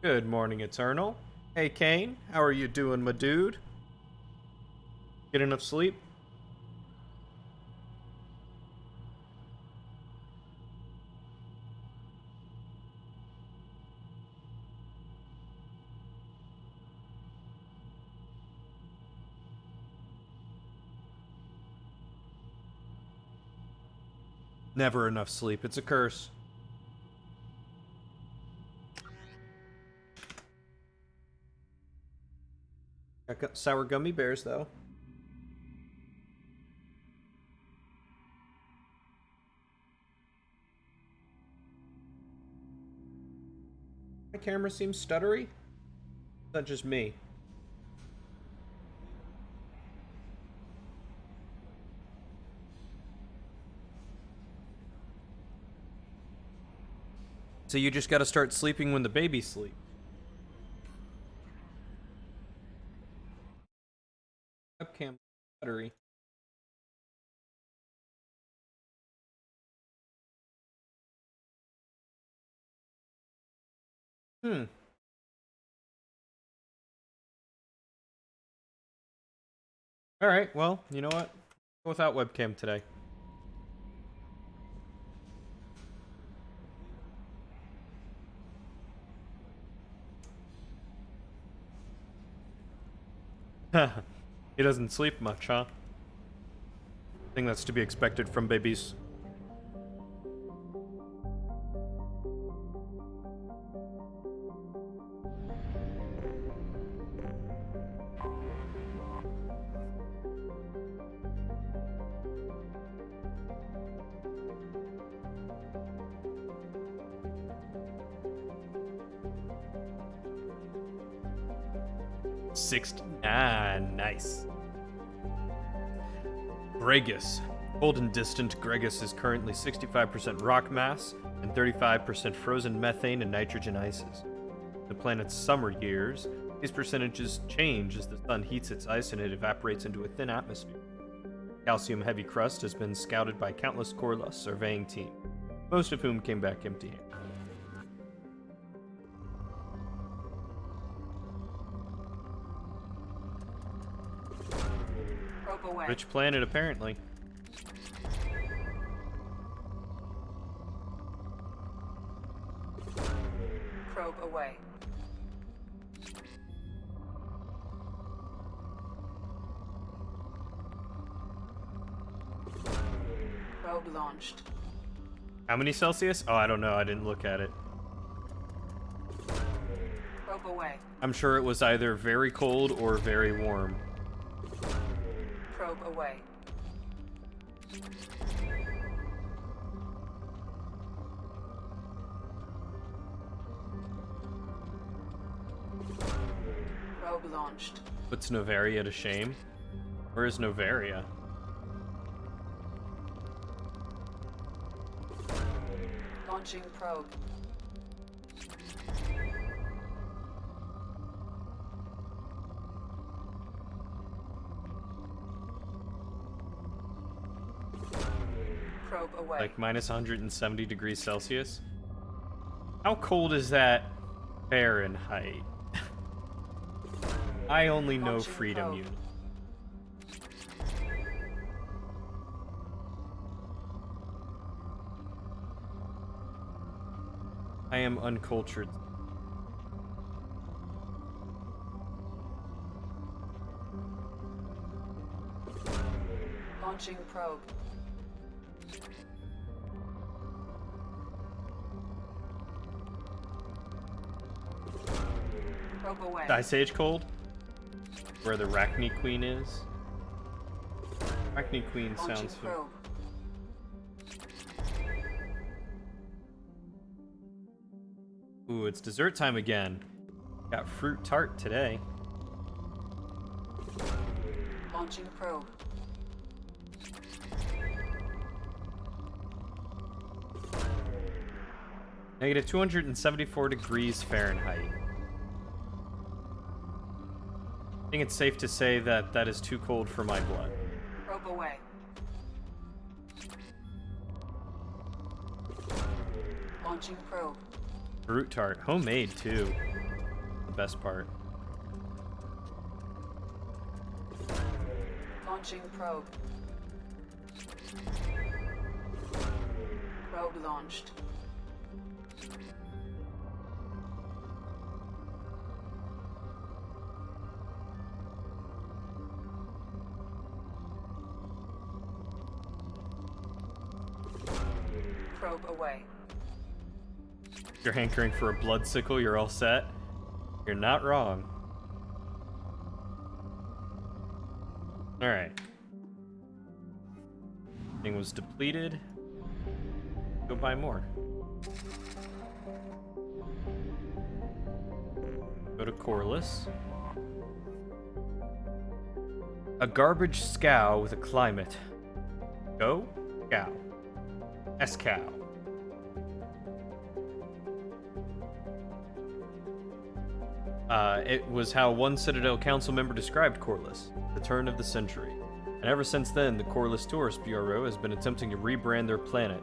Good morning, Eternal. Hey, Kane. How are you doing, my dude? Get enough sleep? Never enough sleep. It's a curse. Got sour gummy bears, though. My camera seems stuttery. It's not just me. So you just gotta start sleeping when the babies sleep. Webcam stuttery. Hmm. Alright, well, you know what? Go without webcam today. He doesn't sleep much, huh? I think that's to be expected from babies. Nice. Gregus. Cold and distant Gregus is currently 65% rock mass and 35% frozen methane and nitrogen ices. The planet's summer years, these percentages change as the sun heats its ice and it evaporates into a thin atmosphere. Calcium heavy crust has been scouted by countless Korla surveying teams, most of whom came back empty-handed. Rich planet, apparently. Probe away. Probe launched. How many Celsius? Oh, I don't know. I didn't look at it. Probe away. I'm sure it was either very cold or very warm. Probe away. Probe launched. Puts Novaria to shame. Where is Novaria? Launching probe. Probe away. Like minus 170 degrees Celsius? How cold is that Fahrenheit? I only know Launching freedom probe. unit. I am uncultured. Launching probe. Probe away. Ice Age cold? Where the Arachne Queen is? Arachne Queen Launching sounds familiar. probe. Ooh, it's dessert time again. Got fruit tart today. Launching probe. Negative 274 degrees Fahrenheit. I think it's safe to say that that is too cold for my blood. Probe away. Launching probe. Fruit tart. Homemade, too. The best part. Launching probe. Probe launched. Probe away. If you're hankering for a blood sickle, you're all set. You're not wrong. Alright. Thing was depleted. Go buy more. Go to Corliss. A garbage scow with a climate. Go? Cow. S-cow. It was how one Citadel Council member described Corliss, the turn of the century. And ever since then, the Corliss Tourist Bureau has been attempting to rebrand their planet.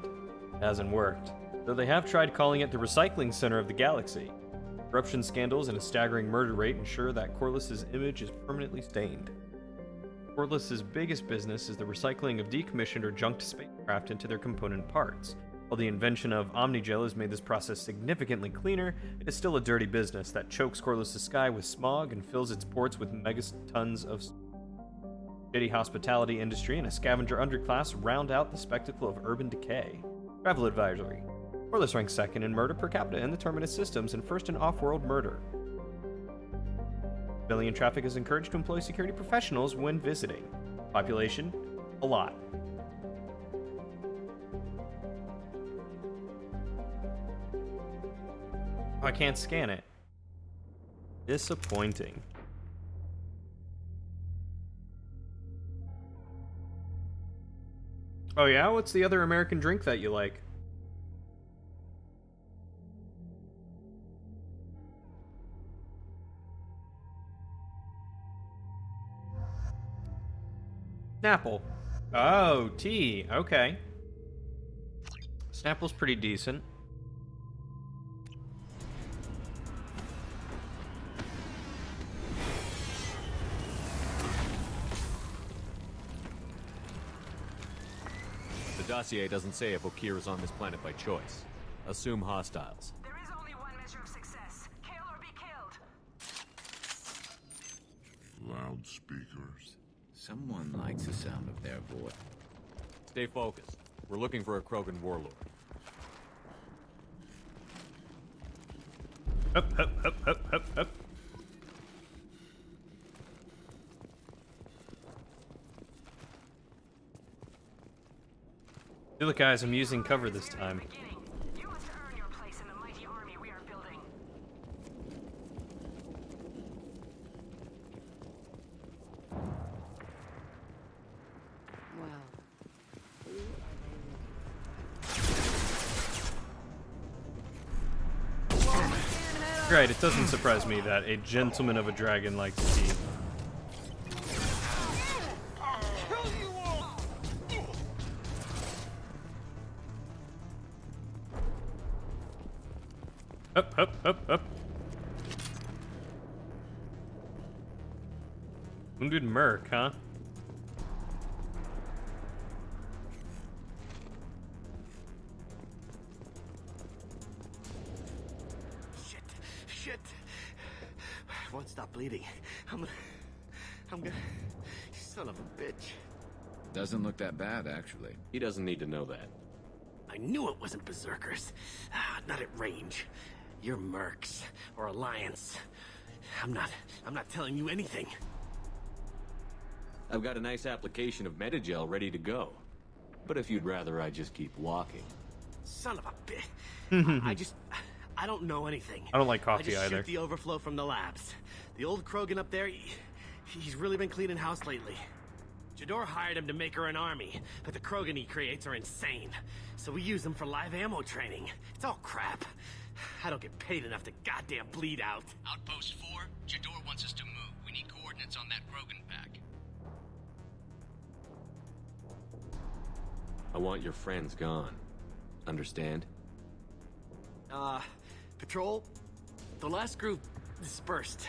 It hasn't worked, though they have tried calling it the recycling center of the galaxy. Corruption scandals and a staggering murder rate ensure that Corliss's image is permanently stained. Corliss's biggest business is the recycling of decommissioned or junked spacecraft into their component parts. While the invention of Omnigel has made this process significantly cleaner, it is still a dirty business that chokes Corliss's sky with smog and fills its ports with megatons of shitty hospitality industry and a scavenger underclass round out the spectacle of urban decay. Travel advisory. Corliss ranks second in murder per capita in the Terminus systems and first in off-world murder. Civilian traffic is encouraged to employ security professionals when visiting. Population? A lot. I can't scan it. Disappointing. Oh yeah? What's the other American drink that you like? Snapple. Oh, tea. Okay. Snapple's pretty decent. The dossier doesn't say if Okeer is on this planet by choice. Assume hostiles. There is only one measure of success. Kill or be killed. Loudspeakers. Someone likes the sound of their voice. Stay focused. We're looking for a Krogan warlord. Up, up, up, up, up, up. Look, guys, I'm using cover this time. Beginning. You must earn your place in the mighty army we are building. Well, Right, it doesn't surprise me that a gentleman of a dragon likes tea. Up, up, up, up. Wounded Merc, huh? Shit. I won't stop bleeding. I'm gonna... Son of a bitch. Doesn't look that bad, actually. He doesn't need to know that. I knew it wasn't Berserkers. Not at range. You're Mercs, or Alliance. I'm not telling you anything. I've got a nice application of Metagel ready to go. But if you'd rather I just keep walking. Son of a bitch. I don't know anything. I don't like I coffee just either. shoot the overflow from the labs. The old Krogan up there, he's really been cleaning house lately. Jador hired him to make her an army, but the Krogan he creates are insane. So we use them for live ammo training. It's all crap. I don't get paid enough to goddamn bleed out. Outpost 4, Jador wants us to move. We need coordinates on that Krogan pack. I want your friends gone. Understand? Patrol? The last group dispersed.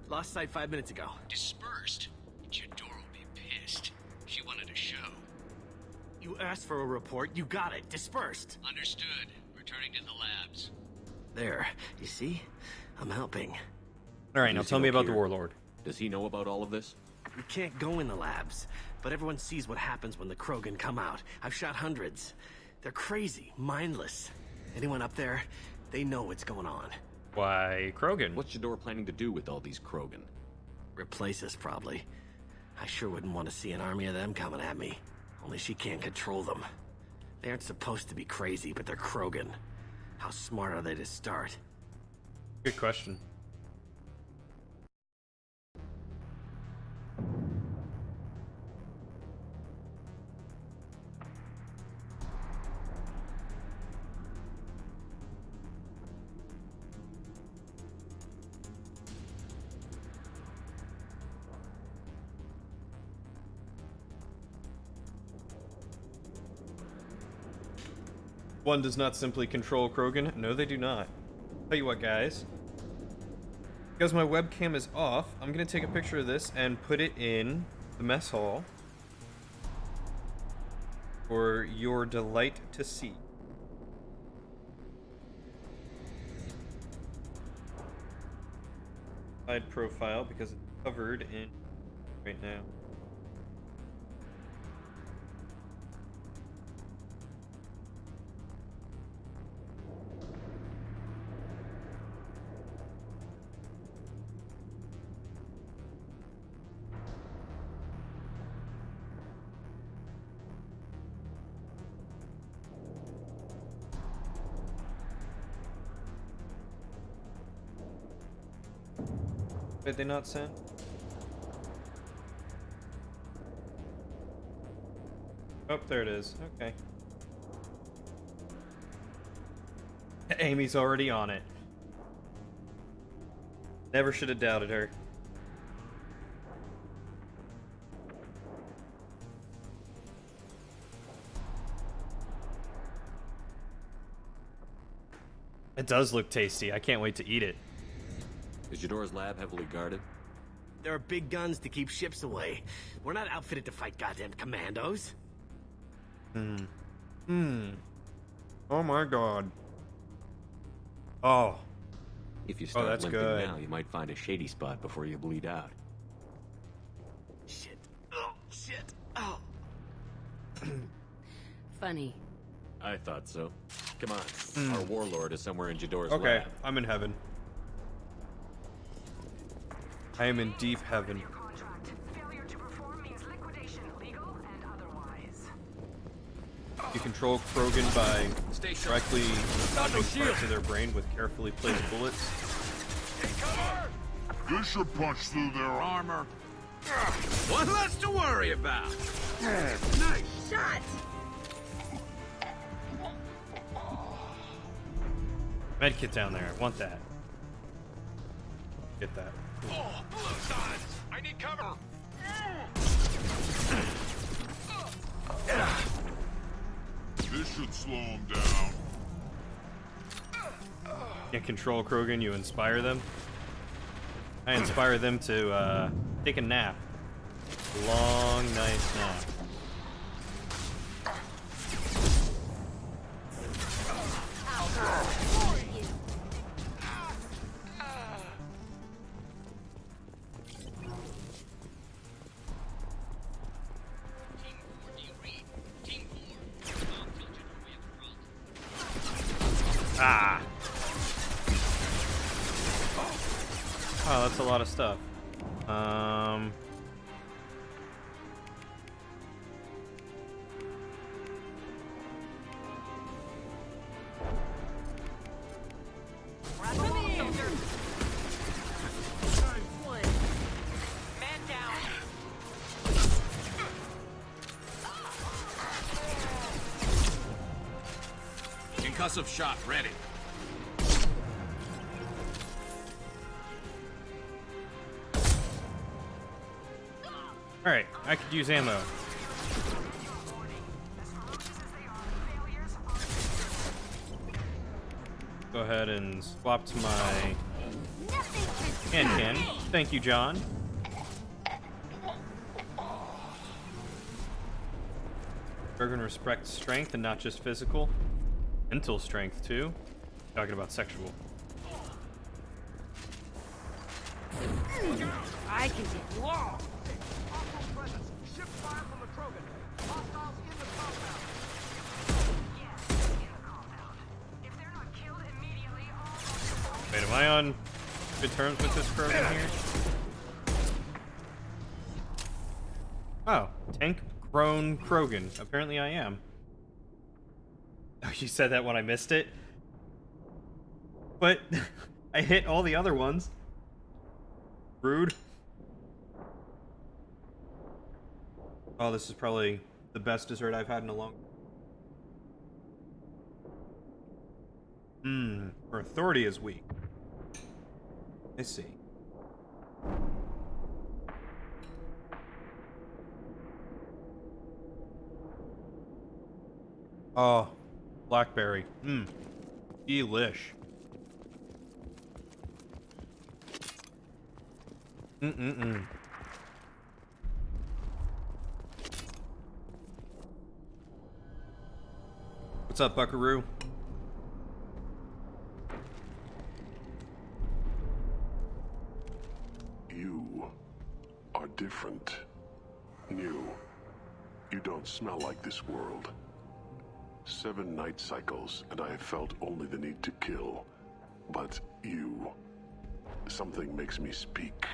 Lost sight 5 minutes ago. Dispersed? Jador will be pissed. She wanted a show. You asked for a report, you got it. Dispersed. Understood. Returning to the labs. There, you see? I'm helping. All right, now Lucio tell me about the Kier. Warlord. Does he know about all of this? We can't go in the labs, but everyone sees what happens when the Krogan come out. I've shot hundreds. They're crazy, mindless. Anyone up there, they know what's going on. Why, Krogan? What's Jador planning to do with all these Krogan? Replace us, probably. I sure wouldn't want to see an army of them coming at me. Only she can't control them. They aren't supposed to be crazy, but they're Krogan. How smart are they to start? Good question. One does not simply control Krogan. No, they do not. Tell you what, guys. Because my webcam is off, I'm going to take a picture of this and put it in the mess hall for your delight to see. Side profile because it's covered in right now. Did they not send? Oh, there it is. Okay. Amy's already on it. Never should have doubted her. It does look tasty. I can't wait to eat it. Is Jador's lab heavily guarded? There are big guns to keep ships away. We're not outfitted to fight goddamn commandos. Oh my god. Oh. If you start that's limping good. now, you might find a shady spot before you bleed out. Shit. Oh, shit. Oh. Funny. I thought so. Come on. Our warlord is somewhere in Jador's Okay, lab. I'm in heaven. I am in deep heaven. Your contract. Failure to perform means liquidation, legal and otherwise. You control Krogan by directly punching parts of their brain with carefully placed bullets. This should punch through their armor. One less to worry about. Nice shot! Medkit down there. I want that. Get that. Oh, balloon's on! I need cover! This should slow him down. Can't control Krogan, you inspire them. I inspire them to take a nap. Long, nice nap. Team 4, do you read? Team 4. Bomb filtered our way at the front. Ah! Oh, that's a lot of stuff. Concussive shot ready. Alright, I could use ammo. Go ahead and swap to my can. Thank you, John. Krogan respect strength and not just physical. Mental strength, too. Talking about sexual. I can take you all. Wait, am I on good terms with this Krogan here? Oh, tank grown Krogan. Apparently I am. Oh, you said that when I missed it? But I hit all the other ones. Rude. Oh, this is probably the best dessert I've had in a long... Her authority is weak. I see. Oh, blackberry. Delish. What's up, Buckaroo? You are different. New. You don't smell like this world. 7 night cycles, and I have felt only the need to kill. But you... something makes me speak.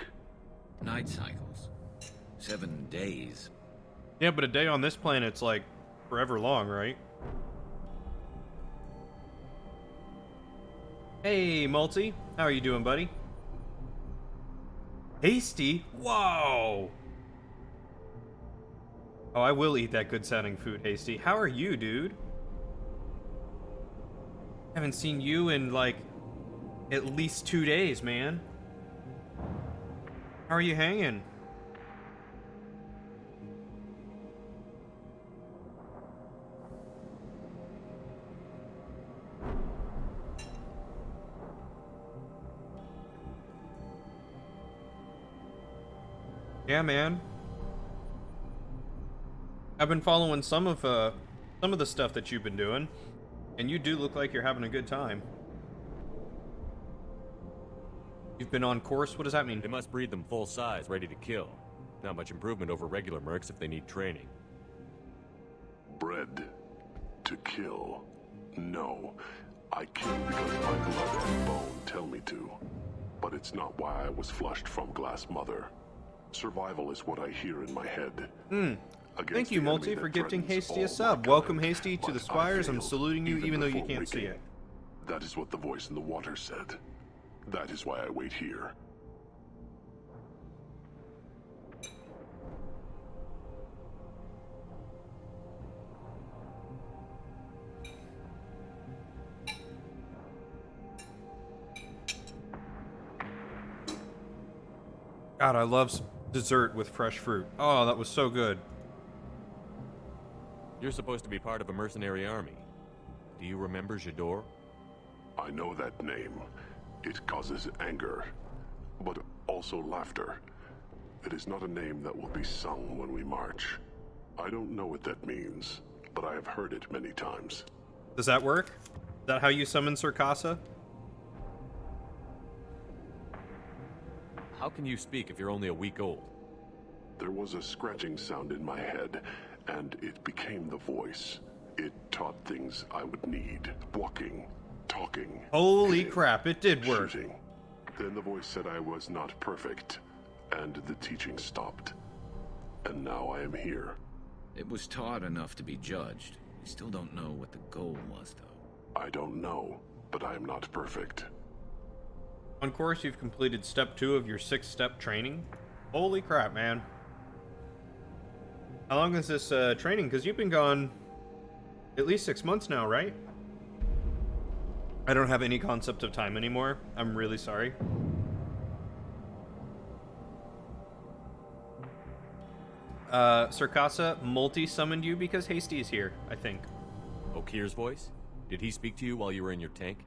Night cycles. 7 days. Yeah, but a day on this planet's like forever long, right? Hey, Multi. How are you doing, buddy? Hasty? Whoa! Oh, I will eat that good-sounding food, Hasty. How are you, dude? Haven't seen you in, like, at least 2 days, man. How are you hanging? Yeah, man. I've been following some of the stuff that you've been doing, and you do look like you're having a good time. You've been on course? What does that mean? They must breed them full size, ready to kill. Not much improvement over regular mercs if they need training. Bred to kill. No. I kill because my blood and bone tell me to. But it's not why I was flushed from Glass Mother. Survival is what I hear in my head. Thank you, Multi, for gifting Hasty a sub. Welcome, Hasty, to the Squires. I'm saluting you even though you can't see it. That is what the voice in the water said. That is why I wait here. God, I love dessert with fresh fruit. Oh, that was so good. You're supposed to be part of a mercenary army. Do you remember J'dor? I know that name. It causes anger, but also laughter. It is not a name that will be sung when we march. I don't know what that means, but I have heard it many times. Does that work? Is that how you summon Circassa? How can you speak if you're only a week old? There was a scratching sound in my head, and it became the voice. It taught things I would need. Walking, talking. Holy hitting, crap, it did work. Shooting. Then the voice said I was not perfect, and the teaching stopped. And now I am here. It was taught enough to be judged. We still don't know what the goal was, though. I don't know, but I am not perfect. On course, you've completed step 2 of your 6-step training. Holy crap, man. How long is this training? Because you've been gone at least 6 months now, right? I don't have any concept of time anymore. I'm really sorry. Circasa multi-summoned you because Hasty is here, I think. Okir's voice? Did he speak to you while you were in your tank?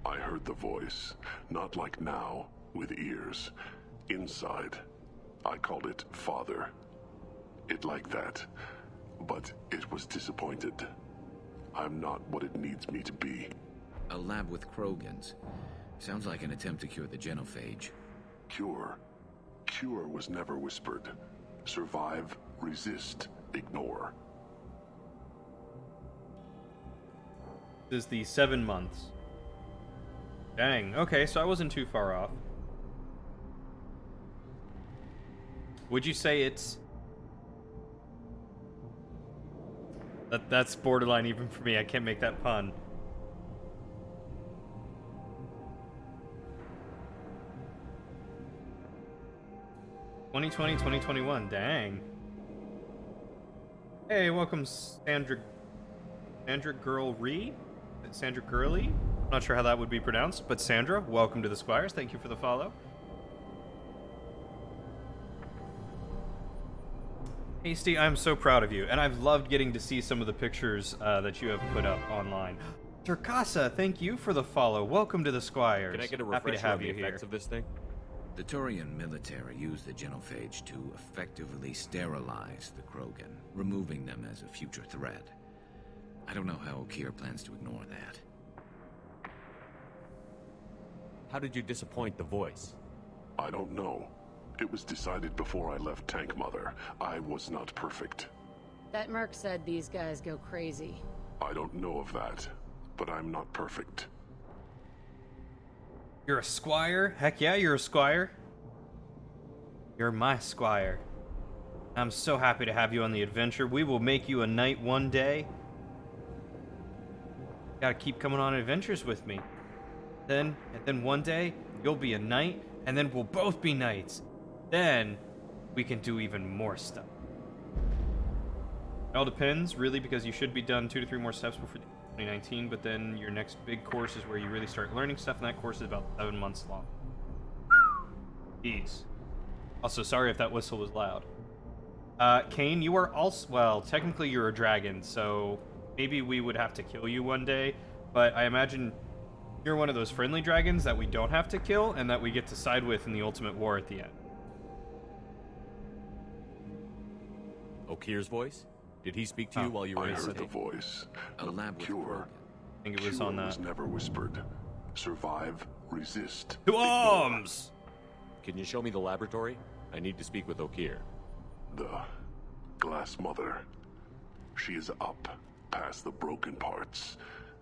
I heard the voice, not like now, with ears. Inside. I called it Father. It liked that, but it was disappointed. I'm not what it needs me to be. A lab with Krogans. Sounds like an attempt to cure the genophage. Cure. Cure was never whispered. Survive, resist, ignore. This is the 7 months. Dang, okay, so I wasn't too far off. Would you say it's... That's borderline even for me, I can't make that pun. (2020-2021), dang. Hey, welcome Sandra Girl Ree? Sandra Gurley? Not sure how that would be pronounced, but Sandra, welcome to the Squires. Thank you for the follow. Hasty, I'm so proud of you, and I've loved getting to see some of the pictures that you have put up online. Turkasa, thank you for the follow. Welcome to the Squires. Can I get a Happy to refresher have on the you here. effects of this thing? The Turian military used the genophage to effectively sterilize the Krogan, removing them as a future threat. I don't know how Okir plans to ignore that. How did you disappoint the voice? I don't know. It was decided before I left Tank Mother. I was not perfect. That merc said these guys go crazy. I don't know of that, but I'm not perfect. You're a squire? Heck yeah, you're a squire. You're my squire. I'm so happy to have you on the adventure. We will make you a knight one day. Gotta keep coming on adventures with me. And then one day, you'll be a knight, and then we'll both be knights. Then, we can do even more stuff. It all depends, really, because you should be done 2 to 3 more steps before 2019, but then your next big course is where you really start learning stuff, and that course is about 7 months long. Jeez. Also, sorry if that whistle was loud. Kane, you are also... Well, technically you're a dragon, so maybe we would have to kill you one day, but I imagine you're one of those friendly dragons that we don't have to kill, and that we get to side with in the ultimate war at the end. Okir's voice? Did he speak to you while you were I in your heard the tank? voice. A lab with Cure. I think it was Cure on was that. never whispered. Survive, resist. To ignore. arms! Can you show me the laboratory? I need to speak with Okir. The Glass Mother. She is up, past the broken parts,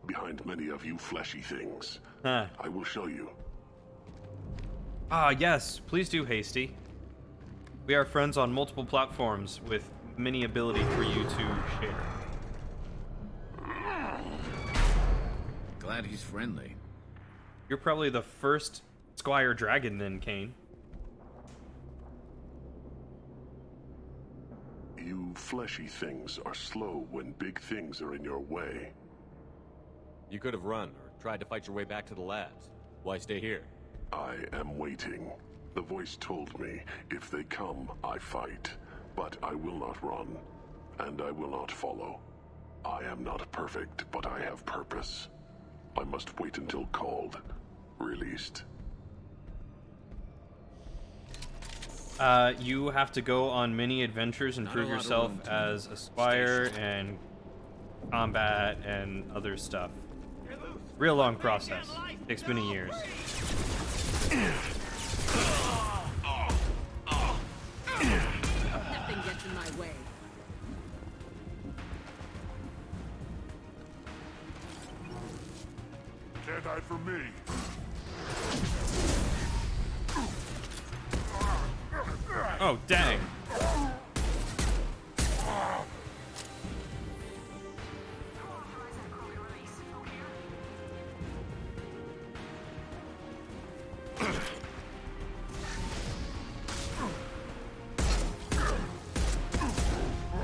behind many of you fleshy things. Huh. I will show you. Ah, yes. Please do, Hasty. We are friends on multiple platforms with many ability for you to share. Glad he's friendly. You're probably the first Squire Dragon then, Kane. You fleshy things are slow when big things are in your way. You could have run or tried to fight your way back to the labs. Why stay here? I am waiting. The voice told me, if they come, I fight. But I will not run, and I will not follow. I am not perfect, but I have purpose. I must wait until called, released. You have to go on many adventures and Not prove a lot of yourself room to as a move. squire and combat and other stuff. Real long process. Takes many years. Nothing gets in my way. Can't hide from me. Oh, dang.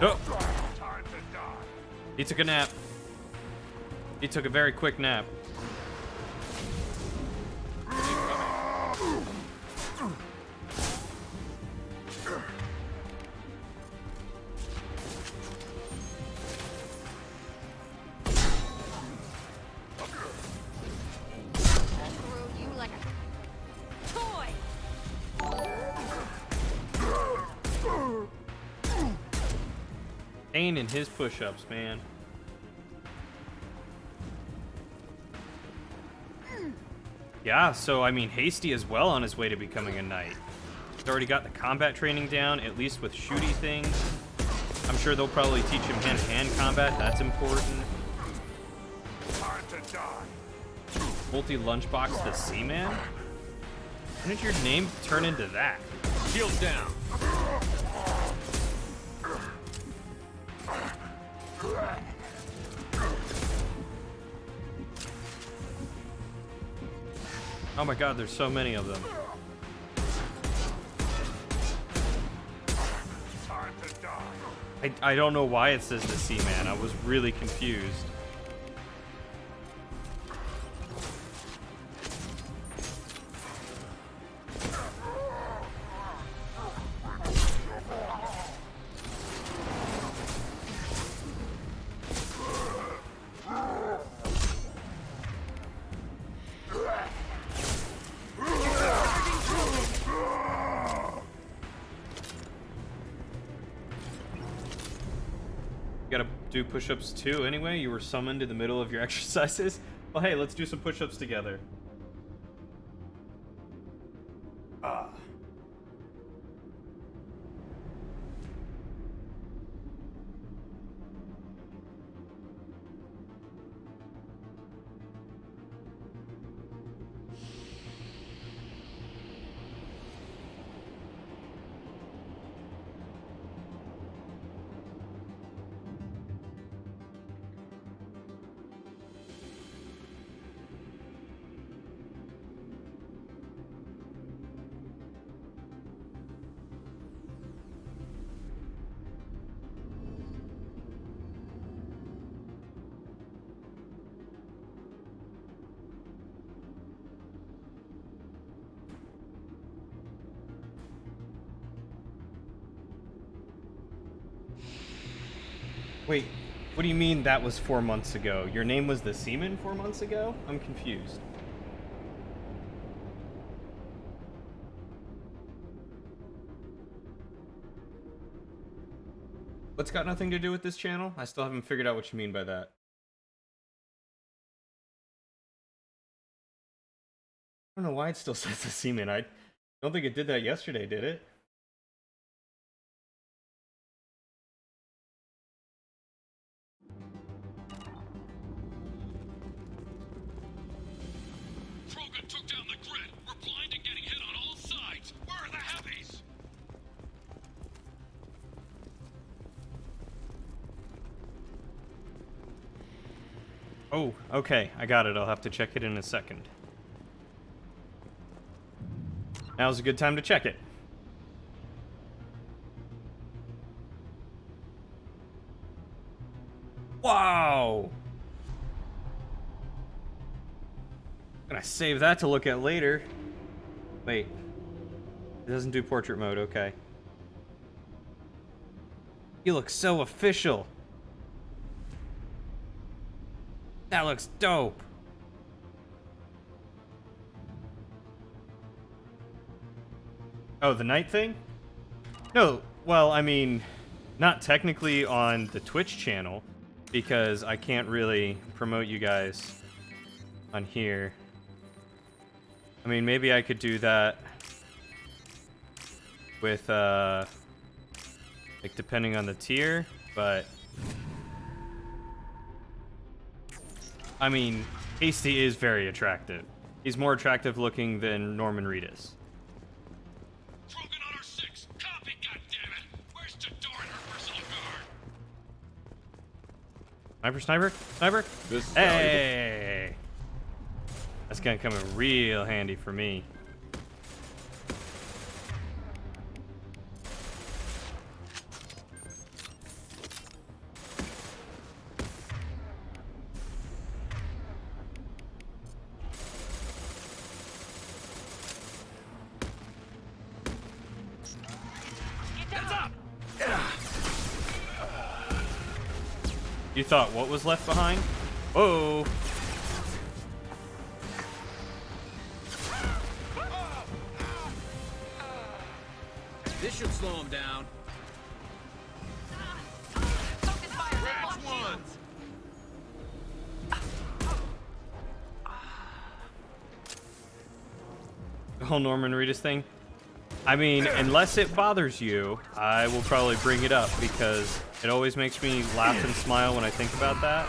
Oh. Time to die. He took a nap. He took a very quick nap. Pain in his push-ups, man. Yeah, so I mean, Hasty is well on his way to becoming a knight. He's already got the combat training down, at least with shooty things. I'm sure they'll probably teach him hand-to-hand combat. That's important. Time to die. Multi-lunchbox the Seaman? When did your name turn into that? Shields down. Oh my god, there's so many of them. Time to die. I don't know why it says the Seaman. I was really confused. Gotta do push-ups too anyway? You were summoned in the middle of your exercises? Well, hey, let's do some push-ups together. Ah. Wait, what do you mean that was 4 months ago? Your name was the Seaman 4 months ago? I'm confused. What's got nothing to do with this channel? I still haven't figured out what you mean by that. I don't know why it still says the Seaman. I don't think it did that yesterday, did it? Krogan took down the grid. We're blind and getting hit on all sides. Where are the heavies? Oh, okay. I got it. I'll have to check it in a second. Now's a good time to check it. Wow! Gonna save that to look at later. Wait. It doesn't do portrait mode, okay. You look so official. That looks dope. Oh, the night thing? No, well, I mean, not technically on the Twitch channel, because I can't really promote you guys on here. I mean, maybe I could do that with, like, depending on the tier, but... I mean, Hasty is very attractive. He's more attractive looking than Norman Reedus. Krogan on our 6. Copy, goddammit. Where's Jador and her personal guard? Sniper? This is valuable. Hey! That's gonna come in real handy for me. You thought what was left behind? Whoa! This should slow him down. whole Norman Reedus thing? I mean, unless it bothers you, I will probably bring it up because it always makes me laugh and smile when I think about that.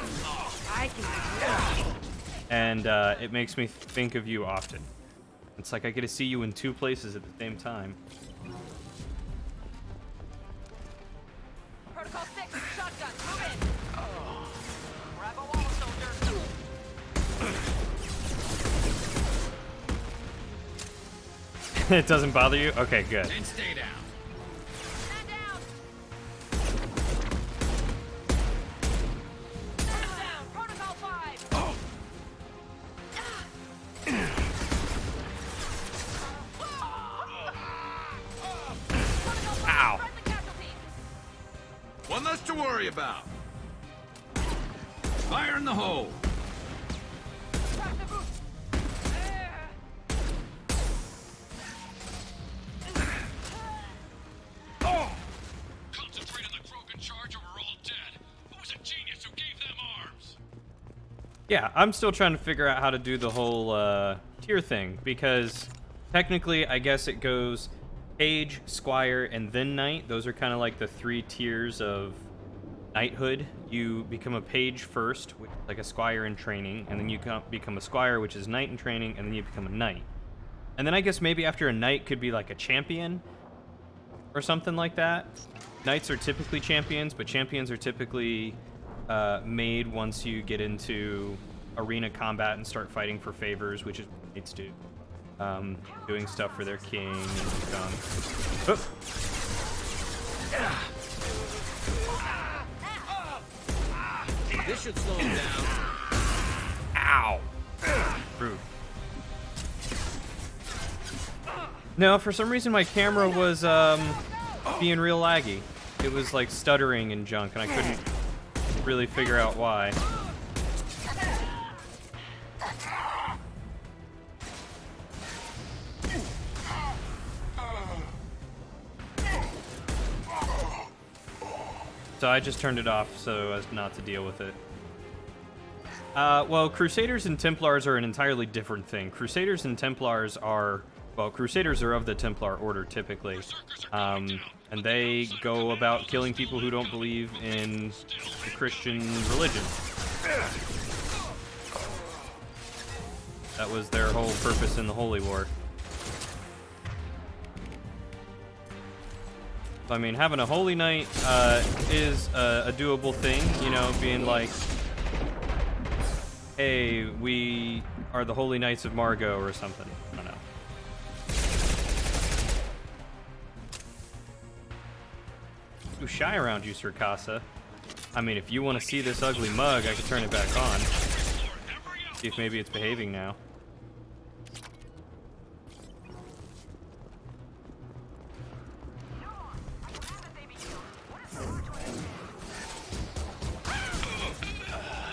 And it makes me think of you often. It's like I get to see you in two places at the same time. Protocol 6, shotgun, move in. Grab a wall, soldier. It doesn't bother you? Okay, good. And stay down. Man down. Man down. Protocol 5. Protocol 5, Ow. friendly casualties. One less to worry about. Fire in the hole. Crack the boot. Concentrate on the Krogan charge or we're all dead. Who was a genius who gave them arms? Yeah, I'm still trying to figure out how to do the whole tier thing because technically I guess it goes page, squire, and then knight. Those are kind of like the 3 tiers of knighthood. You become a page first, which is like a squire in training, and then you become a squire, which is knight in training, and then you become a knight. And then I guess maybe after a knight could be like a champion or something like that. Knights are typically champions, but champions are typically made once you get into arena combat and start fighting for favors, which is what knights do. Doing stuff for their king and become... Oh. This should slow him down. Ow! Rude. No, for some reason my camera was being real laggy. It was like stuttering and junk, and I couldn't really figure out why. So I just turned it off so as not to deal with it. Well, Crusaders and Templars are an entirely different thing. Crusaders and Templars are... Well, Crusaders are of the Templar Order, typically. And they go about killing people who don't believe in the Christian religion. That was their whole purpose in the Holy War. I mean, having a Holy Knight is a doable thing, you know, being like, hey, we are the Holy Knights of Margot or something. I don't know. Too shy around you, Sir Casa. I mean, if you want to see this ugly mug, I can turn it back on. See if maybe it's behaving now.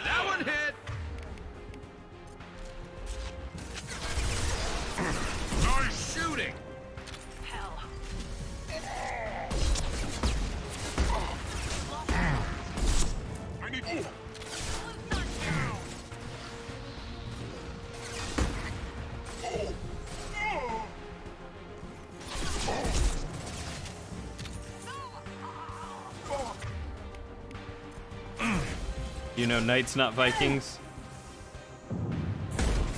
That one hit. Nice shooting. Hell. I need... You know, Knights, not Vikings.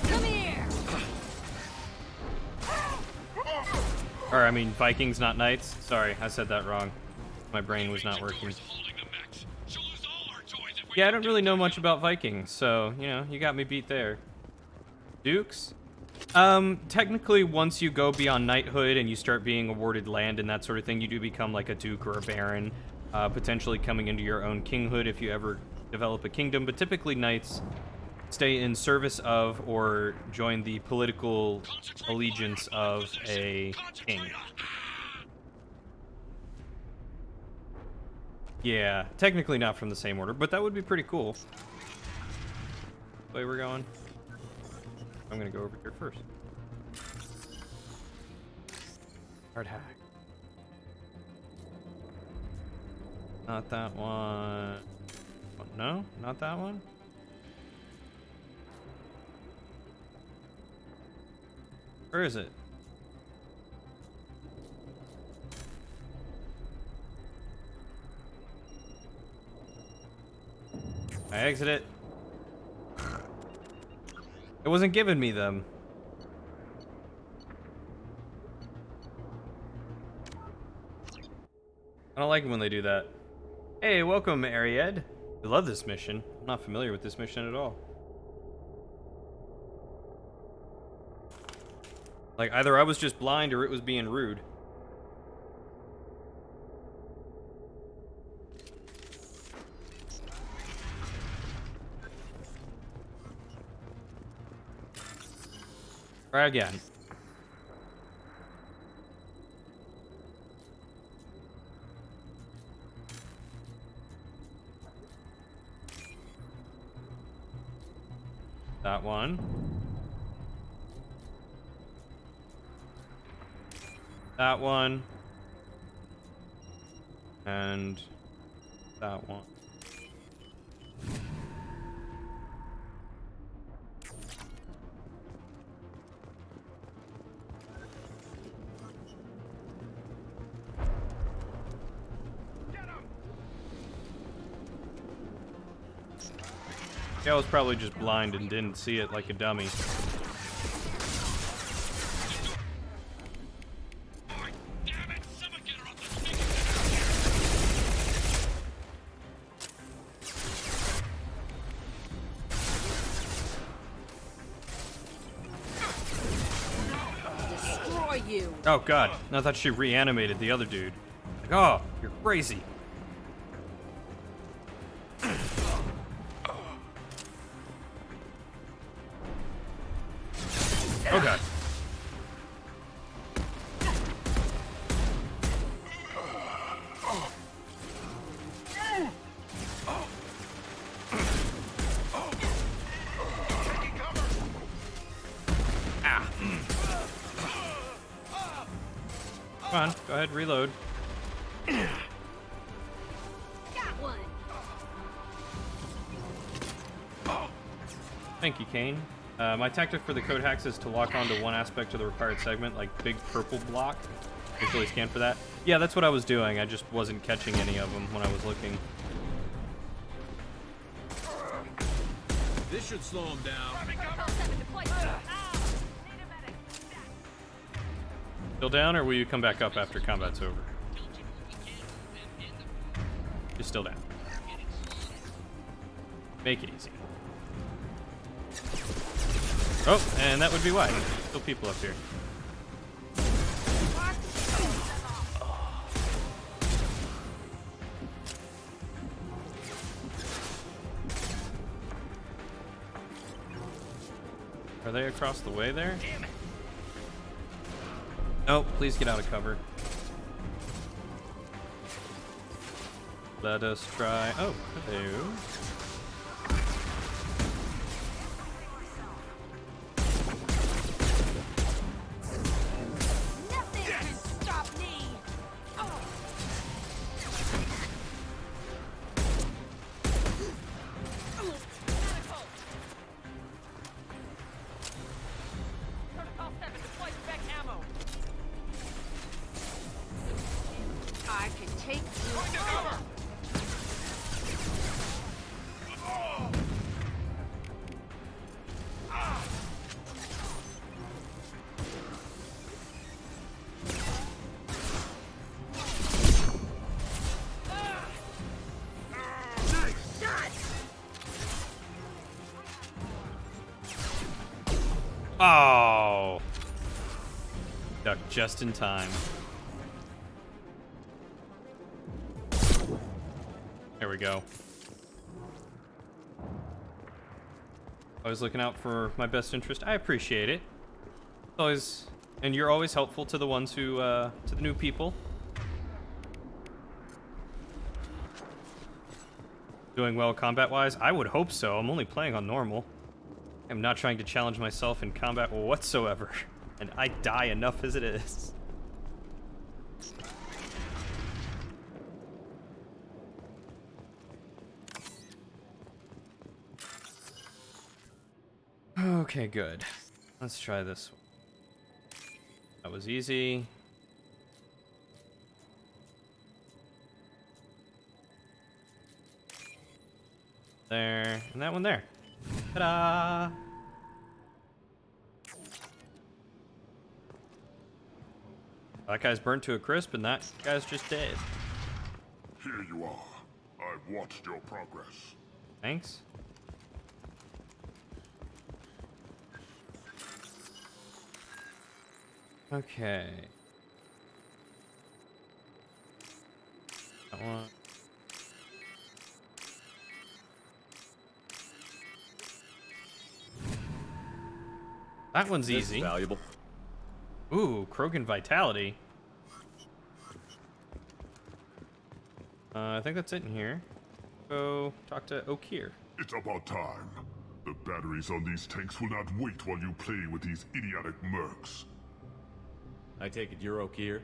Come here! Or, I mean, Vikings, not Knights. Sorry, I said that wrong. My brain was not working. Yeah, I don't really know much about Vikings, so, you know, you got me beat there. Dukes? Technically, once you go beyond knighthood and you start being awarded land and that sort of thing, you do become like a duke or a baron, potentially coming into your own kinghood if you ever develop a kingdom, but typically knights stay in service of or join the political allegiance of a king. Yeah, technically not from the same order, but that would be pretty cool. Way we're going. I'm gonna go over here first. Hard hack. Not that one. No, not that one. Where is it? I exit it. It wasn't giving me them. I don't like it when they do that. Hey, welcome, Ariad. I love this mission. I'm not familiar with this mission at all. Like, either I was just blind or it was being rude. Try again. That one. That one. And that one. Yeah, I was probably just blind and didn't see it like a dummy. Damn it! Someone get her off the Destroy you. Oh god, I thought she reanimated the other dude. Like, oh, you're crazy. Oh god. Ah. Come on, go ahead, reload. Got one. Thank you, Kane. My tactic for the code hacks is to lock onto one aspect of the required segment, like big purple block. Visually scan for that. Yeah, that's what I was doing. I just wasn't catching any of them when I was looking. This should slow him down. Still down, or will you come back up after combat's over? You're still down. Make it easy. Oh, and that would be why. Still people up here. Are they across the way there? No, please get out of cover. Let us try. Oh, hello. Nothing can stop me. Protocol 7, deploy spec ammo. I can take you. Oh! Duck just in time. There we go. Always looking out for my best interest. I appreciate it. Always, and you're always helpful to the ones who, to the new people. Doing well combat-wise? I would hope so. I'm only playing on normal. I'm not trying to challenge myself in combat whatsoever, and I die enough as it is. Okay, good. Let's try this one. That was easy. there, and that one there. Ta-da! That guy's burnt to a crisp, and that guy's just dead. Here you are. I've watched your progress. Thanks. Okay. That one. That one's This is easy. valuable. Ooh, Krogan Vitality. I think that's it in here. Go talk to Okir. It's about time. The batteries on these tanks will not wait while you play with these idiotic mercs. I take it you're Okir?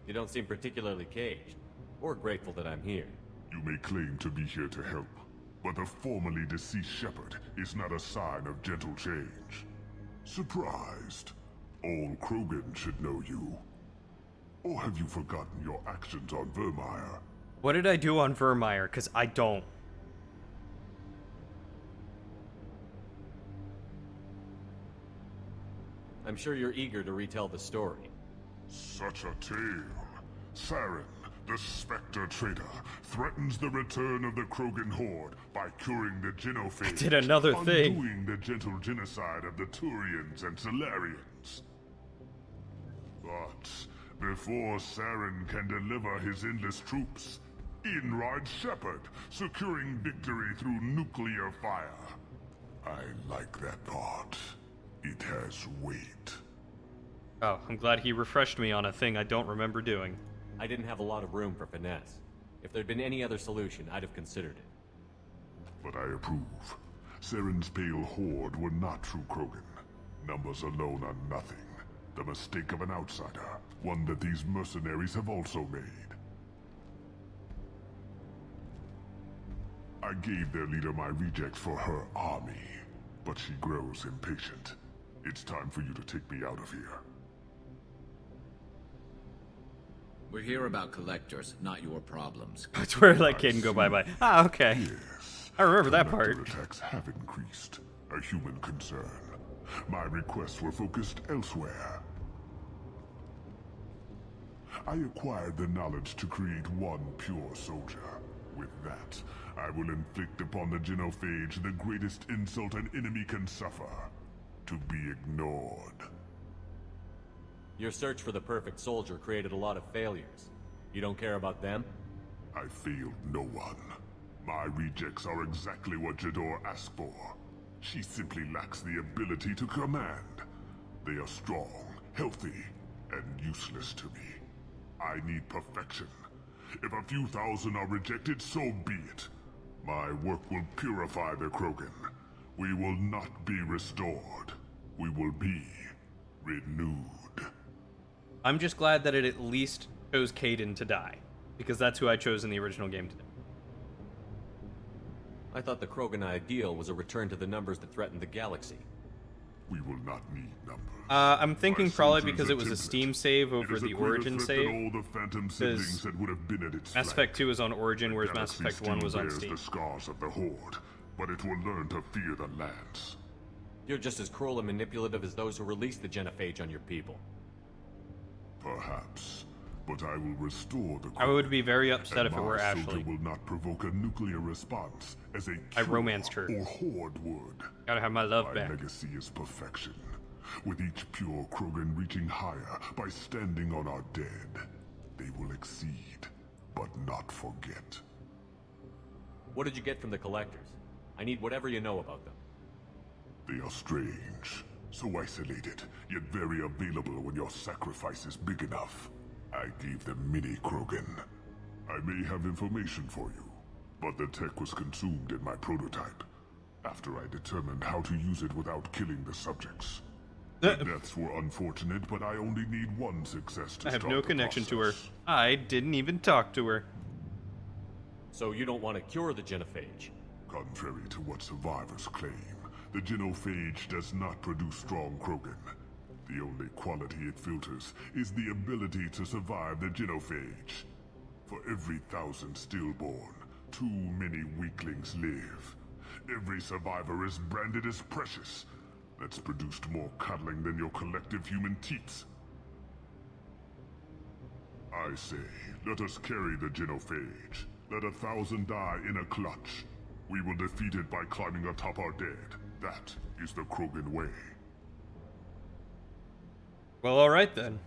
You don't seem particularly caged, or grateful that I'm here. You may claim to be here to help, but the formerly deceased Shepard is not a sign of gentle change. Surprised? All Krogan should know you. Or have you forgotten your actions on Vermeer? What did I do on Vermeer? Because I don't. I'm sure you're eager to retell the story. Such a tale. Saren, the Spectre traitor, threatens the return of the Krogan horde by curing the genophage. I did another thing. Undoing the gentle genocide of the Turians and Solarians. But before Saren can deliver his endless troops, in rides Shepard, securing victory through nuclear fire. I like that part. It has weight. Oh, I'm glad he refreshed me on a thing I don't remember doing. I didn't have a lot of room for finesse. If there'd been any other solution, I'd have considered it. But I approve. Saren's pale horde were not true Krogan. Numbers alone are nothing. The mistake of an outsider, one that these mercenaries have also made. I gave their leader my rejects for her army, but she grows impatient. It's time for you to take me out of here. We're here about collectors, not your problems. That's where like Caden go bye-bye. Ah, okay. Yes. I remember that part. Collector attacks have increased. A human concern. My requests were focused elsewhere. I acquired the knowledge to create one pure soldier. With that, I will inflict upon the genophage the greatest insult an enemy can suffer. To be ignored. Your search for the perfect soldier created a lot of failures. You don't care about them? I failed no one. My rejects are exactly what Jador asked for. She simply lacks the ability to command. They are strong, healthy, and useless to me. I need perfection. If a few thousand are rejected, so be it. My work will purify the Krogan. We will not be restored. We will be renewed. I'm just glad that it at least chose Caden to die, because that's who I chose in the original game to die. I thought the Krogan ideal was a return to the numbers that threatened the galaxy. We will not need numbers. I'm thinking My probably soldiers because are it was a template. Steam save It over is a the greater Origin threat save. than all the phantom siblings that would have been at its Mass flank. Effect 2 is on Origin, whereas Mass Galaxy Effect 1 was still on bears Steam. the scars of the Horde, but it will learn to fear the Lance. You're just as cruel and manipulative as those who released the genophage on your people. Perhaps, but I will restore the. I would be very upset and if it were my soldier Ashley. will not provoke a nuclear response as a I killer romanced her. or Horde would. Gotta have my love My back. legacy is perfection, with each pure Krogan reaching higher by standing on our dead. They will exceed, but not forget. What did you get from the Collectors? I need whatever you know about them. They are strange, so isolated, yet very available when your sacrifice is big enough. I gave them mini Krogan. I may have information for you, but the tech was consumed in my prototype, after I determined how to use it without killing the subjects. The deaths were unfortunate, but I only need one success to I have start no the connection to her. process. I didn't even talk to her. So you don't want to cure the genophage? Contrary to what survivors claim, the genophage does not produce strong Krogan. The only quality it filters is the ability to survive the genophage. For every 1,000 stillborn, too many weaklings live. Every survivor is branded as precious. That's produced more cuddling than your collective human teats. I say, let us carry the genophage. Let 1,000 die in a clutch. We will defeat it by climbing atop our dead. That is the Krogan way. Well, alright then.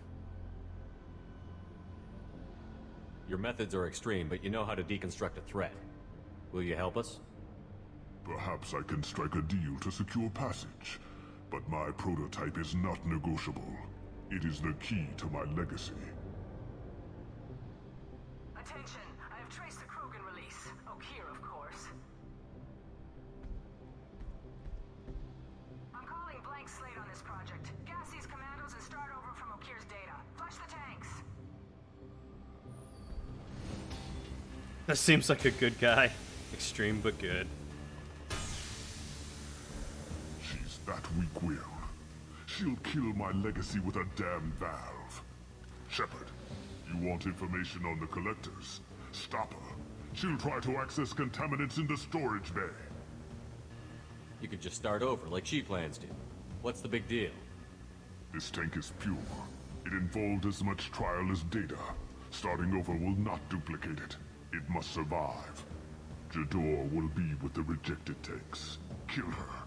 Your methods are extreme, but you know how to deconstruct a threat. Will you help us? Perhaps I can strike a deal to secure passage. But my prototype is not negotiable. It is the key to my legacy. Attention, I have traced the Krogan release. Okeer, of course. I'm calling blank slate on this project. Gas these commandos and start over from Okeer's data. Flush the tanks. That seems like a good guy. Extreme but good. She's that weak-willed. She'll kill my legacy with a damn valve. Shepard, you want information on the Collectors? Stop her. She'll try to access contaminants in the storage bay. You could just start over, like she plans to. What's the big deal? This tank is pure. It involved as much trial as data. Starting over will not duplicate it. It must survive. Jador will be with the rejected tanks. Kill her.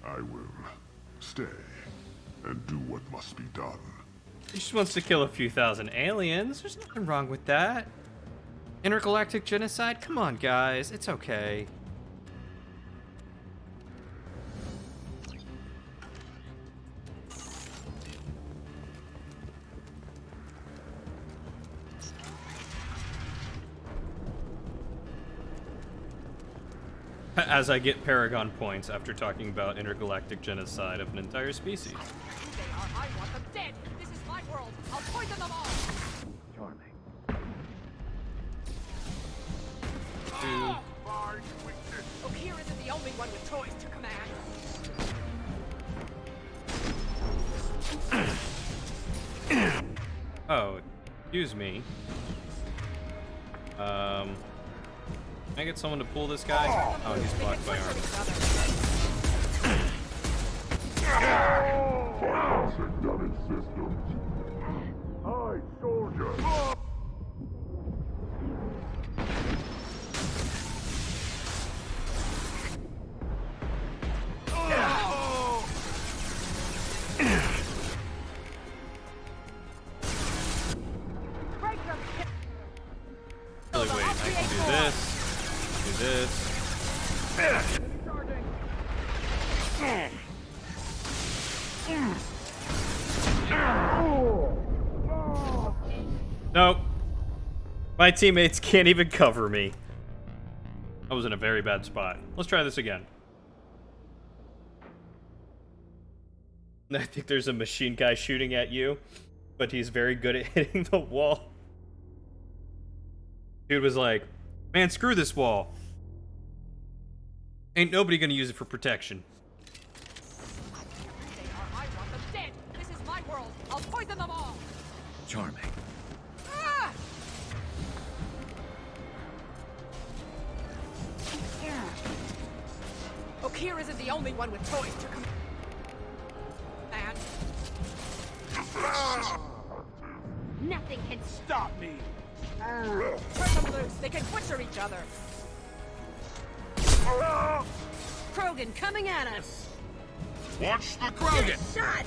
I will stay and do what must be done. He just wants to kill a few thousand aliens. There's nothing wrong with that. Intergalactic genocide? Come on, guys. It's okay. As I get Paragon points after talking about intergalactic genocide of an entire species. They are. I want them dead. This is my world. I'll poison them all. Charming. Okeer isn't the only one with toys to command. Oh, excuse me. Can I get someone to pull this guy? Oh, he's blocked by arms. Bypassing gunning systems. Hi, soldier. Really, wait, I can do this. Do this. Nope. My teammates can't even cover me. I was in a very bad spot. Let's try this again. I think there's a machine guy shooting at you, but he's very good at hitting the wall. Dude was like, man, screw this wall. Ain't nobody gonna use it for protection. They are. I want them dead. This is my world. I'll poison them all. Charming. Ah! Okeer isn't the only one with toys to command. Nothing can stop me. Turn them loose. They can butcher each other. Krogan coming at us. Watch the Krogan! Shot!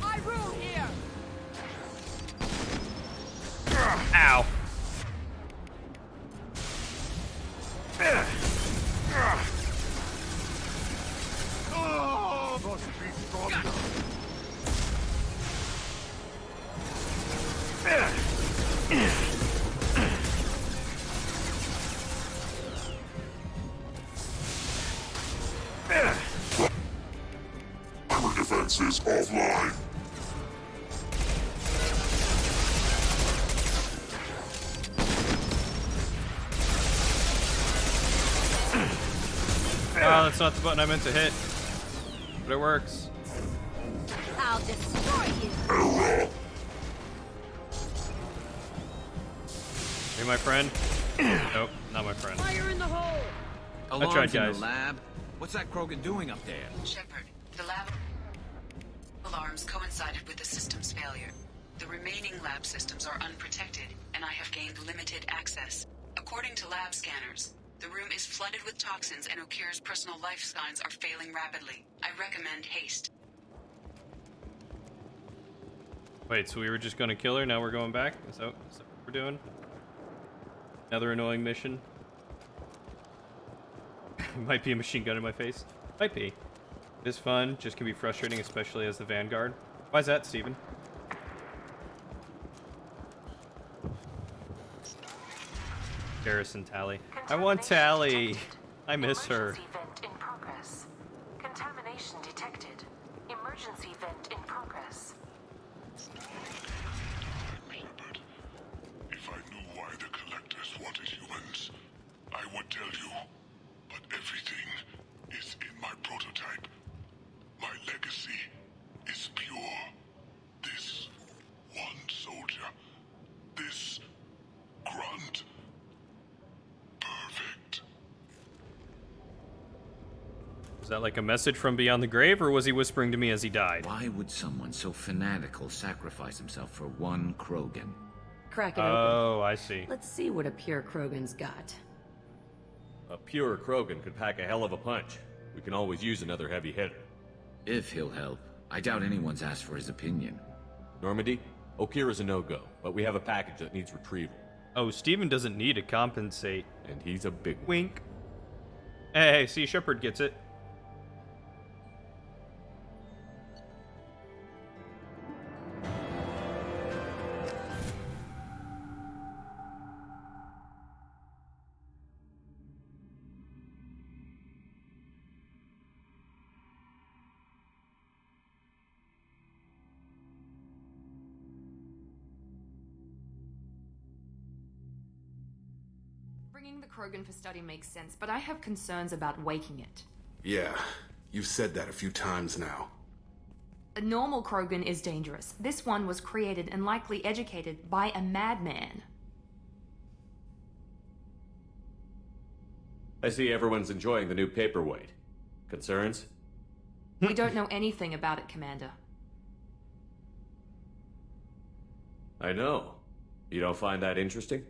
I rule here. Ow. Must be stronger. Our defense is offline. Oh, that's not the button I meant to hit. But it works. I'll destroy you. Hey, my friend? Nope, not my friend. Fire in the hole. Alarms tried, in guys. the lab? What's that Krogan doing up there? Shepard, the lab alarms coincided with the system's failure. The remaining lab systems are unprotected, and I have gained limited access. According to lab scanners, the room is flooded with toxins and Okir's personal life signs are failing rapidly. I recommend haste. Wait, so we were just gonna kill her, now we're going back? Is that what we're doing? Another annoying mission? Might be a machine gun in my face. Might be. It is fun, just can be frustrating, especially as the Vanguard. Why is that, Steven? Garrison Tally. I want Tally! I miss her. Emergency vent in progress. Contamination detected. Emergency vent in progress. Shepard, if I knew why the Collectors wanted humans, I would tell you. But everything is in my prototype. My legacy is pure. This one soldier, this grunt, perfect. Is that like a message from beyond the grave, or was he whispering to me as he died? Why would someone so fanatical sacrifice himself for one Krogan? Crack it open. Oh, I see. Let's see what a pure Krogan's got. A pure Krogan could pack a hell of a punch. We can always use another heavy hitter. If he'll help. I doubt anyone's asked for his opinion. Normandy, Okir is a no-go, but we have a package that needs retrieval. Oh, Steven doesn't need to compensate. And he's a big one. Wink. Hey, see, Shepard gets it. Bringing the Krogan for study makes sense, but I have concerns about waking it. Yeah, you've said that a few times now. A normal Krogan is dangerous. This one was created and likely educated by a madman. I see everyone's enjoying the new paperweight. Concerns? We don't know anything about it, Commander. I know. You don't find that interesting?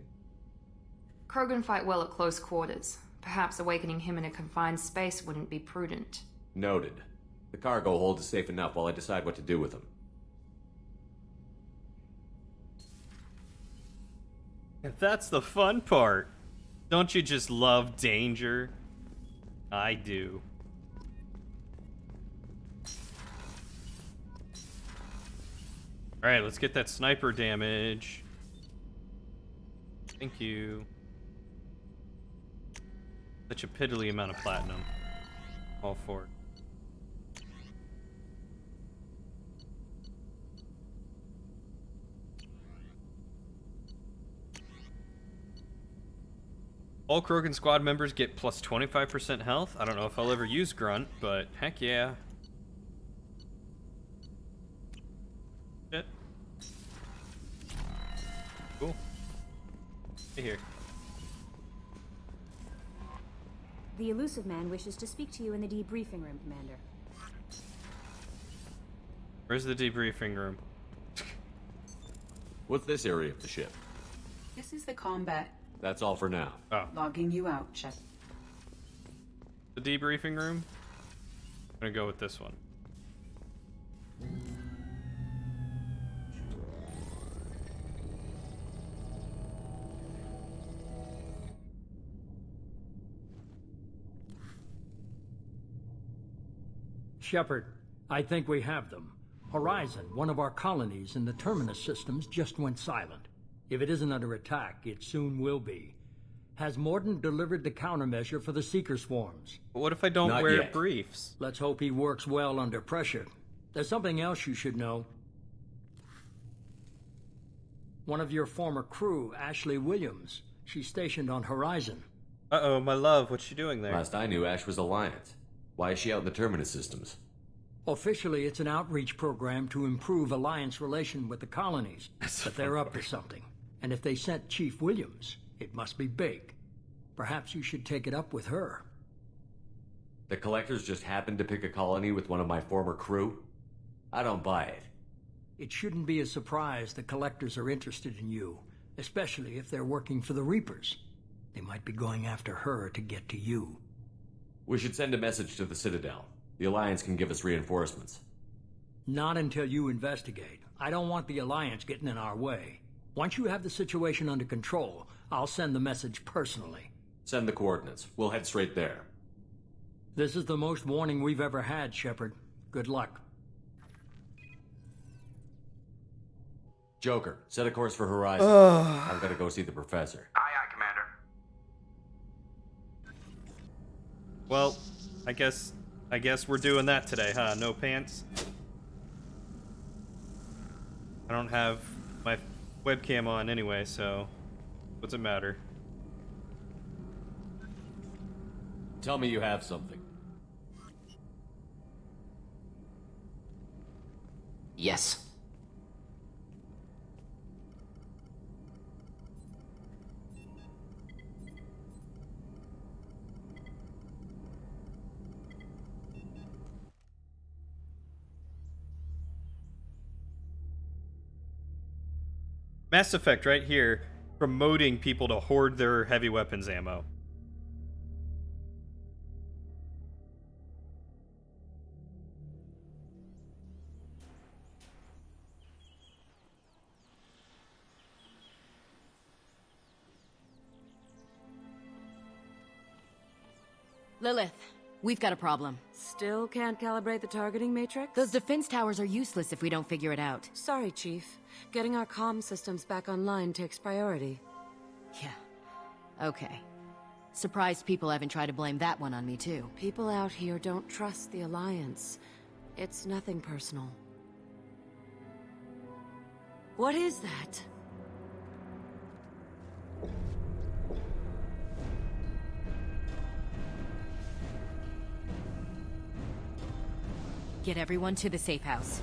Krogan fight well at close quarters. Perhaps awakening him in a confined space wouldn't be prudent. Noted. The cargo hold is safe enough while I decide what to do with him. That's the fun part. Don't you just love danger? I do. Alright, let's get that sniper damage. Thank you. Such a piddly amount of platinum. All for it. All Krogan squad members get plus 25% health. I don't know if I'll ever use Grunt, but heck yeah. Shit. Cool. Hey here. The Elusive Man wishes to speak to you in the debriefing room, Commander. Where's the debriefing room? What's this area of the ship? This is the combat. That's all for now. Oh. Logging you out, Shep. The debriefing room? I'm gonna go with this one. Shepard, I think we have them. Horizon, one of our colonies in the Terminus systems, just went silent. If it isn't under attack, it soon will be. Has Mordin delivered the countermeasure for the Seeker swarms? But what if I don't wear briefs? Let's hope he works well under pressure. There's something else you should know. One of your former crew, Ashley Williams, she's stationed on Horizon. Uh-oh, my love, what's she doing there? Last I knew, Ash was Alliance. Why is she out in the Terminus systems? Officially, it's an outreach program to improve Alliance relation with the colonies. But they're up to something. And if they sent Chief Williams, it must be big. Perhaps you should take it up with her. The Collectors just happened to pick a colony with one of my former crew? I don't buy it. It shouldn't be a surprise the Collectors are interested in you, especially if they're working for the Reapers. They might be going after her to get to you. We should send a message to the Citadel. The Alliance can give us reinforcements. Not until you investigate. I don't want the Alliance getting in our way. Once you have the situation under control, I'll send the message personally. Send the coordinates. We'll head straight there. This is the most warning we've ever had, Shepard. Good luck. Joker, set a course for Horizon. I'm gonna go see the professor. Aye, aye, Commander. Well, I guess we're doing that today, huh? No pants? I don't have my webcam on anyway, so what's it matter? Tell me you have something. Yes. Mass Effect right here, promoting people to hoard their heavy weapons ammo. Lilith, we've got a problem. Still can't calibrate the targeting matrix? Those defense towers are useless if we don't figure it out. Sorry, Chief. Getting our comm systems back online takes priority. Yeah. Okay. Surprised people haven't tried to blame that one on me, too. People out here don't trust the Alliance. It's nothing personal. What is that? Get everyone to the safe house.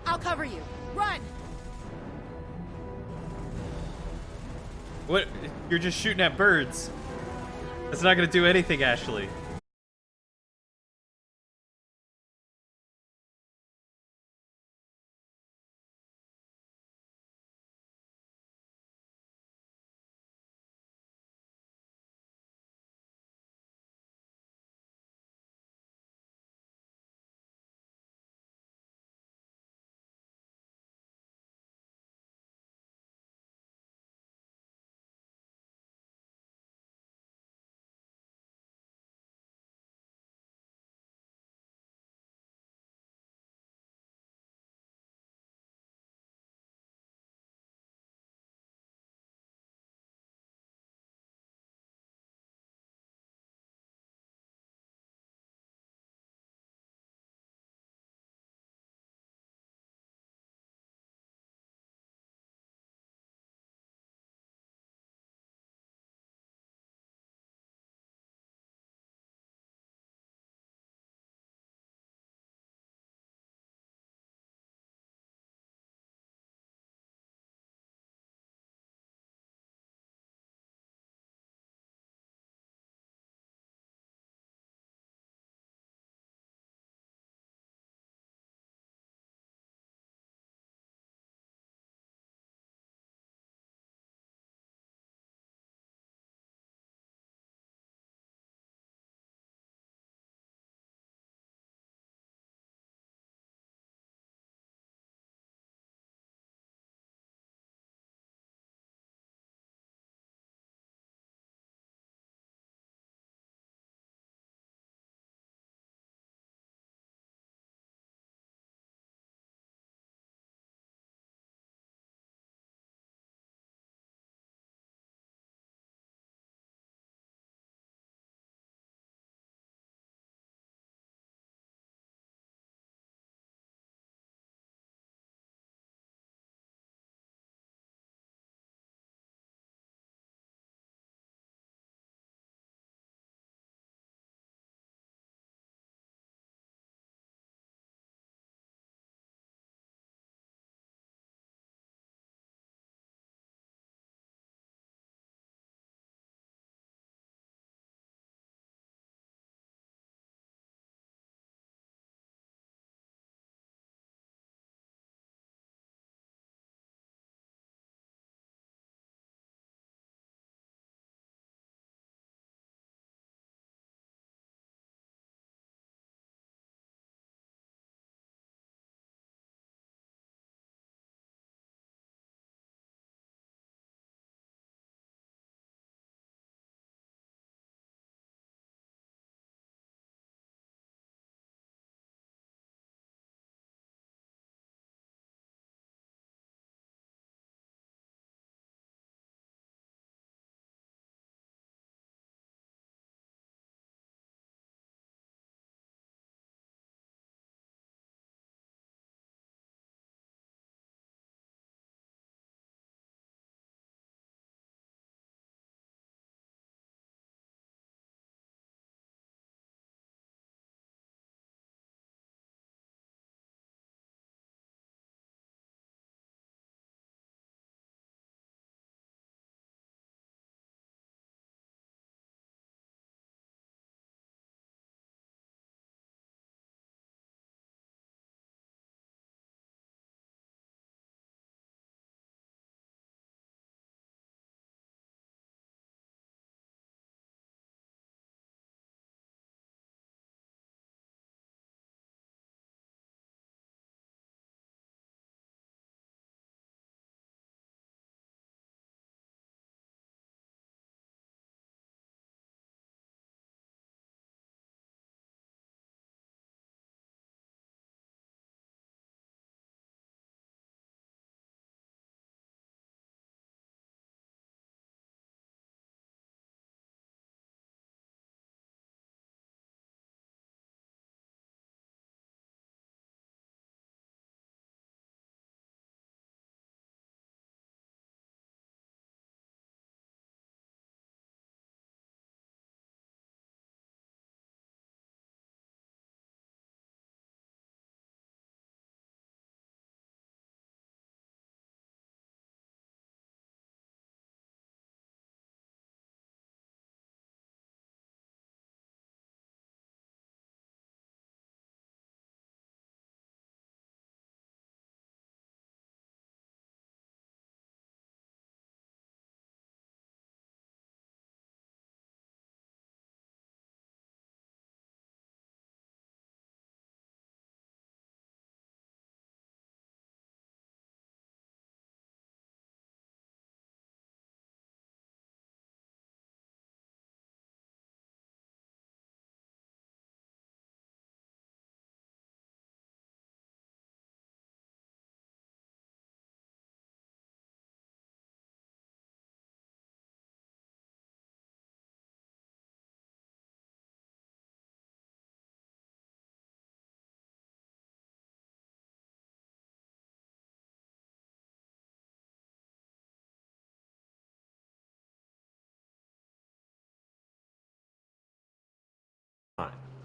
I'll cover you. Run! What? You're just shooting at birds. That's not gonna do anything, Ashley.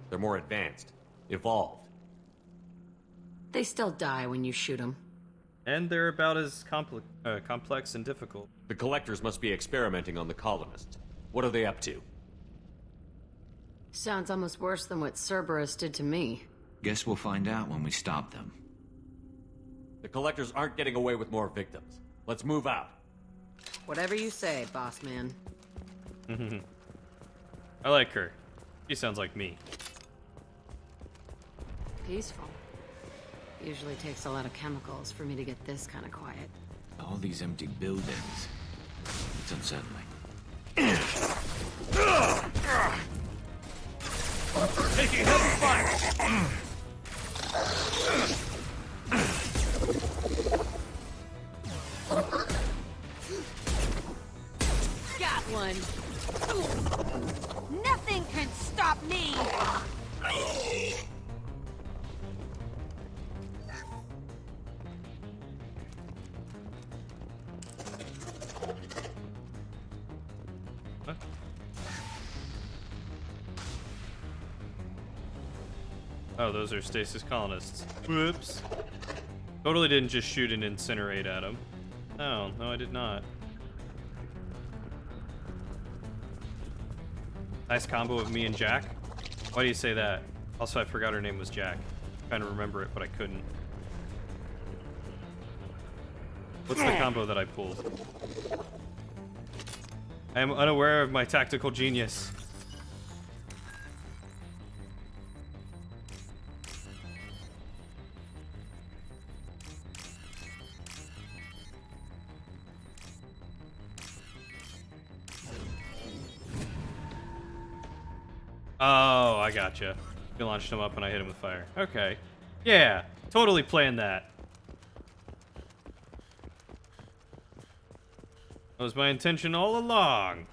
They're more advanced, evolved. They still die when you shoot them. And they're about as complex and difficult. The Collectors must be experimenting on the colonists. What are they up to? Sounds almost worse than what Cerberus did to me. Guess we'll find out when we stop them. The Collectors aren't getting away with more victims. Let's move out. Whatever you say, boss man. I like her. She sounds like me. Peaceful. Usually takes a lot of chemicals for me to get this kind of quiet. All these empty buildings. It's unsettling. Taking heavy fire! Got one. Nothing can stop me. What? Oh, those are stasis colonists. Whoops. Totally didn't just shoot and incinerate at him. No, I did not. Nice combo of me and Jack. Why do you say that? Also, I forgot her name was Jack. Trying to remember it, but I couldn't. What's the combo that I pulled? I am unaware of my tactical genius. Oh, I gotcha. You launched him up and I hit him with fire. Okay. Yeah, totally planned that. That was my intention all along.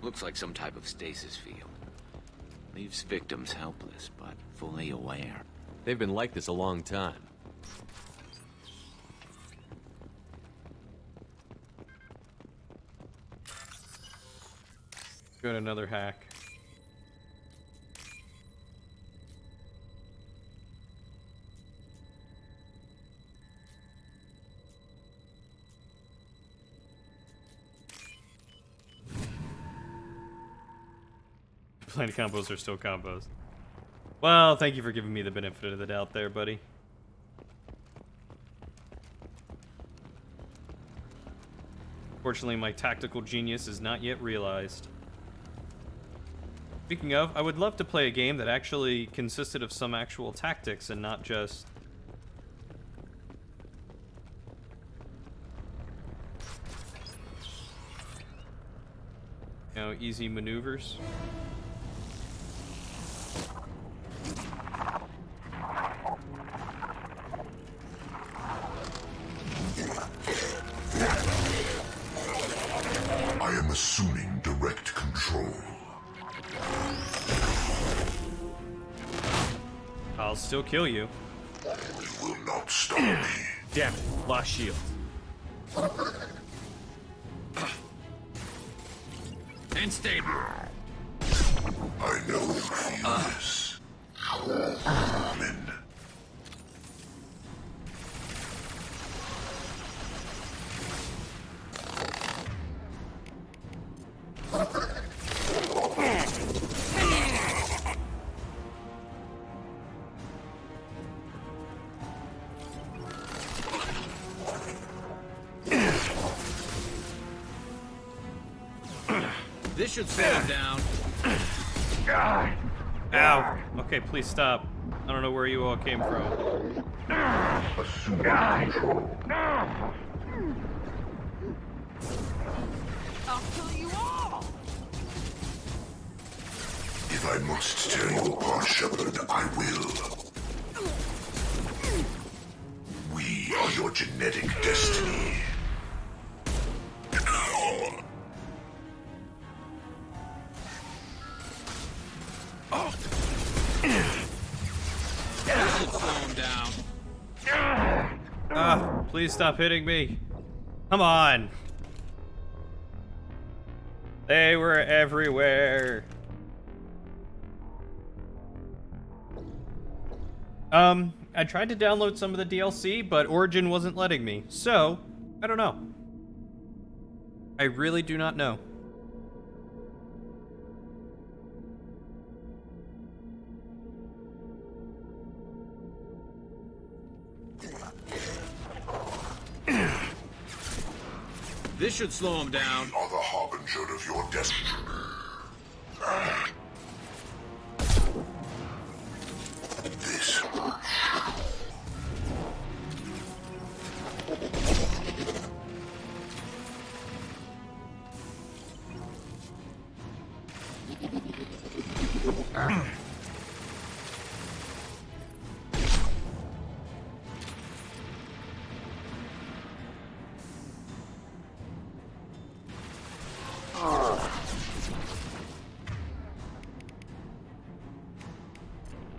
Looks like some type of stasis field. Leaves victims helpless, but fully aware. They've been like this a long time. Got another hack. Planned combos are still combos. Well, thank you for giving me the benefit of the doubt there, buddy. Fortunately, my tactical genius is not yet realized. Speaking of, I would love to play a game that actually consisted of some actual tactics and not just... you know, easy maneuvers. I am assuming direct control. I'll still kill you. You will not stop me. Damn it, lost shield. And stable. I know you feel this. Human. This should slow him down. Ow. Okay, please stop. I don't know where you all came from. Assume control. I'll kill you all. If I must tear you apart, Shepard, I will. We are your genetic destiny. down. Please stop hitting me. Come on. They were everywhere. I tried to download some of the DLC, but Origin wasn't letting me. So, I don't know. I really do not know. This should slow him down. We are the harbinger of your destiny. This.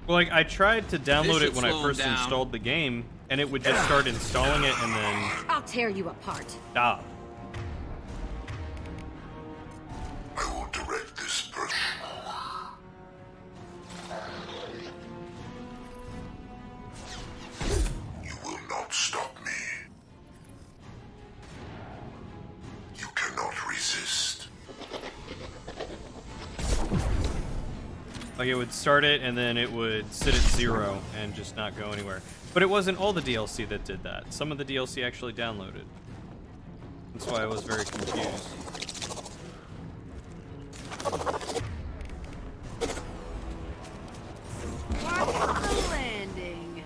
Well, like, I tried to download it when I first installed the game, and it would just start installing it and then I'll tear you apart. stop. I will direct this person. You will not stop me. You cannot resist. Like, it would start it, and then it would sit at 0 and just not go anywhere. But it wasn't all the DLC that did that. Some of the DLC actually downloaded. That's why I was very confused. Watch the landing.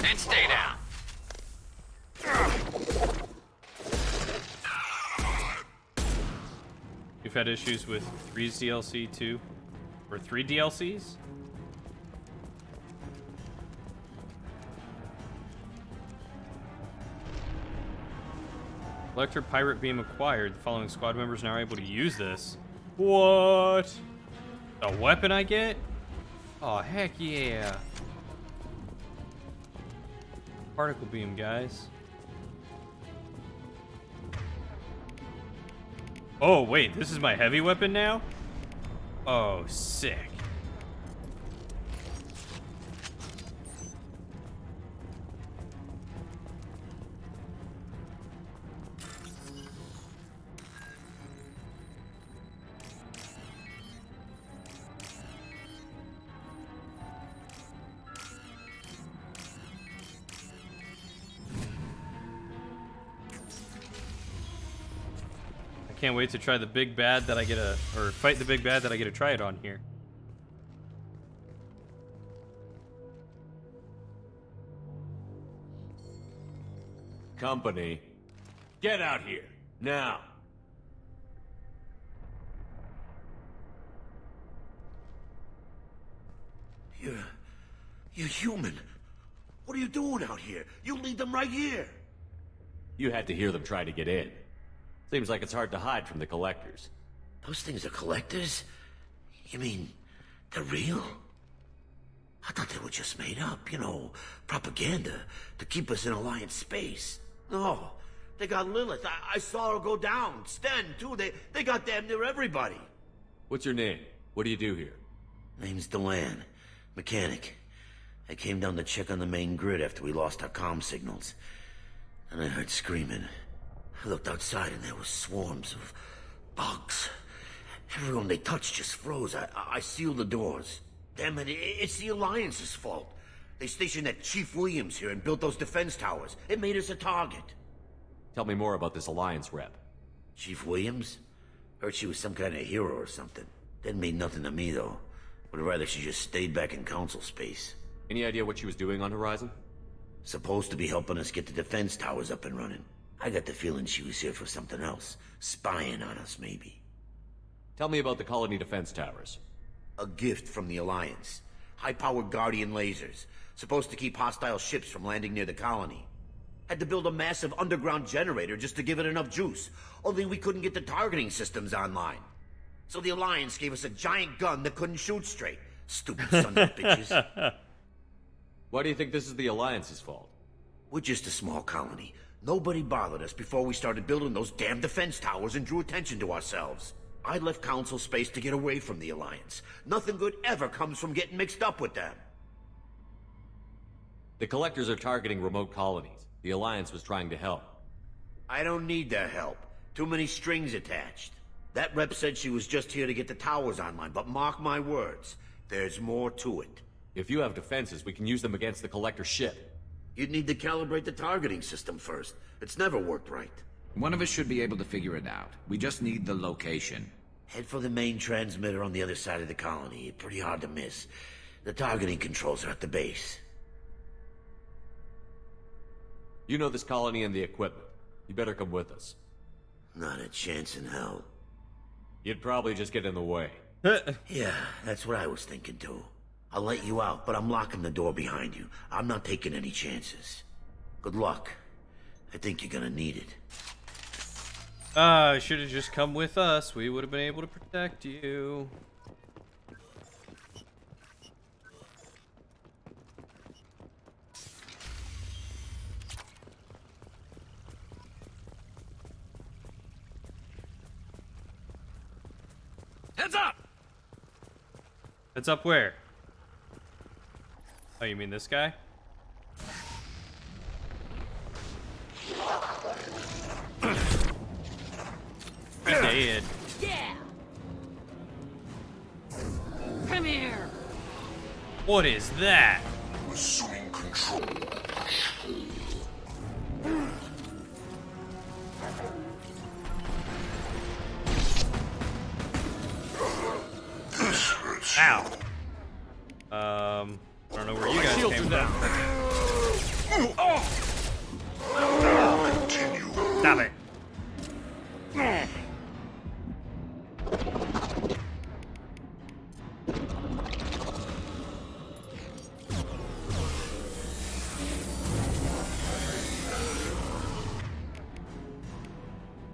And stay down. You've had issues with 3's DLC too? Or 3 DLCs? Electric Pirate Beam acquired. The following squad members now are able to use this. What? A weapon I get? Oh, heck yeah. Particle beam, guys. Oh, wait, this is my heavy weapon now? Oh, sick. Can't wait to try the big bad that I get or fight the big bad that I get to try it on here. Company, get out here, now. You're human. What are you doing out here? You lead them right here. You had to hear them try to get in. Seems like it's hard to hide from the collectors. Those things are collectors? You mean, they're real? I thought they were just made up, you know, propaganda to keep us in Alliance space. No, they got Lilith. I saw her go down. Sten, too. They got damn near everybody. What's your name? What do you do here? Name's Delan. Mechanic. I came down to check on the main grid after we lost our comm signals. And I heard screaming. I looked outside and there were swarms of bugs. Everyone they touched just froze. I sealed the doors. Damn it, it's the Alliance's fault. They stationed that Chief Williams here and built those defense towers. It made us a target. Tell me more about this Alliance rep. Chief Williams? Heard she was some kind of hero or something. Didn't mean nothing to me, though. Would rather she just stayed back in Council space. Any idea what she was doing on Horizon? Supposed to be helping us get the defense towers up and running. I got the feeling she was here for something else. Spying on us, maybe. Tell me about the colony defense towers. A gift from the Alliance. High-powered Guardian lasers. Supposed to keep hostile ships from landing near the colony. Had to build a massive underground generator just to give it enough juice. Only we couldn't get the targeting systems online. So the Alliance gave us a giant gun that couldn't shoot straight. Stupid sons of bitches. Why do you think this is the Alliance's fault? We're just a small colony. Nobody bothered us before we started building those damn defense towers and drew attention to ourselves. I left Council space to get away from the Alliance. Nothing good ever comes from getting mixed up with them. The Collectors are targeting remote colonies. The Alliance was trying to help. I don't need their help. Too many strings attached. That rep said she was just here to get the towers online, but mark my words, there's more to it. If you have defenses, we can use them against the Collector ship. You'd need to calibrate the targeting system first. It's never worked right. One of us should be able to figure it out. We just need the location. Head for the main transmitter on the other side of the colony. Pretty hard to miss. The targeting controls are at the base. You know this colony and the equipment. You better come with us. Not a chance in hell. You'd probably just get in the way. Yeah, that's what I was thinking too. I'll let you out, but I'm locking the door behind you. I'm not taking any chances. Good luck. I think you're gonna need it. Should have just come with us. We would have been able to protect you. Heads up! Heads up where? Oh, you mean this guy? Dead. Yeah! Come here! What is that? Assuming control. This hurts. Ow. I don't know where you guys came from. Continue. Stop it.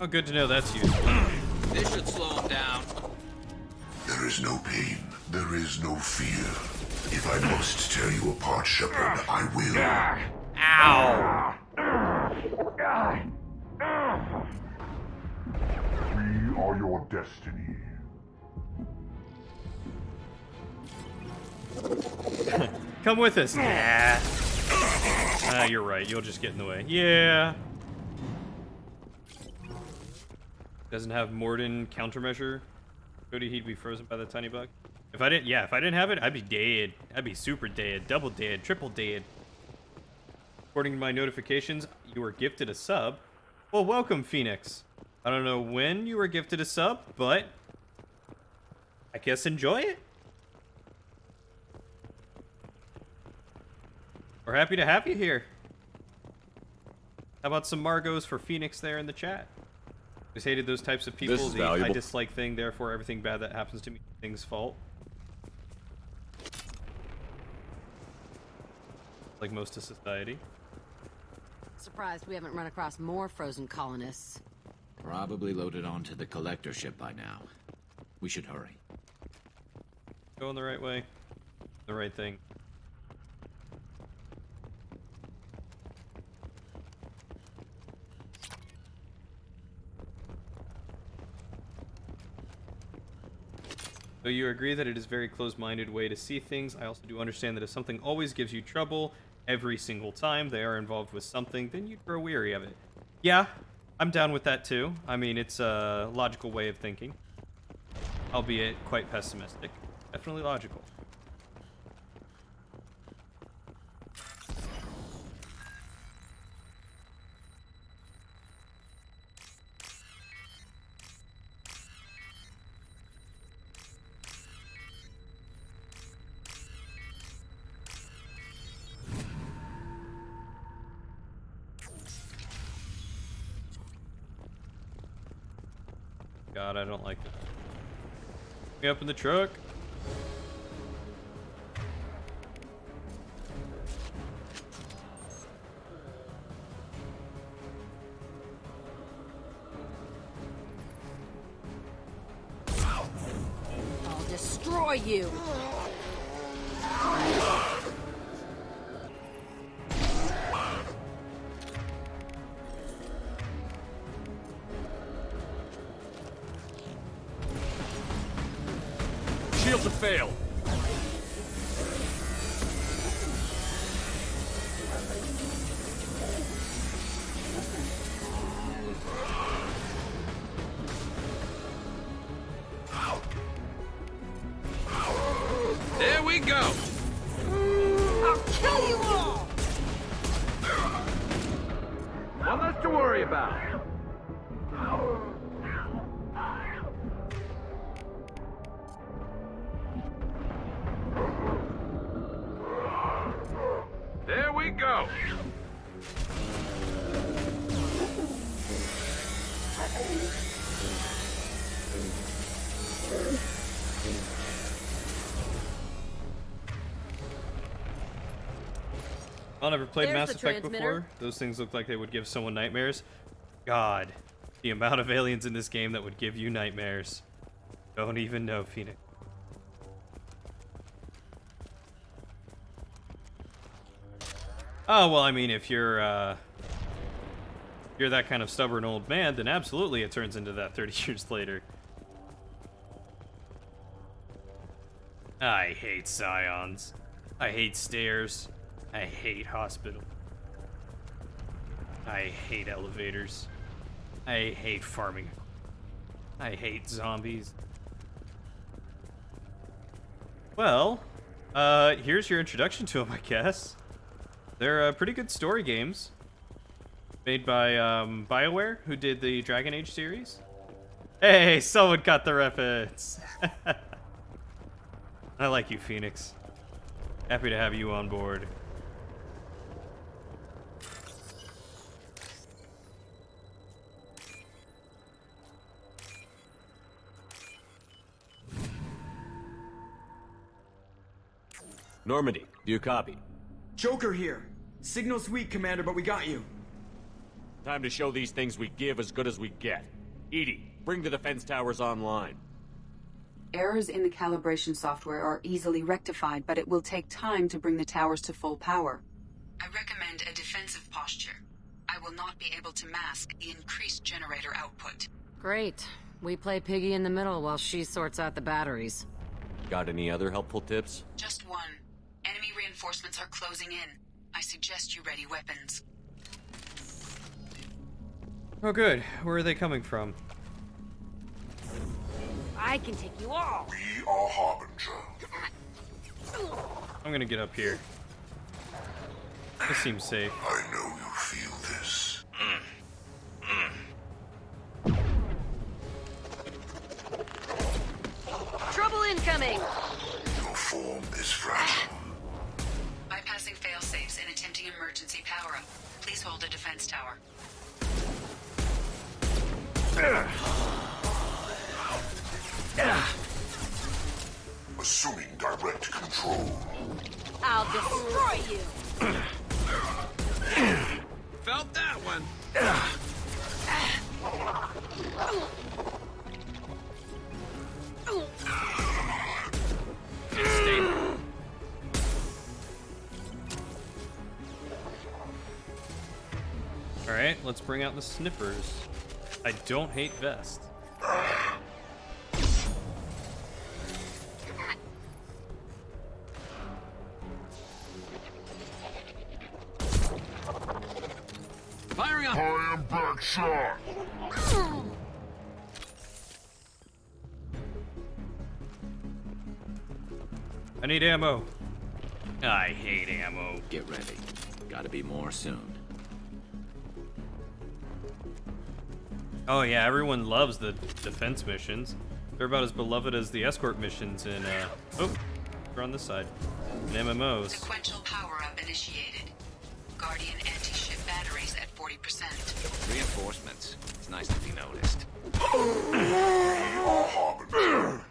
Oh, good to know that's useful. This should slow him down. There is no pain. There is no fear. If I must tear you apart, Shepard, I will. Ow! We are your destiny. Come with us. Nah. You're right. You'll just get in the way. Yeah. Doesn't have Mordin countermeasure. Cody, he'd be frozen by the tiny bug. If I didn't have it, I'd be dead. I'd be super dead, double dead, triple dead. According to my notifications, you were gifted a sub. Well, welcome, Phoenix. I don't know when you were gifted a sub, but I guess enjoy it. We're happy to have you here. How about some Margos for Phoenix there in the chat? Just hated those types of people. This is the valuable. I dislike thing, therefore everything bad that happens to me is thing's fault. Like most of society. Surprised we haven't run across more frozen colonists. Probably loaded onto the collector ship by now. We should hurry. Going the right way. The right thing. Though you agree that it is a very closed-minded way to see things, I also do understand that if something always gives you trouble, every single time they are involved with something, then you'd grow weary of it. Yeah, I'm down with that too. I mean, it's a logical way of thinking. Albeit quite pessimistic. Definitely logical. God, I don't like that. Me up in the truck. I'll destroy you! Shields have failed. There we go. I'll kill you all! One less to worry about. There we go. I've never played There's Mass the Effect transmitter. before. Those things look like they would give someone nightmares. God, the amount of aliens in this game that would give you nightmares. Don't even know, Phoenix. Oh, well, I mean, if you're that kind of stubborn old man, then absolutely it turns into that 30 years later. I hate Scions. I hate stairs. I hate hospital. I hate elevators. I hate farming. I hate zombies. Well, here's your introduction to them, I guess. They're pretty good story games. Made by BioWare, who did the Dragon Age series. Hey, someone got the reference. I like you, Phoenix. Happy to have you on board. Normandy, do you copy? Joker here. Signal's weak, Commander, but we got you. Time to show these things we give as good as we get. EDI, bring the defense towers online. Errors in the calibration software are easily rectified, but it will take time to bring the towers to full power. I recommend a defensive posture. I will not be able to mask the increased generator output. Great. We play Piggy in the middle while she sorts out the batteries. Got any other helpful tips? Just one. Enemy reinforcements are closing in. I suggest you ready weapons. Oh, good. Where are they coming from? I can take you all! We are Harbinger. I'm gonna get up here. This seems safe. I know you feel this. Trouble incoming! Your form is fragile. Bypassing failsafes and attempting emergency power-up. Please hold a defense tower. Assuming direct control. I'll destroy you! Felt that one. Just stay there. Alright, let's bring out the snippers. I don't hate vests. Firing up. I am back shot. I need ammo. I hate ammo. Get ready. Gotta be more soon. Oh yeah, everyone loves the defense missions. They're about as beloved as the escort missions in, oh, we're on this side. In MMOs. Sequential power-up initiated. Guardian anti-ship batteries at 40%. Reinforcements. It's nice to be noticed. We are Harbinger.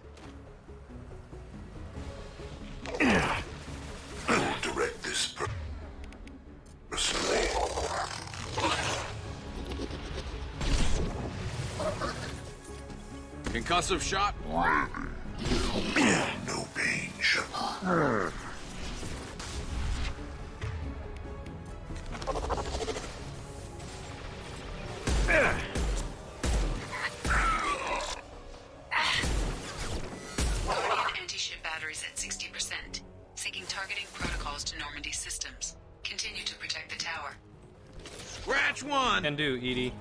Concussive shot? No pain, Shepard. Guardian anti-ship batteries at 60%. Syncing targeting protocols to Normandy systems. Continue to protect the tower. Scratch one! Can do, Edie.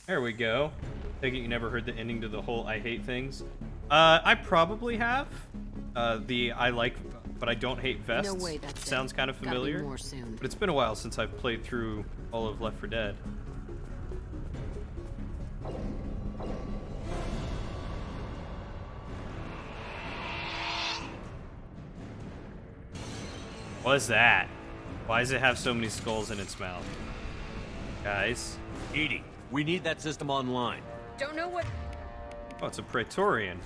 There we go. Take it you never heard the ending to the whole I hate things. I probably have. The I like but I don't hate vests. No way that's sounds kind of Gotta be familiar. more soon. But it's been a while since I've played through all of Left 4 Dead. What is that? Why does it have so many skulls in its mouth? Guys. Edie, we need that system online. Don't know what. Oh, it's a Praetorian.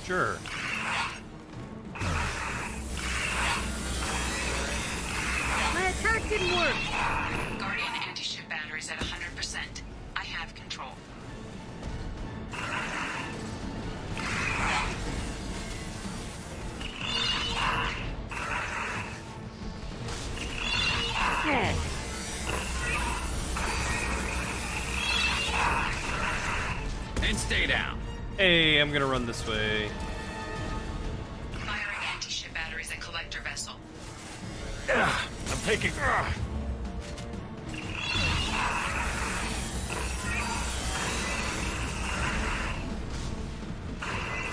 Sure. My attack didn't work. Guardian anti-ship batteries at 100%. I have control. And stay down. Hey, I'm gonna run this way. Firing anti-ship batteries at collector vessel. I'm taking.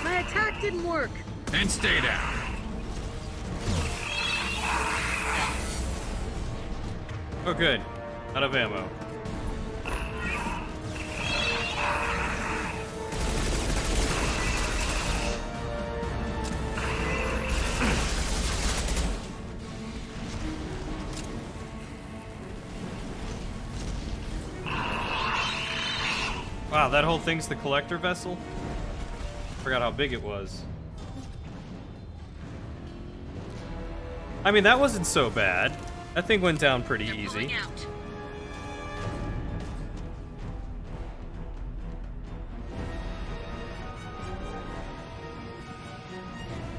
My attack didn't work. And stay down. Oh, good. Out of ammo. Wow, that whole thing's the collector vessel? Forgot how big it was. I mean, that wasn't so bad. That thing went down pretty easy.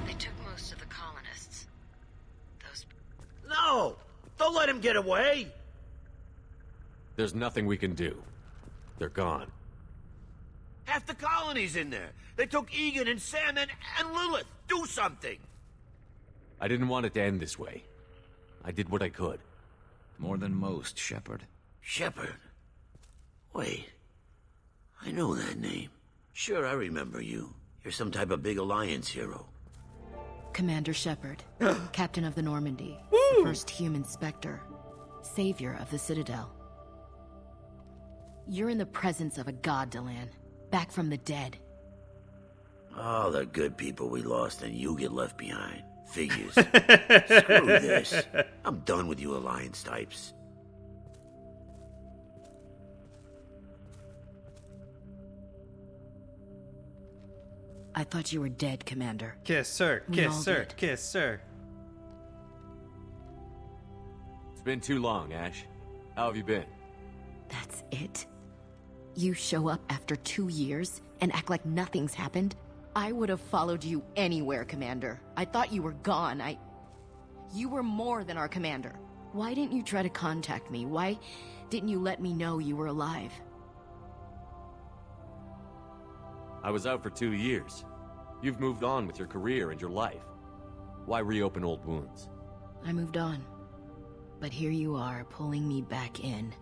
They took most of the colonists. Those... No! Don't let him get away! There's nothing we can do. They're gone. Half the colony's in there. They took Egan and Sam and Lilith. Do something! I didn't want it to end this way. I did what I could. More than most, Shepard. Shepard? Wait. I know that name. Sure, I remember you. You're some type of big Alliance hero. Commander Shepard, Captain of the Normandy, the first human Spectre, savior of the Citadel. You're in the presence of a god, Delan, back from the dead. All the good people we lost and you get left behind. Figures. Screw this. I'm done with you Alliance types. I thought you were dead, Commander. Kiss, sir. We Kiss, all sir. did. Kiss, sir. It's been too long, Ash. How have you been? That's it? You show up after 2 years and act like nothing's happened? I would have followed you anywhere, Commander. I thought you were gone. You were more than our commander. Why didn't you try to contact me? Why didn't you let me know you were alive? I was out for 2 years. You've moved on with your career and your life. Why reopen old wounds? I moved on. But here you are, pulling me back in.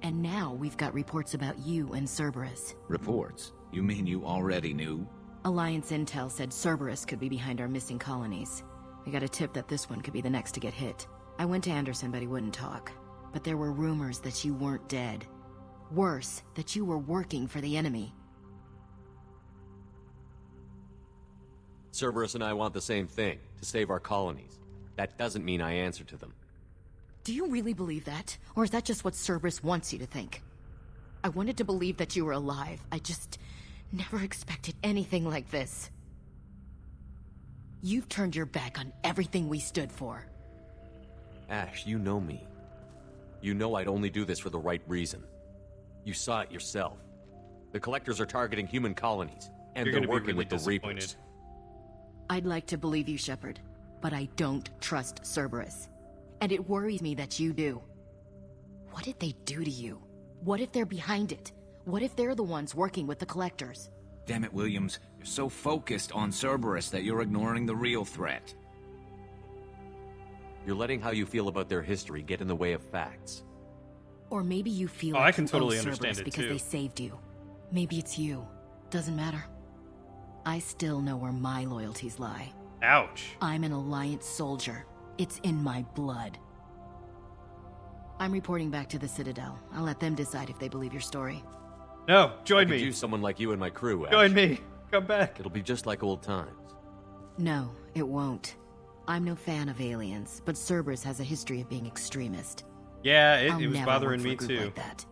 And now we've got reports about you and Cerberus. Reports? You mean you already knew? Alliance intel said Cerberus could be behind our missing colonies. We got a tip that this one could be the next to get hit. I went to Anderson, but he wouldn't talk. But there were rumors that you weren't dead. Worse, that you were working for the enemy. Cerberus and I want the same thing, to save our colonies. That doesn't mean I answer to them. Do you really believe that? Or is that just what Cerberus wants you to think? I wanted to believe that you were alive. I just never expected anything like this. You've turned your back on everything we stood for. Ash, you know me. You know I'd only do this for the right reason. You saw it yourself. The Collectors are targeting human colonies, and You're they're gonna be working really with the disappointed. Reapers. I'd like to believe you, Shepard, but I don't trust Cerberus. And it worries me that you do. What did they do to you? What if they're behind it? What if they're the ones working with the Collectors? Damn it, Williams. You're so focused on Cerberus that you're ignoring the real threat. You're letting how you feel about their history get in the way of facts. Or maybe you feel Oh, like I can you totally owe understand Cerberus it, because too. they saved you. Maybe it's you. Doesn't matter. I still know where my loyalties lie. Ouch. I'm an Alliance soldier. It's in my blood. I'm reporting back to the Citadel. I'll let them decide if they believe your story. No, I join could me. use someone like you in my crew, Ash. Join me. Come back. It'll be just like old times. No, it won't. I'm no fan of aliens, but Cerberus has a history of being extremist. Yeah, I'll it was never bothering work for me a group too. like that.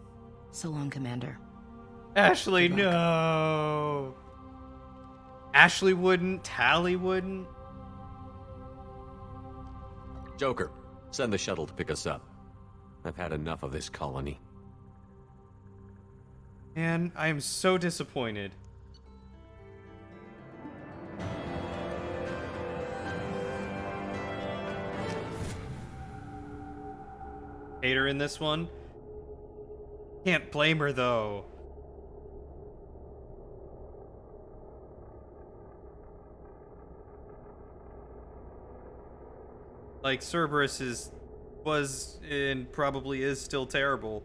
So long, Commander. Ashley, Good luck. no. Ashley wouldn't. Tally wouldn't. Joker, send the shuttle to pick us up. I've had enough of this colony. And I am so disappointed. Hate her in this one. Can't blame her though. Like Cerberus was and probably is still terrible.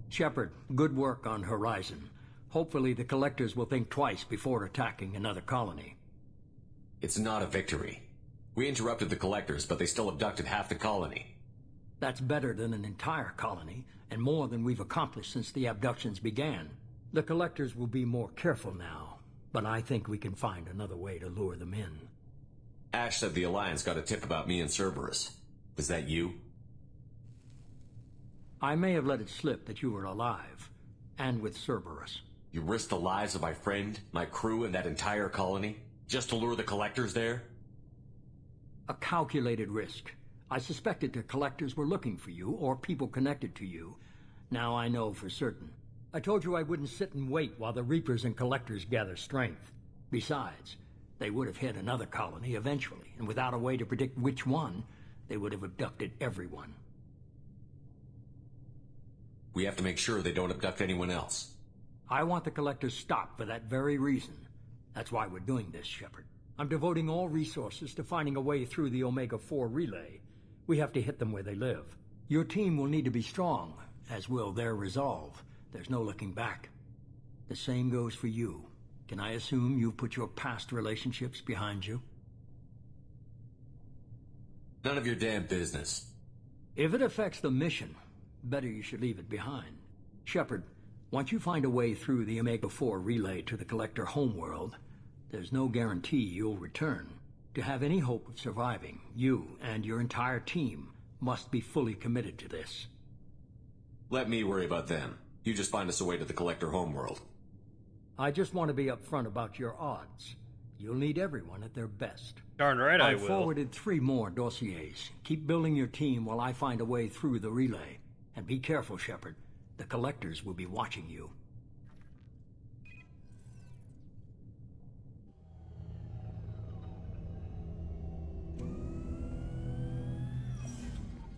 Shepard, good work on Horizon. Hopefully the Collectors will think twice before attacking another colony. It's not a victory. We interrupted the Collectors, but they still abducted half the colony. That's better than an entire colony, and more than we've accomplished since the abductions began. The Collectors will be more careful now, but I think we can find another way to lure them in. Ash said the Alliance got a tip about me and Cerberus. Was that you? I may have let it slip that you were alive, and with Cerberus. You risked the lives of my friend, my crew, and that entire colony? Just to lure the Collectors there? A calculated risk. I suspected the Collectors were looking for you, or people connected to you. Now I know for certain. I told you I wouldn't sit and wait while the Reapers and Collectors gather strength. Besides, they would have hit another colony eventually, and without a way to predict which one, they would have abducted everyone. We have to make sure they don't abduct anyone else. I want the Collectors stopped for that very reason. That's why we're doing this, Shepard. I'm devoting all resources to finding a way through the Omega-4 relay. We have to hit them where they live. Your team will need to be strong, as will their resolve. There's no looking back. The same goes for you. Can I assume you've put your past relationships behind you? None of your damn business. If it affects the mission, better you should leave it behind. Shepard, once you find a way through the Omega-4 relay to the Collector homeworld, there's no guarantee you'll return. To have any hope of surviving, you and your entire team must be fully committed to this. Let me worry about them. You just find us a way to the Collector homeworld. I just want to be upfront about your odds. You'll need everyone at their best. Darn right I I've will. forwarded 3 more dossiers. Keep building your team while I find a way through the relay. And be careful, Shepard. The Collectors will be watching you.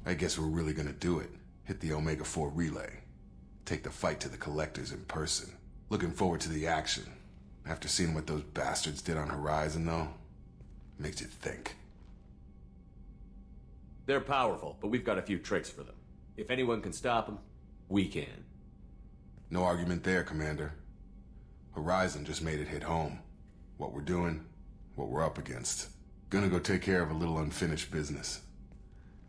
I guess we're really gonna do it. Hit the Omega-4 relay. Take the fight to the Collectors in person. Looking forward to the action. After seeing what those bastards did on Horizon, though, makes you think. They're powerful, but we've got a few tricks for them. If anyone can stop them, we can. No argument there, Commander. Horizon just made it hit home. What we're doing, what we're up against. Gonna go take care of a little unfinished business.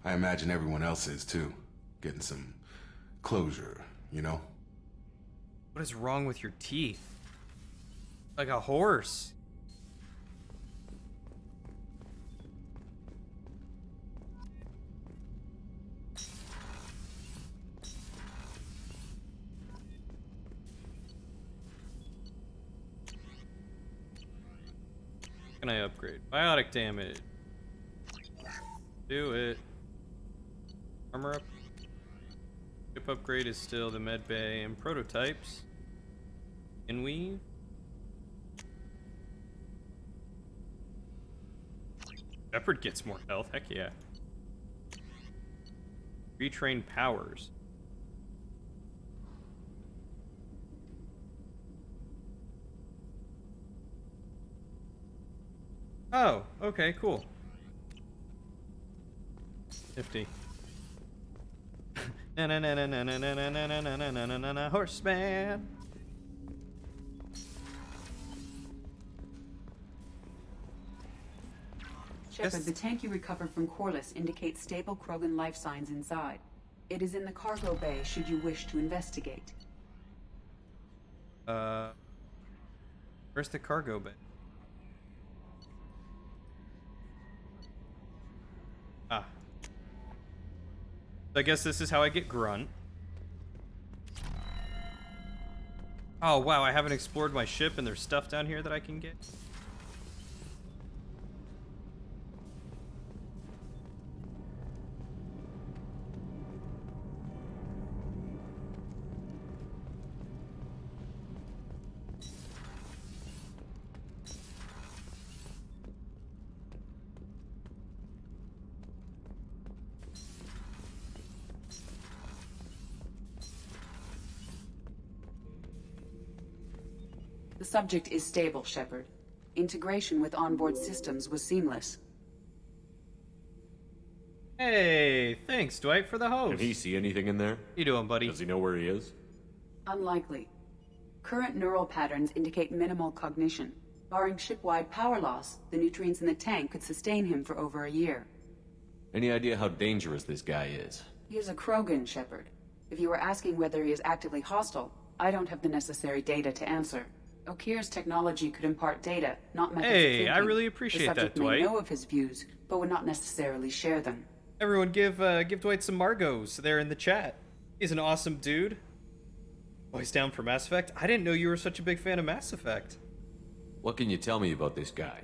I imagine everyone else is, too. Getting some closure, you know? What is wrong with your teeth? Like a horse. Can I upgrade? Biotic damage. Do it. Armor up. Ship upgrade is still the med bay and prototypes. Can we? Shepard gets more health. Heck yeah. Retrain powers. Oh, okay, cool. Nifty. Na na na na na na na na na na na na na na na horseman. Shepard, the tank you recovered from Corliss indicates stable Krogan life signs inside. It is in the cargo bay should you wish to investigate. Where's the cargo bay? Ah. So I guess this is how I get Grunt. Oh wow, I haven't explored my ship and there's stuff down here that I can get. The subject is stable, Shepard. Integration with onboard systems was seamless. Hey, thanks, Dwight, for the host. Can he see anything in there? How you doing, buddy? Does he know where he is? Unlikely. Current neural patterns indicate minimal cognition. Barring ship-wide power loss, the nutrients in the tank could sustain him for over a year. Any idea how dangerous this guy is? He is a Krogan, Shepard. If you were asking whether he is actively hostile, I don't have the necessary data to answer. Okir's technology could impart data, not methods of thinking. I really appreciate that, Dwight. The subject may know of his views, but would not necessarily share them. Everyone give Dwight some Margos there in the chat. He's an awesome dude. Oh, he's down for Mass Effect? I didn't know you were such a big fan of Mass Effect. What can you tell me about this guy?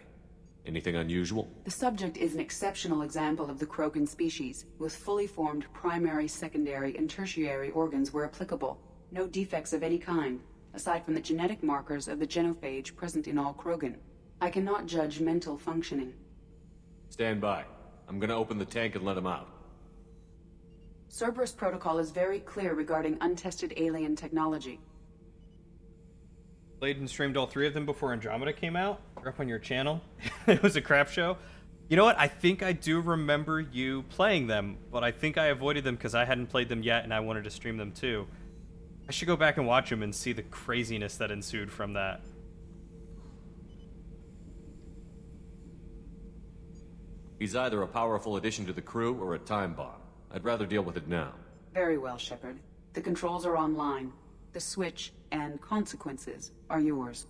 Anything unusual? The subject is an exceptional example of the Krogan species, with fully formed primary, secondary, and tertiary organs where applicable. No defects of any kind, aside from the genetic markers of the genophage present in all Krogan. I cannot judge mental functioning. Stand by. I'm gonna open the tank and let him out. Cerberus protocol is very clear regarding untested alien technology. Played and streamed all 3 of them before Andromeda came out. They're up on your channel. It was a crap show. You know what? I think I do remember you playing them, but I think I avoided them because I hadn't played them yet and I wanted to stream them too. I should go back and watch them and see the craziness that ensued from that. He's either a powerful addition to the crew or a time bomb. I'd rather deal with it now. Very well, Shepard. The controls are online. The switch and consequences are yours.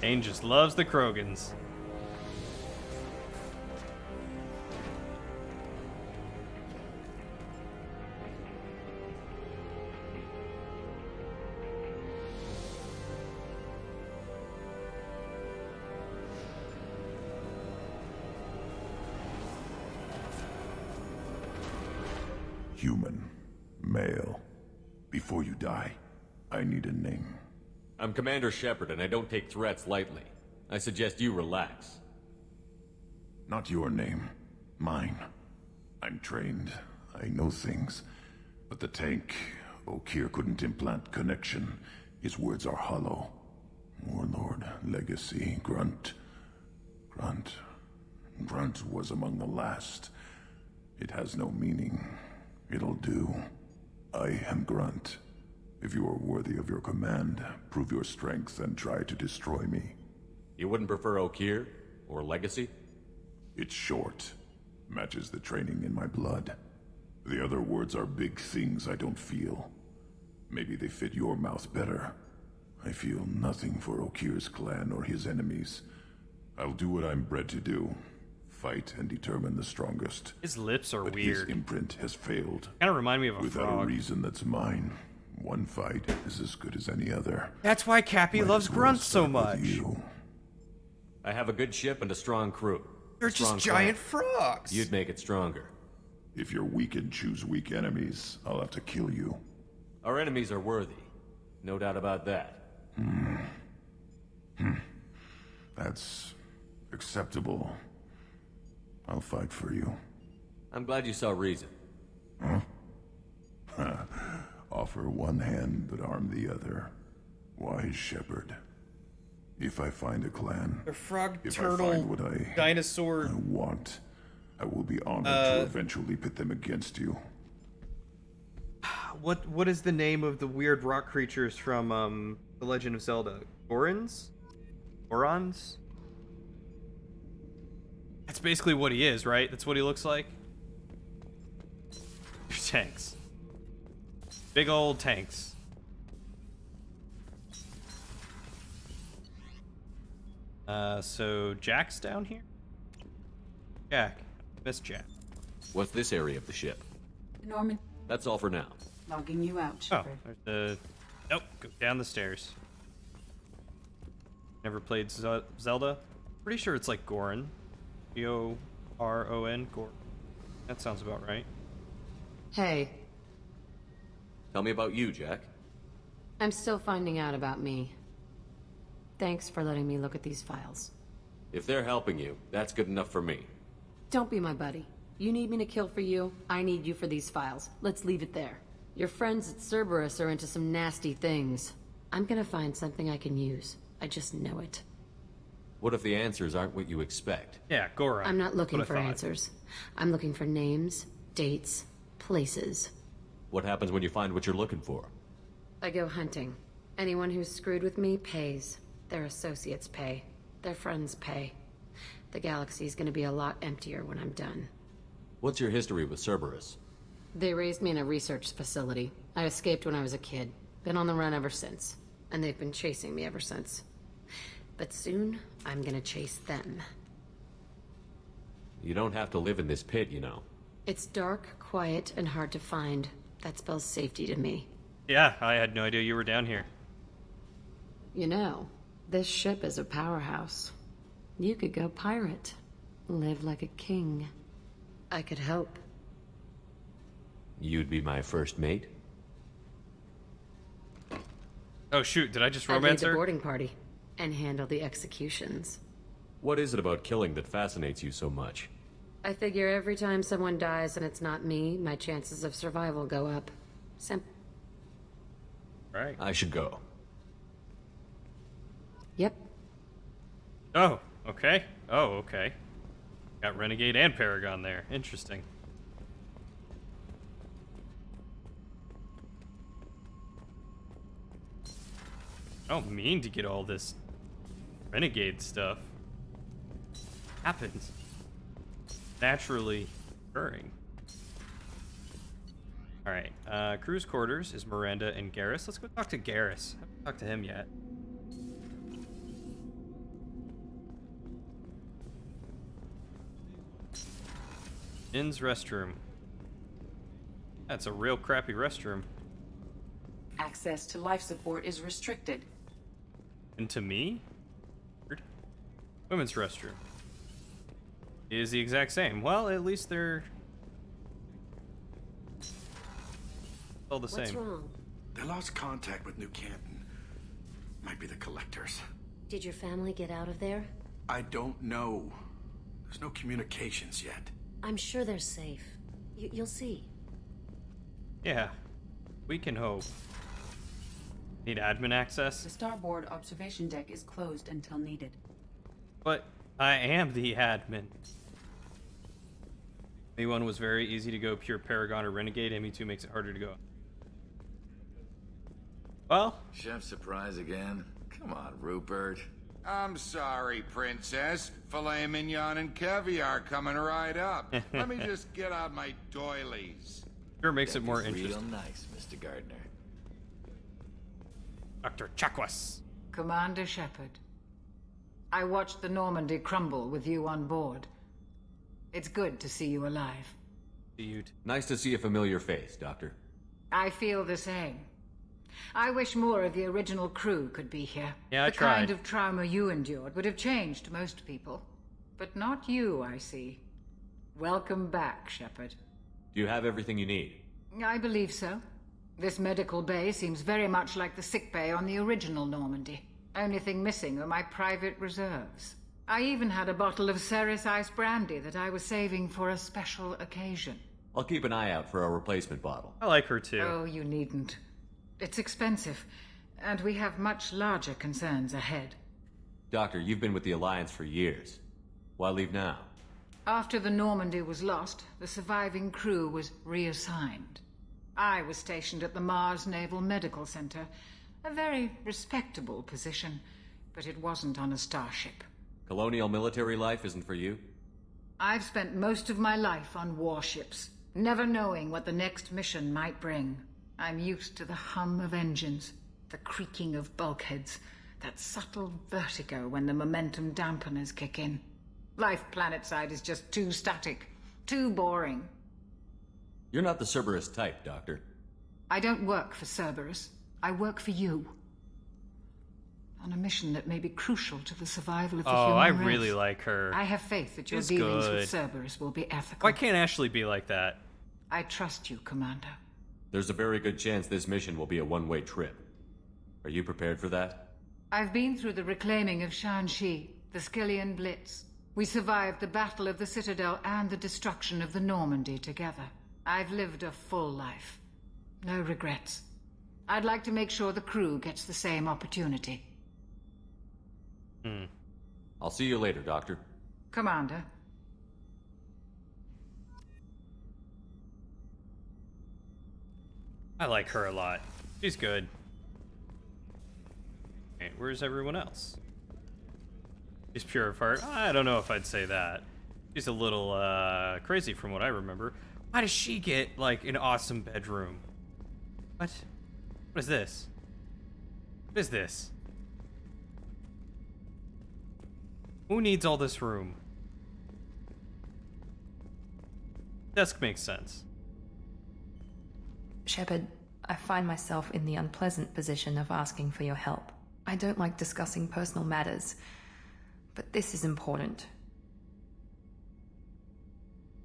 Kane just loves the Krogans. Human. Male. Before you die, I need a name. I'm Commander Shepard, and I don't take threats lightly. I suggest you relax. Not your name. Mine. I'm trained. I know things. But the tank, Okir couldn't implant connection. His words are hollow. Warlord, Legacy, Grunt. Grunt was among the last. It has no meaning. It'll do. I am Grunt. If you are worthy of your command, prove your strength and try to destroy me. You wouldn't prefer Okir? Or Legacy? It's short. Matches the training in my blood. The other words are big things I don't feel. Maybe they fit your mouth better. I feel nothing for Okir's clan or his enemies. I'll do what I'm bred to do. Fight and determine the strongest. His lips are but weird. His imprint has failed. Kind of remind me of a Without frog. a reason that's mine. One fight is as good as any other. That's why Cappy loves grunts so much. I have a good ship and a strong crew. They're A strong just giant clan. frogs. You'd make it stronger. If you're weak and choose weak enemies, I'll have to kill you. Our enemies are worthy. No doubt about that. That's acceptable. I'll fight for you. I'm glad you saw reason. Huh? Offer one hand, but arm the other. Wise shepherd. If I find a clan, A frog, if turtle, I find what I dinosaur. want, I will be honored to eventually pit them against you. What is the name of the weird rock creatures from The Legend of Zelda? Gorons? Gorons? That's basically what he is, right? That's what he looks like. Tanks. Big old tanks. So Jack's down here? Jack. Miss Jack. What's this area of the ship? Norman, That's all for now. logging you out, Oh, Shepard. there's the... Nope, go down the stairs. Never played Zelda? Pretty sure it's like Goron. G-O-R-O-N, Goron. That sounds about right. Hey, Tell me about you, Jack. I'm still finding out about me. Thanks for letting me look at these files. If they're helping you, that's good enough for me. Don't be my buddy. You need me to kill for you, I need you for these files. Let's leave it there. Your friends at Cerberus are into some nasty things. I'm gonna find something I can use. I just know it. What if the answers aren't what you expect? Yeah, Goron. I'm not looking What I for thought. answers. I'm looking for names, dates, places. What happens when you find what you're looking for? I go hunting. Anyone who's screwed with me pays. Their associates pay. Their friends pay. The galaxy's gonna be a lot emptier when I'm done. What's your history with Cerberus? They raised me in a research facility. I escaped when I was a kid. Been on the run ever since. And they've been chasing me ever since. But soon, I'm gonna chase them. You don't have to live in this pit, you know. It's dark, quiet, and hard to find. That spells safety to me. Yeah, I had no idea you were down here. You know, this ship is a powerhouse. You could go pirate. Live like a king. I could help. You'd be my first mate? Oh shoot, did I just I'd lead romance the her? boarding party. And handle the executions. What is it about killing that fascinates you so much? I figure every time someone dies and it's not me, my chances of survival go up. Right. I should go. Yep. Oh, okay. Oh, okay. Got Renegade and Paragon there. Interesting. I don't mean to get all this Renegade stuff. Happens. Naturally occurring. Alright, crew's quarters is Miranda and Garrus. Let's go talk to Garrus. I haven't talked to him yet. Inn's restroom. That's a real crappy restroom. Access to life support is restricted. And to me? Weird. Women's restroom. Is the exact same. Well, at least they're all the same. What's wrong? They lost contact with New Canton. Might be the collectors. Did your family get out of there? I don't know. There's no communications yet. I'm sure they're safe. You'll see. Yeah, we can hope. Need admin access? The starboard observation deck is closed until needed. But I am the admin. Me1 was very easy to go pure Paragon or Renegade. ME2 makes it harder to go. Well, Chef surprise again? Come on, Rupert. I'm sorry, Princess. Filet mignon and caviar coming right up. Let me just get out my doilies. Sure makes it more Real interesting. nice, Mr. Gardner. Dr. Chakwas. Commander Shepard. I watched the Normandy crumble with you on board. It's good to see you alive. Nice to see a familiar face, Doctor. I feel the same. I wish more of the original crew could be here. Yeah, I the tried. kind of trauma you endured would have changed most people. But not you, I see. Welcome back, Shepard. Do you have everything you need? I believe so. This medical bay seems very much like the sick bay on the original Normandy. Only thing missing are my private reserves. I even had a bottle of Ceres Ice brandy that I was saving for a special occasion. I'll keep an eye out for a replacement bottle. I like her too. Oh, you needn't. It's expensive, and we have much larger concerns ahead. Doctor, you've been with the Alliance for years. Why leave now? After the Normandy was lost, the surviving crew was reassigned. I was stationed at the Mars Naval Medical Center, a very respectable position, but it wasn't on a starship. Colonial military life isn't for you? I've spent most of my life on warships, never knowing what the next mission might bring. I'm used to the hum of engines, the creaking of bulkheads, that subtle vertigo when the momentum dampeners kick in. Life planetside is just too static, too boring. You're not the Cerberus type, Doctor. I don't work for Cerberus. I work for you. On a mission that may be crucial to the survival of the human I race. really like her. I have faith that your She's dealings good. with Cerberus will be ethical. Why can't Ashley be like that? I trust you, Commander. There's a very good chance this mission will be a one-way trip. Are you prepared for that? I've been through the reclaiming of Shanxi, the Skillian Blitz. We survived the Battle of the Citadel and the destruction of the Normandy together. I've lived a full life. No regrets. I'd like to make sure the crew gets the same opportunity. I'll see you later, Doctor. Commander. I like her a lot. She's good. Okay, where's everyone else? She's pure of heart. I don't know if I'd say that. She's a little crazy from what I remember. Why does she get like an awesome bedroom? What? What is this? What is this? Who needs all this room? Desk makes sense. Shepard, I find myself in the unpleasant position of asking for your help. I don't like discussing personal matters, but this is important.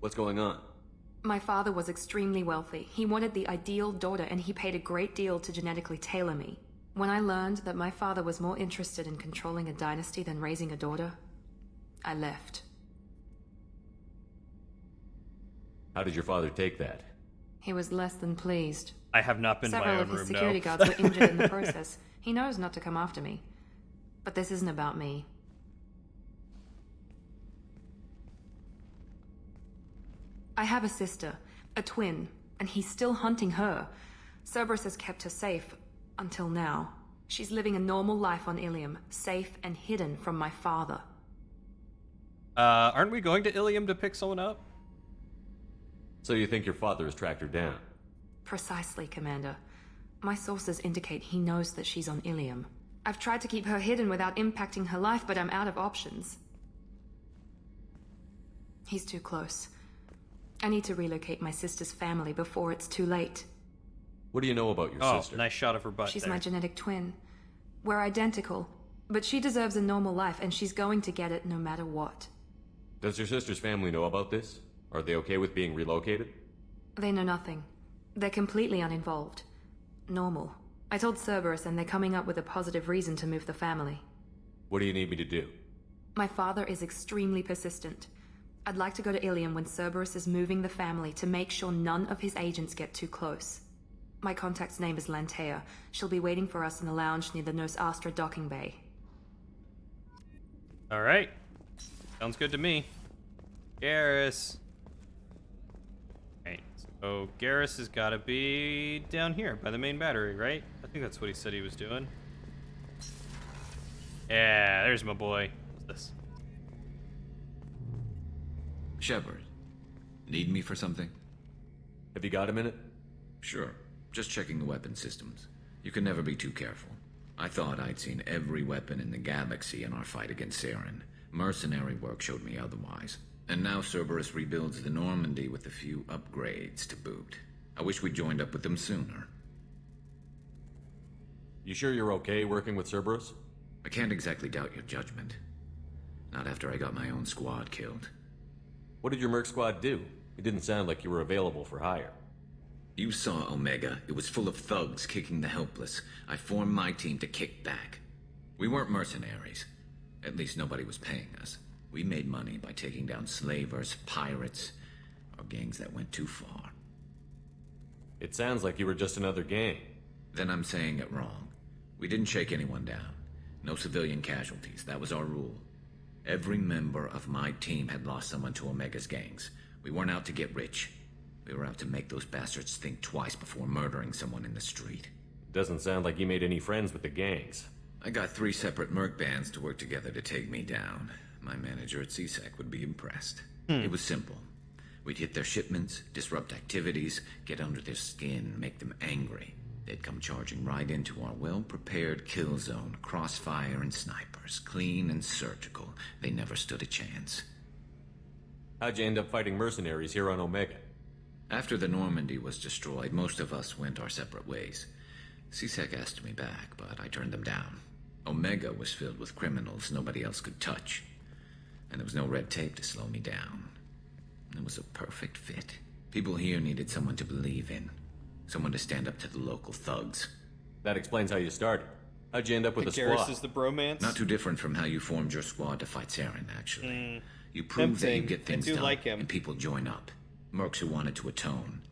What's going on? My father was extremely wealthy. He wanted the ideal daughter, and he paid a great deal to genetically tailor me. When I learned that my father was more interested in controlling a dynasty than raising a daughter, I left. How did your father take that? He was less than pleased. I have not been to my Several own of his room, security no. guards were injured in the process. He knows not to come after me. But this isn't about me. I have a sister, a twin, and he's still hunting her. Cerberus has kept her safe, until now. She's living a normal life on Ilium, safe and hidden from my father. Aren't we going to Ilium to pick someone up? So you think your father has tracked her down? Precisely, Commander. My sources indicate he knows that she's on Ilium. I've tried to keep her hidden without impacting her life, but I'm out of options. He's too close. I need to relocate my sister's family before it's too late. What do you know about your sister? Nice shot of her butt She's there. my genetic twin. We're identical, but she deserves a normal life, and she's going to get it no matter what. Does your sister's family know about this? Are they okay with being relocated? They know nothing. They're completely uninvolved. Normal. I told Cerberus, and they're coming up with a positive reason to move the family. What do you need me to do? My father is extremely persistent. I'd like to go to Ilium when Cerberus is moving the family to make sure none of his agents get too close. My contact's name is Lantea. She'll be waiting for us in the lounge near the Nos Astra docking bay. Alright. Sounds good to me. Garrus. Right, so Garrus has got to be down here by the main battery, right? I think that's what he said he was doing. Yeah, there's my boy. What's this? Shepard, need me for something? Have you got a minute? Sure. Just checking the weapon systems. You can never be too careful. I thought I'd seen every weapon in the galaxy in our fight against Saren. Mercenary work showed me otherwise. And now Cerberus rebuilds the Normandy with a few upgrades to boot. I wish we'd joined up with them sooner. You sure you're okay working with Cerberus? I can't exactly doubt your judgment. Not after I got my own squad killed. What did your merc squad do? It didn't sound like you were available for hire. You saw Omega. It was full of thugs kicking the helpless. I formed my team to kick back. We weren't mercenaries. At least nobody was paying us. We made money by taking down slavers, pirates, or gangs that went too far. It sounds like you were just another gang. Then I'm saying it wrong. We didn't shake anyone down. No civilian casualties. That was our rule. Every member of my team had lost someone to Omega's gangs. We weren't out to get rich. We were out to make those bastards think twice before murdering someone in the street. Doesn't sound like you made any friends with the gangs. I got 3 separate merc bands to work together to take me down. My manager at CSEC would be impressed. It was simple. We'd hit their shipments, disrupt activities, get under their skin, make them angry. They'd come charging right into our well-prepared kill zone, crossfire and snipers, clean and surgical. They never stood a chance. How'd you end up fighting mercenaries here on Omega? After the Normandy was destroyed, most of us went our separate ways. CSEC asked me back, but I turned them down. Omega was filled with criminals nobody else could touch. And there was no red tape to slow me down. It was a perfect fit. People here needed someone to believe in. Someone to stand up to the local thugs. That explains how you started. How'd you end up with a squad? Garrus is the bromance? Not too different from how you formed your squad to fight Saren, actually. You prove that you get things done, like him. and people join up. Mercs who wanted to atone.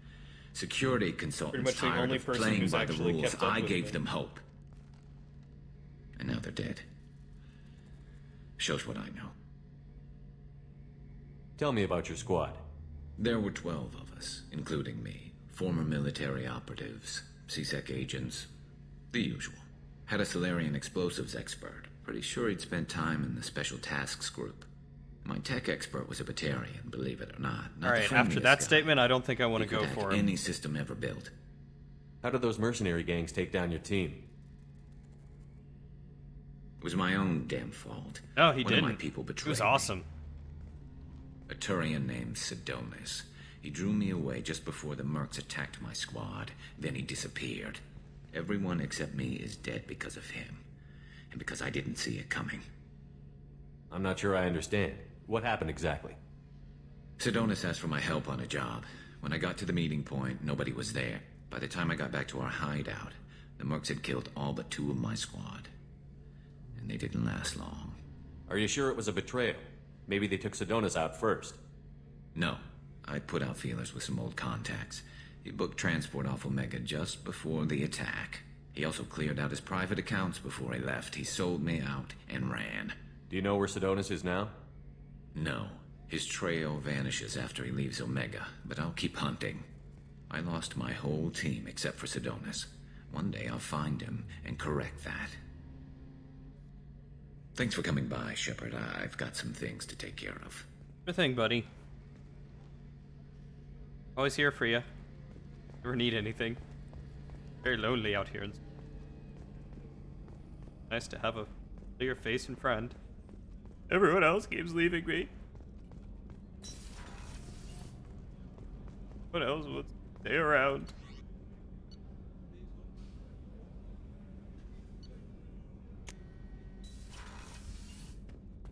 Security consultants Pretty much the tired only of person playing who's by the actually rules. kept up I with gave me. them hope. And now they're dead. Shows what I know. Tell me about your squad. There were 12 of us, including me. Former military operatives, CSEC agents, the usual. Had a Solarian explosives expert. Pretty sure he'd spent time in the Special Tasks Group. My tech expert was a Batarian, believe it or not. Alright, after that statement, I don't think I want to go for him. Any system ever built. How did those mercenary gangs take down your team? It was my own damn fault. No, he One didn't. of my people betrayed He was me. awesome. A Turian named Sidonis. He drew me away just before the mercs attacked my squad. Then he disappeared. Everyone except me is dead because of him. And because I didn't see it coming. I'm not sure I understand. What happened exactly? Sidonis asked for my help on a job. When I got to the meeting point, nobody was there. By the time I got back to our hideout, the mercs had killed all but 2 of my squad. And they didn't last long. Are you sure it was a betrayal? Maybe they took Sidonis out first. No. I put out feelers with some old contacts. He booked transport off Omega just before the attack. He also cleared out his private accounts before he left. He sold me out and ran. Do you know where Sidonis is now? No. His trail vanishes after he leaves Omega, but I'll keep hunting. I lost my whole team except for Sidonis. One day I'll find him and correct that. Thanks for coming by, Shepard. I've got some things to take care of. Sure thing, buddy. Always here for you. Ever need anything? Very lonely out here. Nice to have a familiar face and friend. Everyone else keeps leaving me. What else would stay around?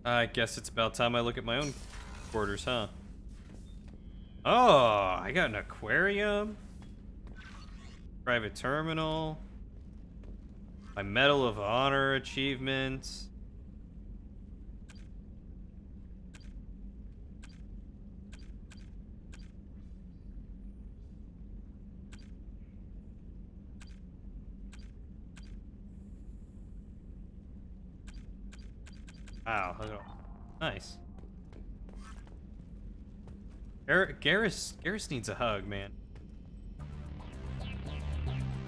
I guess it's about time I look at my own quarters, huh? Oh, I got an aquarium. Private terminal. My Medal of Honor achievements. Wow, look at all. Nice. Garrus needs a hug, man.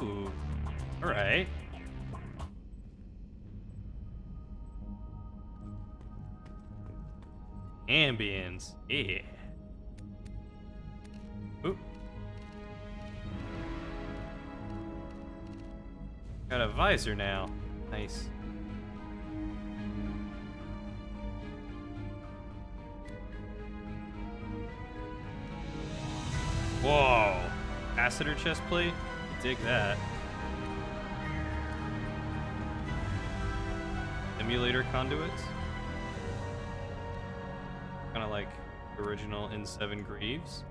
Ooh. Alright. Ambience. Yeah. Ooh. Got a visor now. Nice. Whoa! Capacitor chest plate? Dig that. Emulator conduits? Kind of like original N7 Greaves.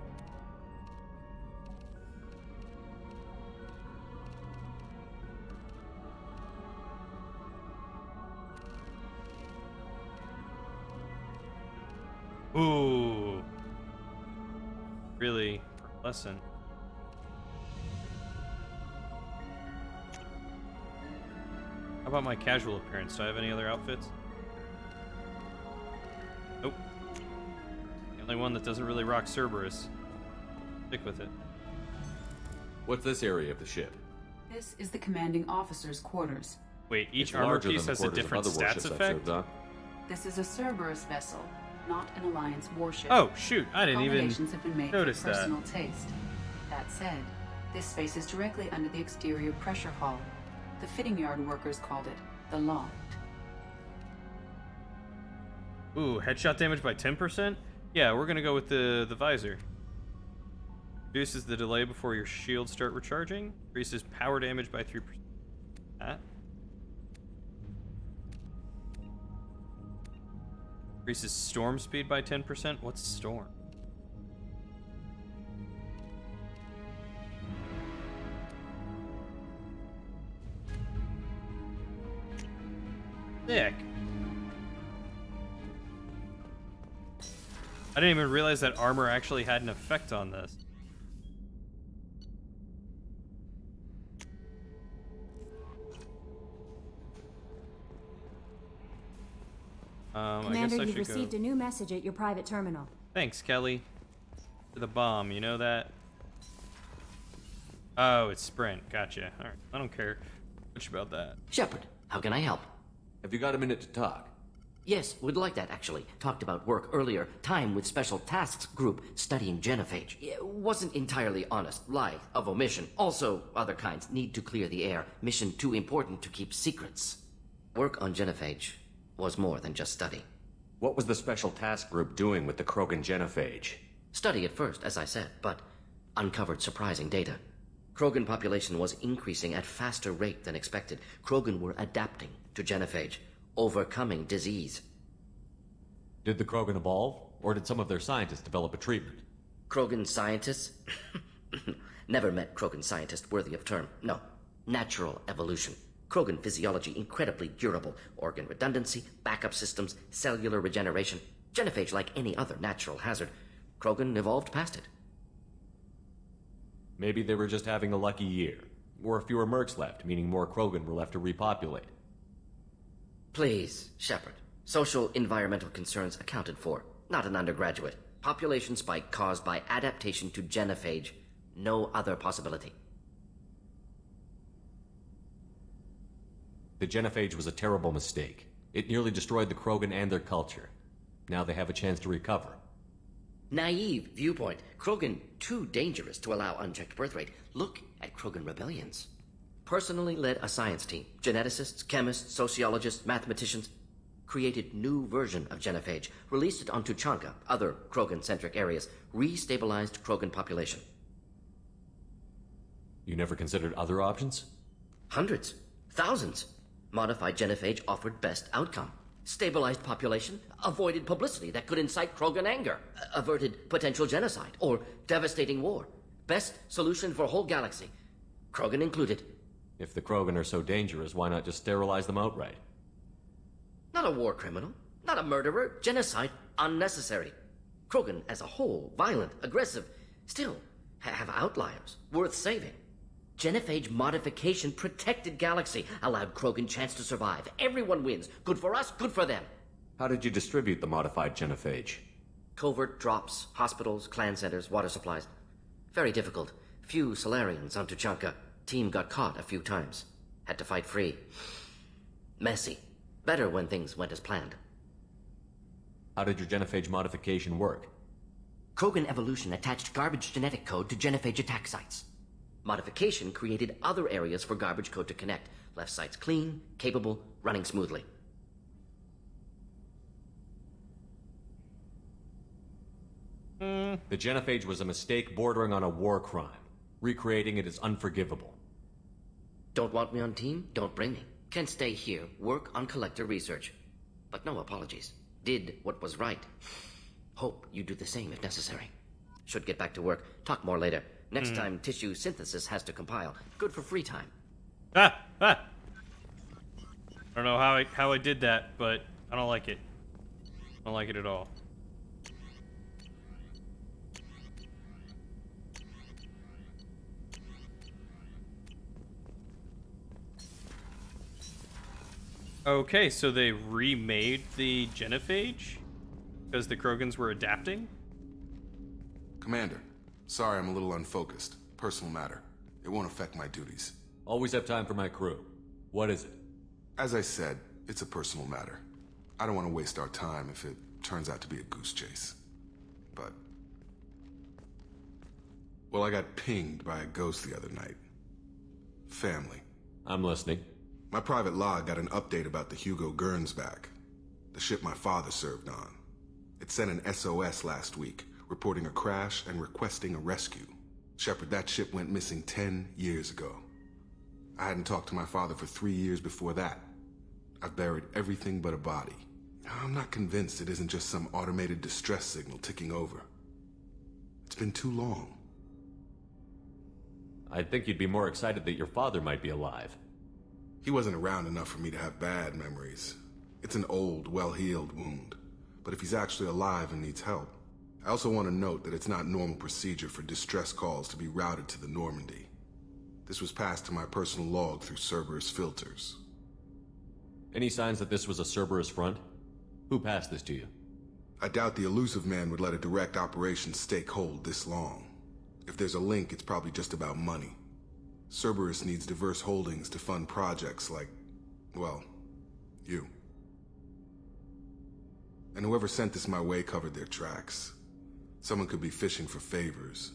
Ooh. Really lesson. How about my casual appearance? Do I have any other outfits? Nope. The only one that doesn't really rock Cerberus. Stick with it. What's this area of the ship? This is the commanding officer's quarters. Wait, each It's armor larger piece than the has a quarters of different other warships stats I've effect? served on. This is a Cerberus vessel, not an Alliance warship. Oh, shoot, I didn't even Accommodations have been made notice for that. personal taste. That said, this space is directly under the exterior pressure hull. The fitting yard workers called it the loft. Ooh, headshot damage by 10%? Yeah, we're gonna go with the visor. Reduces the delay before your shields start recharging. Increases power damage by 3%. That. Increases storm speed by 10%. What's storm? Sick. I didn't even realize that armor actually had an effect on this. I Commander, guess I you've should received go. a new message at your private terminal. Thanks, Kelly. For the bomb, you know that? Oh, it's Sprint. Gotcha. Alright, I don't care much about that. Shepard, how can I help? Have you got a minute to talk? Yes, would like that, actually. Talked about work earlier. Time with Special Tasks Group studying genophage. Wasn't entirely honest. Lie of omission. Also, other kinds. Need to clear the air. Mission too important to keep secrets. Work on genophage was more than just study. What was the Special Task Group doing with the Krogan genophage? Study at first, as I said, but uncovered surprising data. Krogan population was increasing at faster rate than expected. Krogan were adapting to genophage, overcoming disease. Did the Krogan evolve, or did some of their scientists develop a treatment? Krogan scientists? Never met Krogan scientist worthy of term. No. Natural evolution. Krogan physiology incredibly durable. Organ redundancy, backup systems, cellular regeneration. Genophage like any other natural hazard. Krogan evolved past it. Maybe they were just having a lucky year. Or fewer mercs left, meaning more Krogan were left to repopulate. Please, Shepard. Social environmental concerns accounted for. Not an undergraduate. Population spike caused by adaptation to genophage. No other possibility. The genophage was a terrible mistake. It nearly destroyed the Krogan and their culture. Now they have a chance to recover. Naive viewpoint. Krogan too dangerous to allow unchecked birth rate. Look at Krogan rebellions. Personally led a science team. Geneticists, chemists, sociologists, mathematicians. Created new version of genophage. Released it on Tuchanka, other Krogan-centric areas. Restabilized Krogan population. You never considered other options? Hundreds. Thousands. Modified genophage offered best outcome. Stabilized population, avoided publicity that could incite Krogan anger, averted potential genocide or devastating war. Best solution for whole galaxy. Krogan included. If the Krogan are so dangerous, why not just sterilize them outright? Not a war criminal, not a murderer. Genocide, unnecessary. Krogan as a whole, violent, aggressive, still have outliers, worth saving. Genophage modification protected galaxy, allowed Krogan chance to survive. Everyone wins. Good for us, good for them. How did you distribute the modified genophage? Covert drops, hospitals, clan centers, water supplies. Very difficult. Few Solarians on Tuchanka. Team got caught a few times. Had to fight free. Messy. Better when things went as planned. How did your genophage modification work? Krogan evolution attached garbage genetic code to genophage attack sites. Modification created other areas for garbage code to connect. Left side's clean, capable, running smoothly. The genophage was a mistake bordering on a war crime. Recreating it is unforgivable. Don't want me on team? Don't bring me. Can stay here, work on collector research. But no apologies. Did what was right. Hope you do the same if necessary. Should get back to work. Talk more later. Next time, tissue synthesis has to compile. Good for free time. I don't know how I did that, but I don't like it. I don't like it at all. Okay, so they remade the genophage because the Krogans were adapting? Commander, sorry I'm a little unfocused. Personal matter. It won't affect my duties. Always have time for my crew. What is it? As I said, it's a personal matter. I don't want to waste our time if it turns out to be a goose chase. But... well, I got pinged by a ghost the other night. Family. I'm listening. My private log got an update about the Hugo Gernsback, the ship my father served on. It sent an SOS last week, reporting a crash and requesting a rescue. Shepard, that ship went missing 10 years ago. I hadn't talked to my father for 3 years before that. I've buried everything but a body. I'm not convinced it isn't just some automated distress signal ticking over. It's been too long. I'd think you'd be more excited that your father might be alive. He wasn't around enough for me to have bad memories. It's an old, well-healed wound. But if he's actually alive and needs help... I also want to note that it's not normal procedure for distress calls to be routed to the Normandy. This was passed to my personal log through Cerberus filters. Any signs that this was a Cerberus front? Who passed this to you? I doubt the Elusive Man would let a direct operation stake hold this long. If there's a link, it's probably just about money. Cerberus needs diverse holdings to fund projects like, well, you. And whoever sent this my way covered their tracks. Someone could be fishing for favors,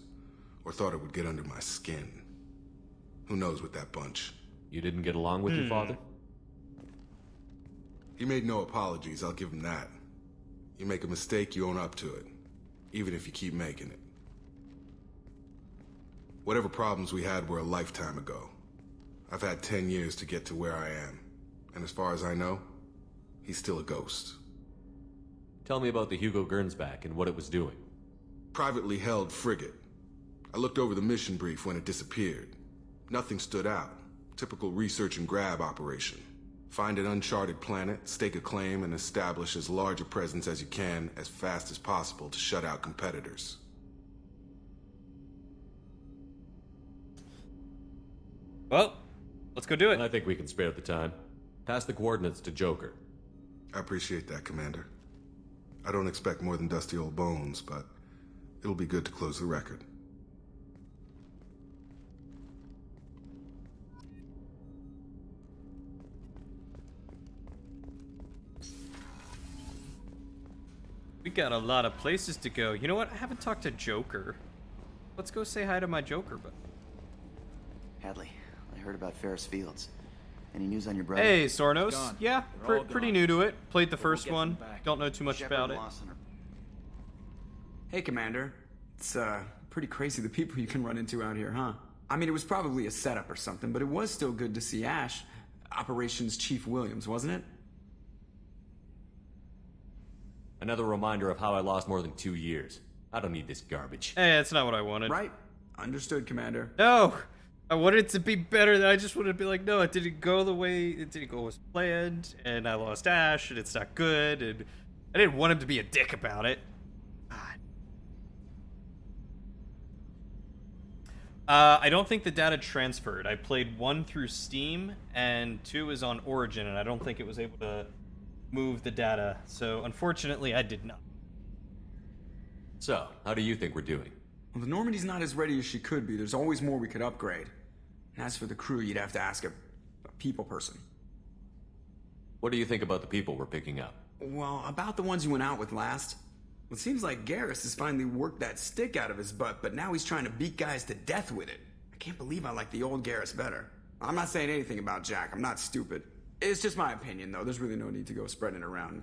or thought it would get under my skin. Who knows with that bunch? You didn't get along with your father? He made no apologies, I'll give him that. You make a mistake, you own up to it. Even if you keep making it. Whatever problems we had were a lifetime ago. I've had 10 years to get to where I am. And as far as I know, he's still a ghost. Tell me about the Hugo Gernsback and what it was doing. Privately held frigate. I looked over the mission brief when it disappeared. Nothing stood out. Typical research and grab operation. Find an uncharted planet, stake a claim, and establish as large a presence as you can as fast as possible to shut out competitors. Well, let's go do it. I think we can spare the time. Pass the coordinates to Joker. I appreciate that, Commander. I don't expect more than dusty old bones, but it'll be good to close the record. We got a lot of places to go. You know what? I haven't talked to Joker. Let's go say hi to my Joker, but... Hadley, I heard about Ferris Fields. Any news on your brother? Hey, Sornos. Yeah, pretty new to it. Played the first one. Don't know too much Shepard about it. Lawson or- Hey, Commander. It's, pretty crazy the people you can run into out here, huh? I mean, it was probably a setup or something, but it was still good to see Ash. Operations Chief Williams, wasn't it? Another reminder of how I lost more than 2 years. I don't need this garbage. Hey, that's not what I wanted. Right. Understood, Commander. No! I wanted it to be better. I just wanted to be like, no, it didn't go the way, it didn't go as planned, and I lost Ash, and it's not good, and I didn't want him to be a dick about it. I don't think the data transferred. I played 1 through Steam, and 2 is on Origin, and I don't think it was able to move the data. So, unfortunately, I did not. So, how do you think we're doing? Well, the Normandy's not as ready as she could be. There's always more we could upgrade. And as for the crew, you'd have to ask a people person. What do you think about the people we're picking up? Well, about the ones you went out with last. It seems like Garrus has finally worked that stick out of his butt, but now he's trying to beat guys to death with it. I can't believe I like the old Garrus better. I'm not saying anything about Jack. I'm not stupid. It's just my opinion, though. There's really no need to go spreading it around.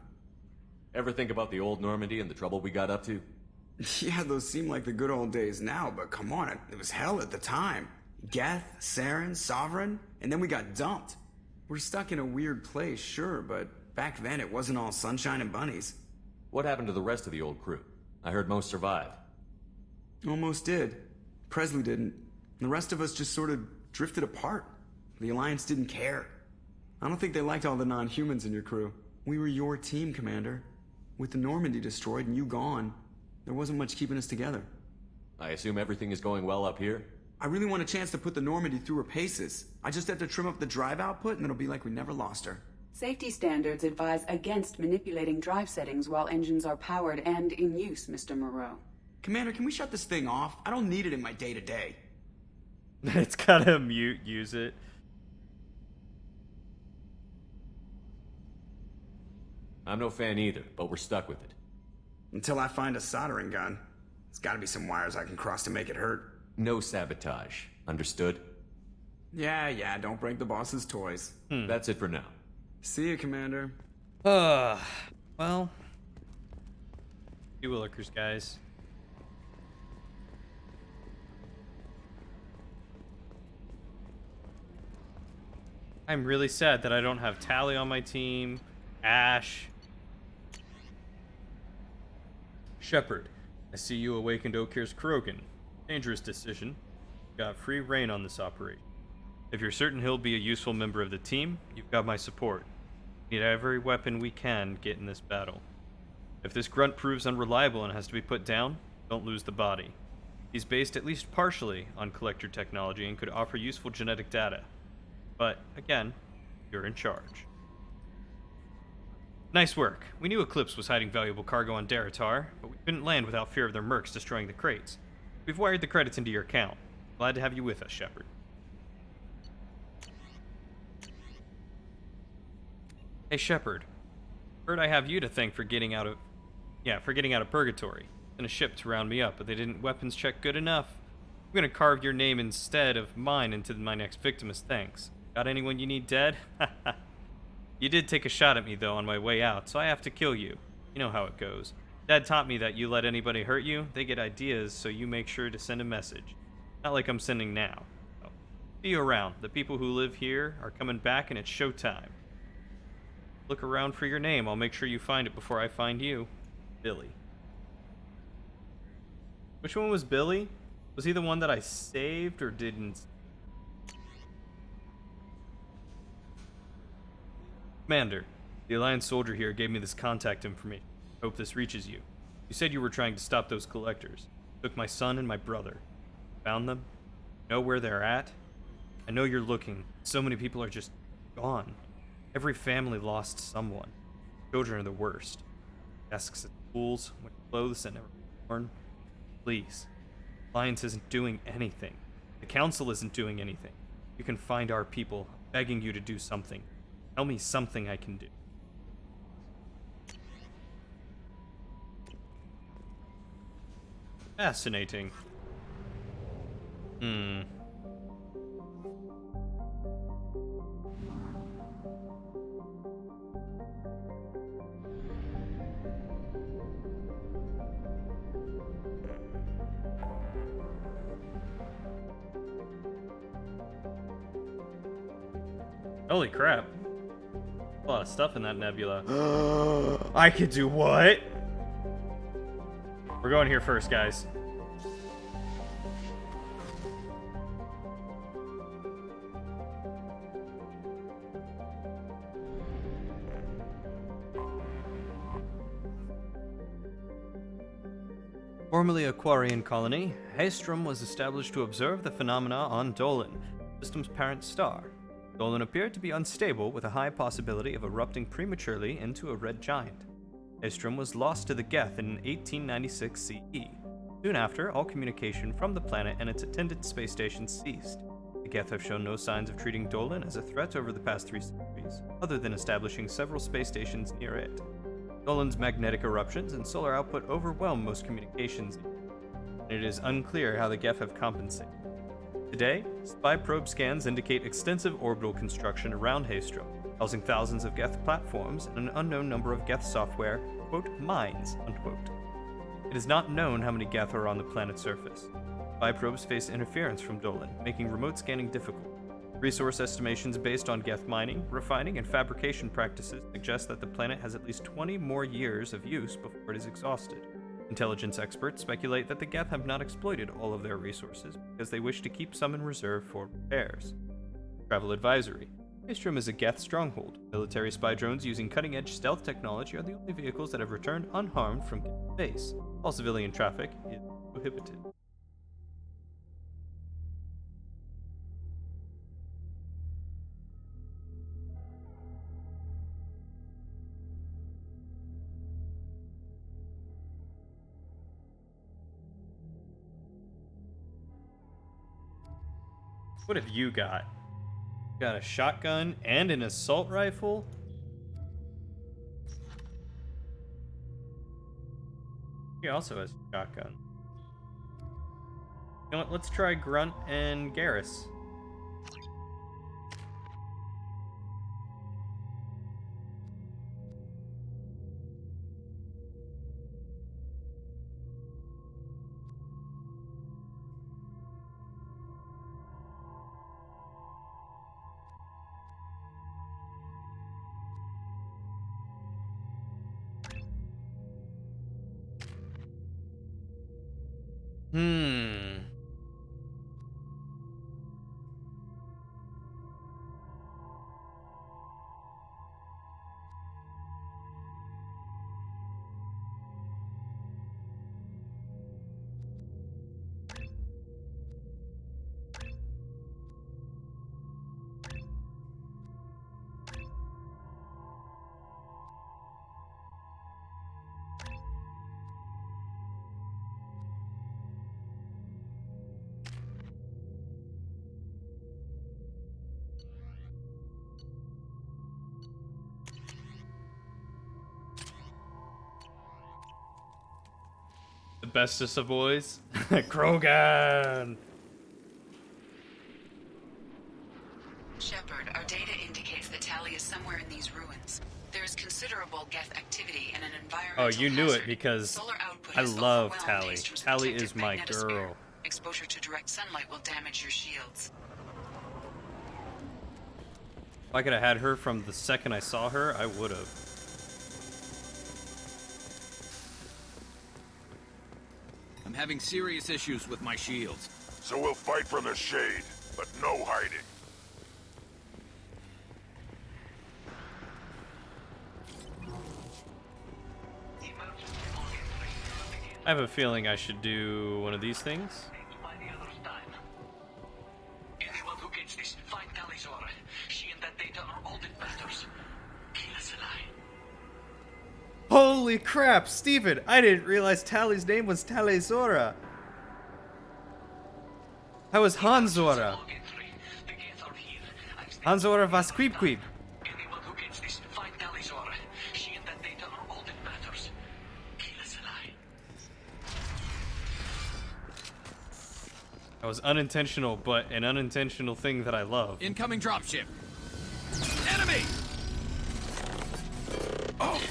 Ever think about the old Normandy and the trouble we got up to? Yeah, those seem like the good old days now, but come on, it was hell at the time. Geth, Saren, Sovereign, and then we got dumped. We're stuck in a weird place, sure, but back then it wasn't all sunshine and bunnies. What happened to the rest of the old crew? I heard most survived. Almost did. Presley didn't. The rest of us just sort of drifted apart. The Alliance didn't care. I don't think they liked all the non-humans in your crew. We were your team, Commander. With the Normandy destroyed and you gone, there wasn't much keeping us together. I assume everything is going well up here? I really want a chance to put the Normandy through her paces. I just have to trim up the drive output and it'll be like we never lost her. Safety standards advise against manipulating drive settings while engines are powered and in use, Mr. Moreau. Commander, can we shut this thing off? I don't need it in my day-to-day. It's gotta use it. I'm no fan either, but we're stuck with it. Until I find a soldering gun. There's gotta be some wires I can cross to make it hurt. No sabotage. Understood? Yeah, don't break the boss's toys. That's it for now. See you, Commander. Well. You Willikers, guys. I'm really sad that I don't have Tali on my team. Ash. Shepard, I see you awakened Okir's Krogan. Dangerous decision. Got free reign on this operation. If you're certain he'll be a useful member of the team, you've got my support. Need every weapon we can get in this battle. If this grunt proves unreliable and has to be put down, don't lose the body. He's based at least partially on collector technology and could offer useful genetic data. But, again, you're in charge. Nice work. We knew Eclipse was hiding valuable cargo on Daratar, but we couldn't land without fear of their mercs destroying the crates. We've wired the credits into your account. Glad to have you with us, Shepard. Hey, Shepard. Heard I have you to thank for getting out of Purgatory. Sent a ship to round me up, but they didn't weapons check good enough. I'm gonna carve your name instead of mine into my next victim as thanks. Got anyone you need dead? You did take a shot at me, though, on my way out, so I have to kill you. You know how it goes. Dad taught me that you let anybody hurt you, they get ideas, so you make sure to send a message. Not like I'm sending now. So, see you around. The people who live here are coming back, and it's showtime. Look around for your name. I'll make sure you find it before I find you. Billy. Which one was Billy? Was he the one that I saved or didn't? Commander, the Alliance soldier here gave me this contact information. Hope this reaches you. You said you were trying to stop those collectors. Took my son and my brother. Found them? Know where they're at? I know you're looking. So many people are just gone. Every family lost someone. Children are the worst. Desks at schools, winter clothes that never worn. Please. Alliance isn't doing anything. The Council isn't doing anything. You can find our people, begging you to do something. Tell me something I can do. Fascinating. Holy crap. A lot of stuff in that nebula. I could do what? We're going here first, guys. Formerly a Quarian colony, Haestrom was established to observe the phenomena on Dolan, the system's parent star. Dolan appeared to be unstable, with a high possibility of erupting prematurely into a red giant. Haestrom was lost to the Geth in 1896 CE. Soon after, all communication from the planet and its attendant space stations ceased. The Geth have shown no signs of treating Dolan as a threat over the past 3 centuries, other than establishing several space stations near it. Dolan's magnetic eruptions and solar output overwhelm most communications, and it is unclear how the Geth have compensated. Today, spy probe scans indicate extensive orbital construction around Haestrom, housing thousands of Geth platforms and an unknown number of Geth software, quote, mines, unquote. It is not known how many Geth are on the planet's surface. Spy probes face interference from Dolan, making remote scanning difficult. Resource estimations based on Geth mining, refining, and fabrication practices suggest that the planet has at least 20 more years of use before it is exhausted. Intelligence experts speculate that the Geth have not exploited all of their resources because they wish to keep some in reserve for repairs. Travel advisory. Haestrom is a Geth stronghold. Military spy drones using cutting-edge stealth technology are the only vehicles that have returned unharmed from Geth space. All civilian traffic is prohibited. What have you got? Got a shotgun and an assault rifle? He also has a shotgun. You know what? Let's try Grunt and Garrus. The bestest of boys. Krogan! Shepard, our data indicates that Tali is somewhere in these ruins. There is considerable Geth activity and an environmental Oh, you knew hazard. it because Solar output I is love overwhelmed Tali. Haestrom's Tali protective is my magnetosphere. girl. Exposure to direct sunlight will damage your shields. If I could have had her from the second I saw her, I would have. I'm having serious issues with my shields. So we'll fight from the shade, but no hiding. I have a feeling I should do one of these things. Anyone who gets this, find Talizora. She and that data are all that matters. Keep us alive. Holy crap, Steven! I didn't realize Tali's name was Talizora. That was Hanzora. Hanzora Vasquibquib. Anyone who gets this, find Talizora. She and that data are all that matters. Keep us alive. That was unintentional, but an unintentional thing that I love. Incoming dropship. Enemy! Oh!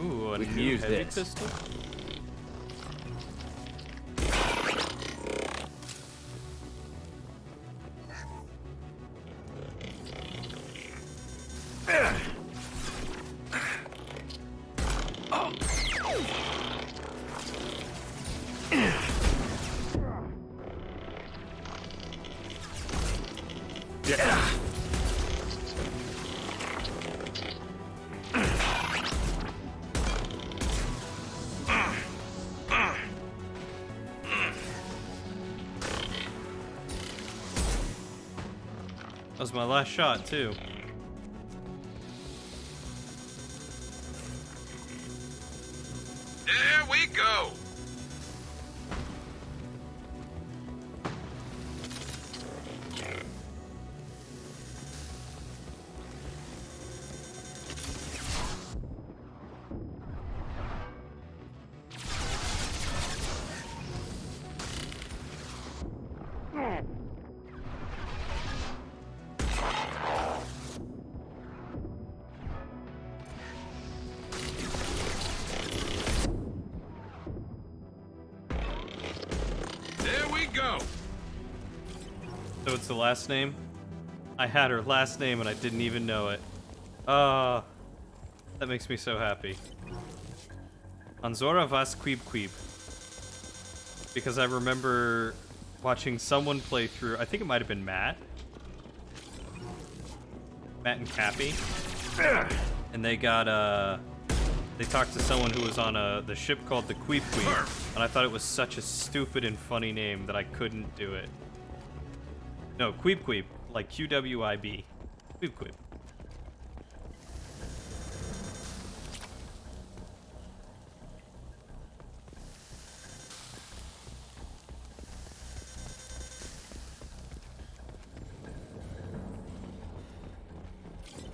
Ooh, a We can new use heavy this. pistol? Yeah. That was my last shot, too. There we go! Go. So it's the last name? I had her last name and I didn't even know it. That makes me so happy. Anzora vas Queeb Queeb. Because I remember watching someone play through, I think it might have been Matt. Matt and Cappy. And they got, they talked to someone who was on the ship called the Queeb Queeb. And I thought it was such a stupid and funny name that I couldn't do it. No, Queeb Queeb, like Q-W-I-B. Queeb Queeb.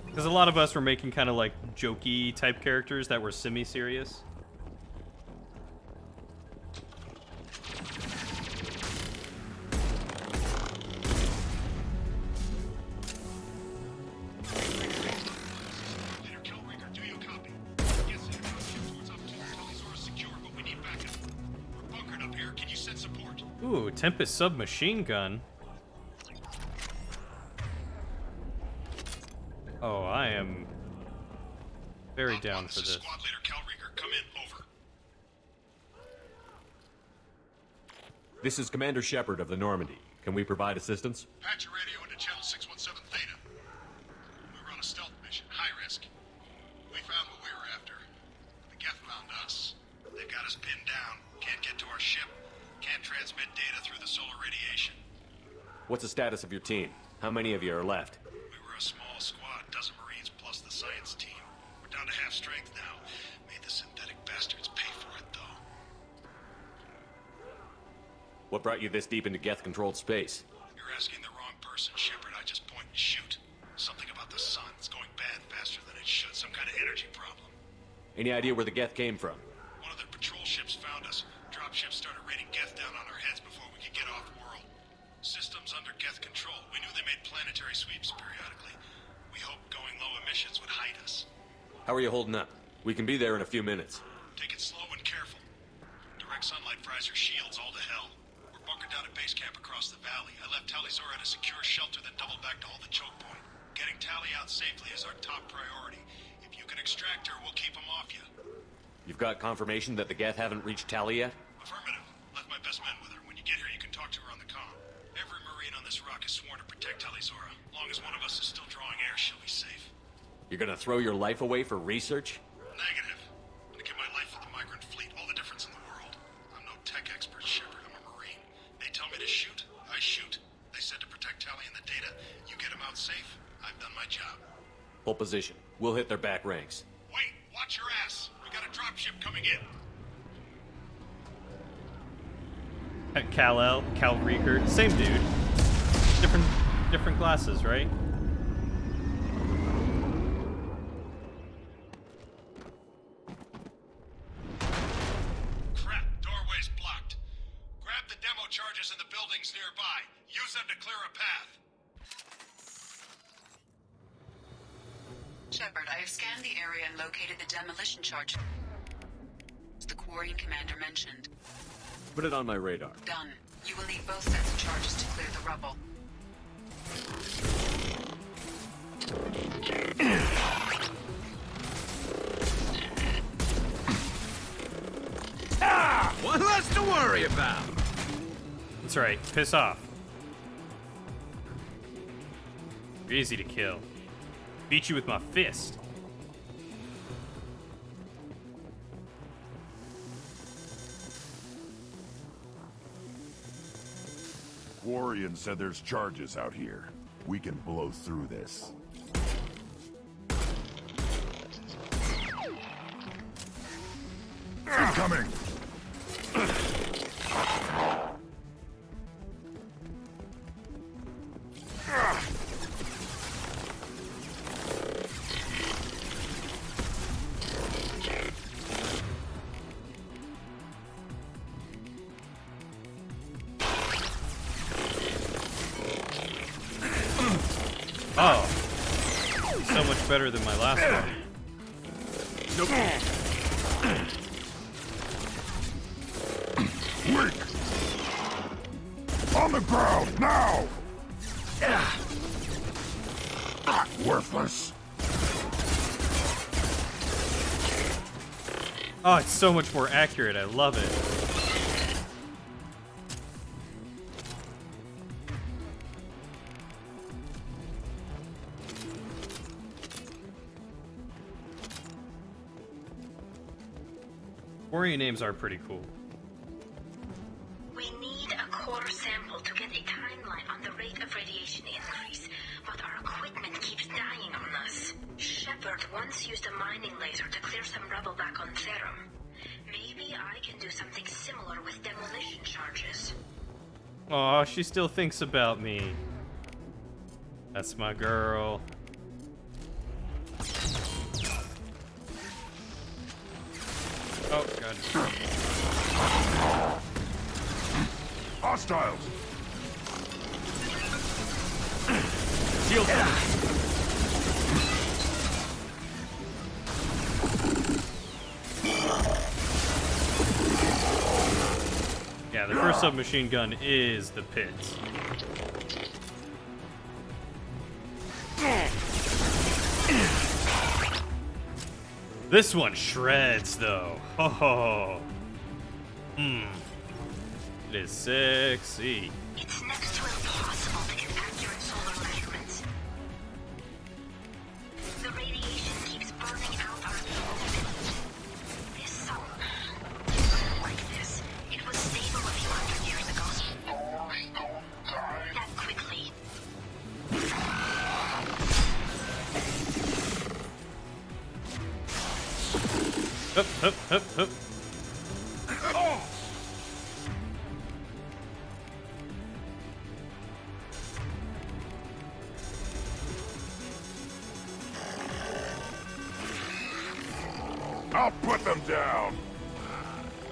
Because a lot of us were making kind of like jokey type characters that were semi-serious. Ooh, Tempest submachine gun. Oh, I am very down for this. Squad leader Calreaker, come in, over. This is Commander Shepard of the Normandy. Can we provide assistance? Patch your radio into channel 617 Theta. We were on a stealth mission, high risk. We found what we were after. The Geth found us. They've got us pinned down. Can't get to our ship. Can't transmit data through the solar radiation. What's the status of your team? How many of you are left? We were a small squad, dozen Marines plus the science team. We're down to half strength now. Made the synthetic bastards pay for it, though. What brought you this deep into Geth-controlled space? You're asking the wrong person, Shepard. I just point and shoot. Something about the sun. It's going bad faster than it should. Some kind of energy problem. Any idea where the Geth came from? One of their patrol ships found us. Dropships started raining Geth down on our heads before we could get off-world. Systems under Geth control. We knew they made planetary sweeps periodically. We hoped going low emissions would hide us. How are you holding up? We can be there in a few minutes. Take it slow and careful. Direct sunlight fries your shields all to hell. We're bunkered down at base camp across the valley. I left Tali'Zorah at a secure shelter, then doubled back to hold the choke point. Getting Tali out safely is our top priority. If you can extract her, we'll keep them off you. You've got confirmation that the Geth haven't reached Tali yet? Affirmative. Left my best men with her. When you get here, you can talk to her on the comm. Every Marine on this rock is sworn to protect Tali'Zorah. As long as one of us is still drawing air, she'll be safe. You're gonna throw your life away for research? Negative. I'm gonna give my life for the migrant fleet. All the difference in the world. I'm no tech expert, Shepard. I'm a Marine. They tell me to shoot. I shoot. They said to protect Tali and the data. You get them out safe. I've done my job. Hold position. We'll hit their back ranks. Wait. Watch your ass. We got a dropship coming in. Kal-El, Calreaker, same dude. Different glasses, right? Crap, doorway's blocked. Grab the demo charges in the buildings nearby. Use them to clear a path. Shepard, I have scanned the area and located the demolition charge the Quarian commander mentioned. Put it on my radar. Done. You will need both sets of charges to clear the rubble. One less to worry about. That's right. Piss off. Easy to kill. Beat you with my fist. Quarian said there's charges out here. We can blow through this. Incoming! Oh. So much better than my last one. Nope. Weak! On the ground, now! Worthless. Oh, it's so much more accurate. I love it. Quarian names are pretty cool. We need a core sample to get a timeline on the rate of radiation increase, but our equipment keeps dying on us. Shepard once used a mining laser to clear some rubble back on Therum. Maybe I can do something similar with demolition charges. Aw, she still thinks about me. That's my girl. Oh, God. Hostiles! Shield. Yeah, the first submachine gun is the pits. This one shreds, though. Oh, it is sexy. It's next to impossible to get accurate solar measurements. The radiation keeps burning out our equipment. This sun isn't like this. It was stable a few hundred years ago. That quickly. Hup, hup, hup, hup. I'll put them down!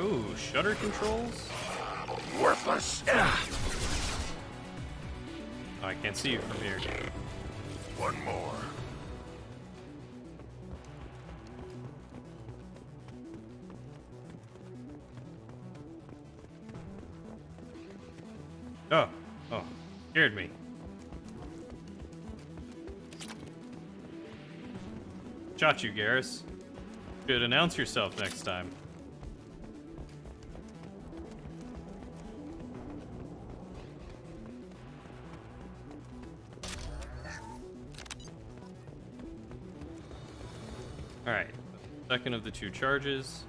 Ooh, shutter controls? Worthless! Oh, I can't see you from here. One more. Oh, scared me. Shot you, Garrus. Should announce yourself next time. Alright, second of the two charges.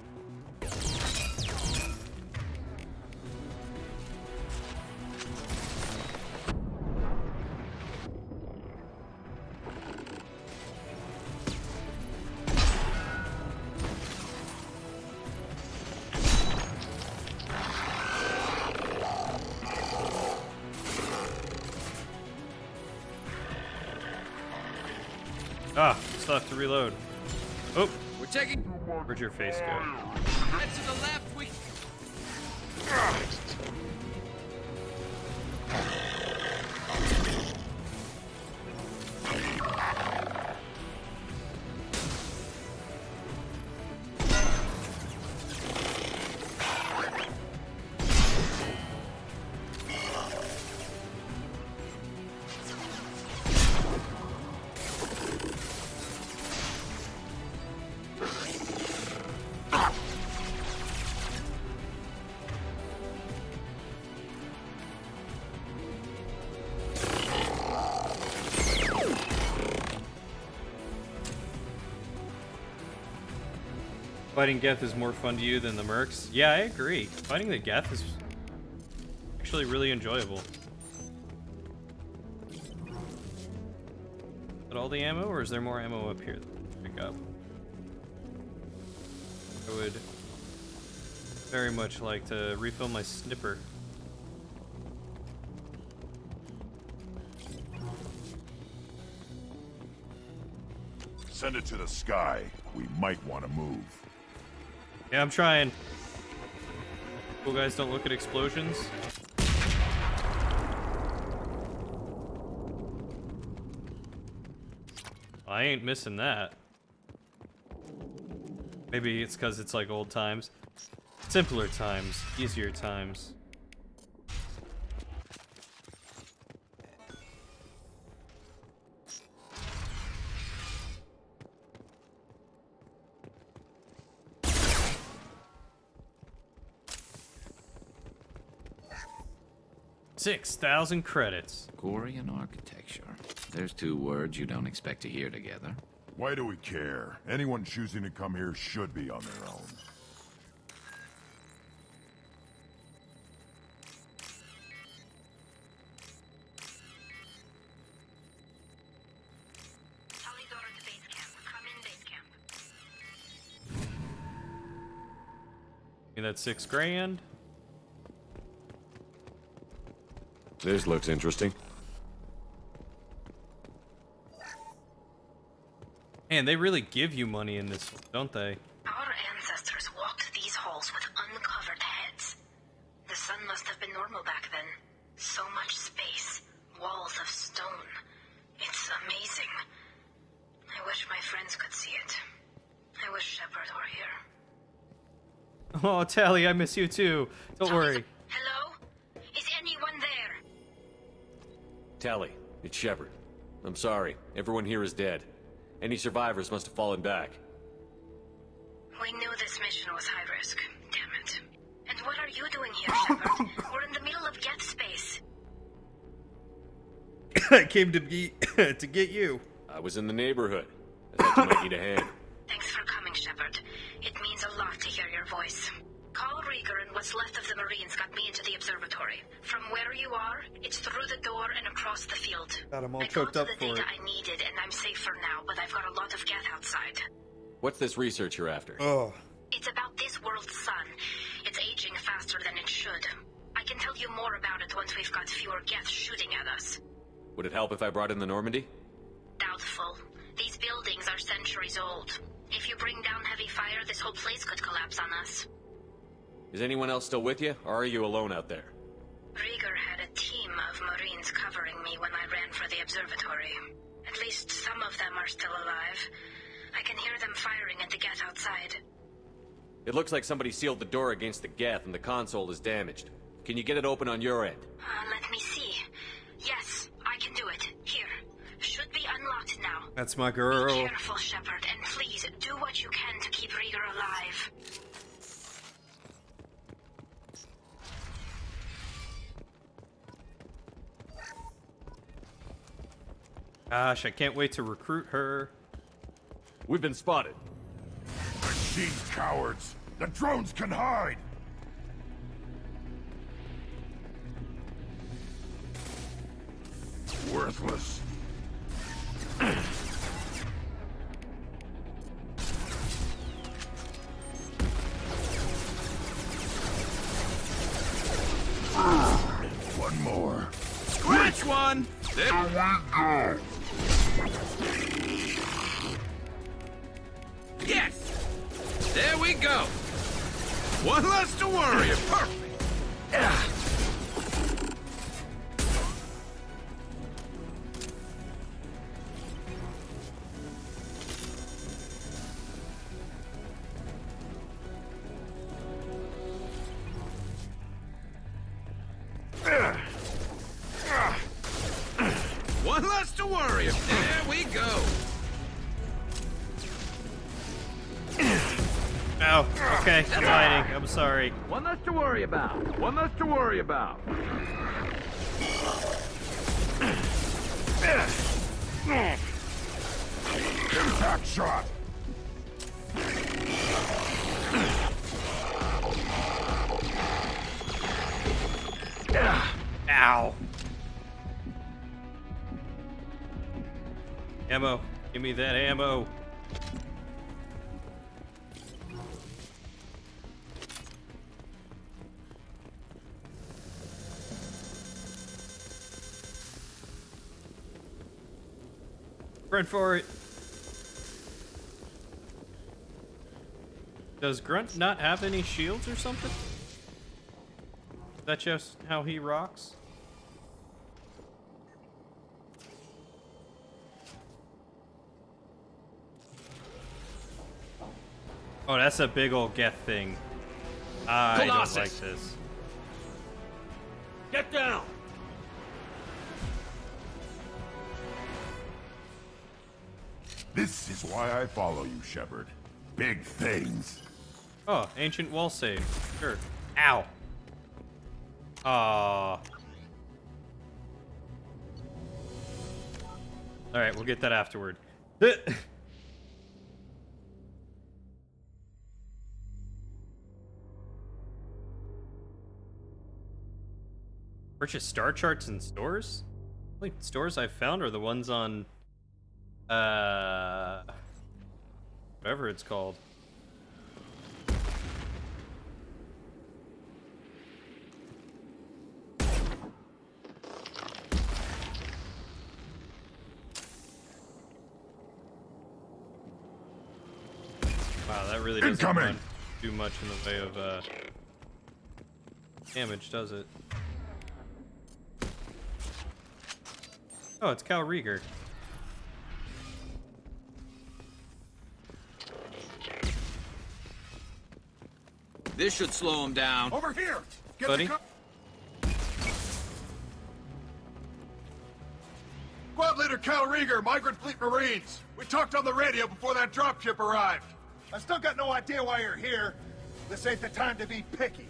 Ah, still have to reload. Oh, We're taking. where'd your face go? Head to the left. We. Fighting Geth is more fun to you than the mercs? Yeah, I agree. Fighting the Geth is actually really enjoyable. Is that all the ammo, or is there more ammo up here that we can pick up? I would very much like to refill my snipper. Send it to the sky. We might want to move. Yeah, I'm trying. Cool guys don't look at explosions. I ain't missing that. Maybe it's because it's like old times. Simpler times. Easier times. $6,000 credits. Quarian architecture. There's two words you don't expect to hear together. Why do we care? Anyone choosing to come here should be on their own. Give me that $6,000. This looks interesting. Man, they really give you money in this, don't they? Our ancestors walked these halls with uncovered heads. The sun must have been normal back then. So much space, walls of stone. It's amazing. I wish my friends could see it. I wish Shepard were here. Oh, Tally, I miss you too. Don't worry. Hello? Is anyone there? Tally, it's Shepard. I'm sorry. Everyone here is dead. Any survivors must have fallen back. We knew this mission was high risk. Damn it. And what are you doing here, Shepard? We're in the middle of Geth space. I came to get you. I was in the neighborhood. I thought you might need a hand. Thanks for coming, Shepard. It means a lot to hear your voice. Carl Rieger and what's left of the Marines got me into the observatory. From where you are, it's through the door and across the field. God, I'm all I choked got up the for data it. I needed, and I'm safe for now, but I've got a lot of Geth outside. What's this research you're after? Oh. It's about this world's sun. It's aging faster than it should. I can tell you more about it once we've got fewer Geth shooting at us. Would it help if I brought in the Normandy? Doubtful. These buildings are centuries old. If you bring down heavy fire, this whole place could collapse on us. Is anyone else still with you, or are you alone out there? Rieger had a team of Marines covering me when I ran for the observatory. At least some of them are still alive. I can hear them firing at the Geth outside. It looks like somebody sealed the door against the Geth and the console is damaged. Can you get it open on your end? Let me see. Yes, I can do it. Here. Should be unlocked now. That's my girl. Be careful, Shepard, and please do what you can to keep Rieger alive. Gosh, I can't wait to recruit her. We've been spotted. Machine cowards! The drones can hide! Worthless. One more. Which one? Yes! There we go! One less to worry. Perfect! One less to worry. There we go. Oh, okay. I'm hiding. I'm sorry. One less to worry about. One less to worry about. Impact shot! Ammo. Give me that ammo. Run for it. Does Grunt not have any shields or something? Is that just how he rocks? Oh, that's a big old Geth thing. I Colossus. don't like this. Get down! This is why I follow you, Shepard. Big things. Oh, ancient wall save. Sure. Ow. Aww. Alright, we'll get that afterward. Purchase star charts in stores? The only stores I've found are the ones on whatever it's called. Wow, that really doesn't do much in the way of damage, does it? Oh, it's Cal Rieger. This should slow him down. Over here! Get Buddy? Squad Leader Cal Rieger, Migrant Fleet Marines. We talked on the radio before that dropship arrived. I still got no idea why you're here. This ain't the time to be picky.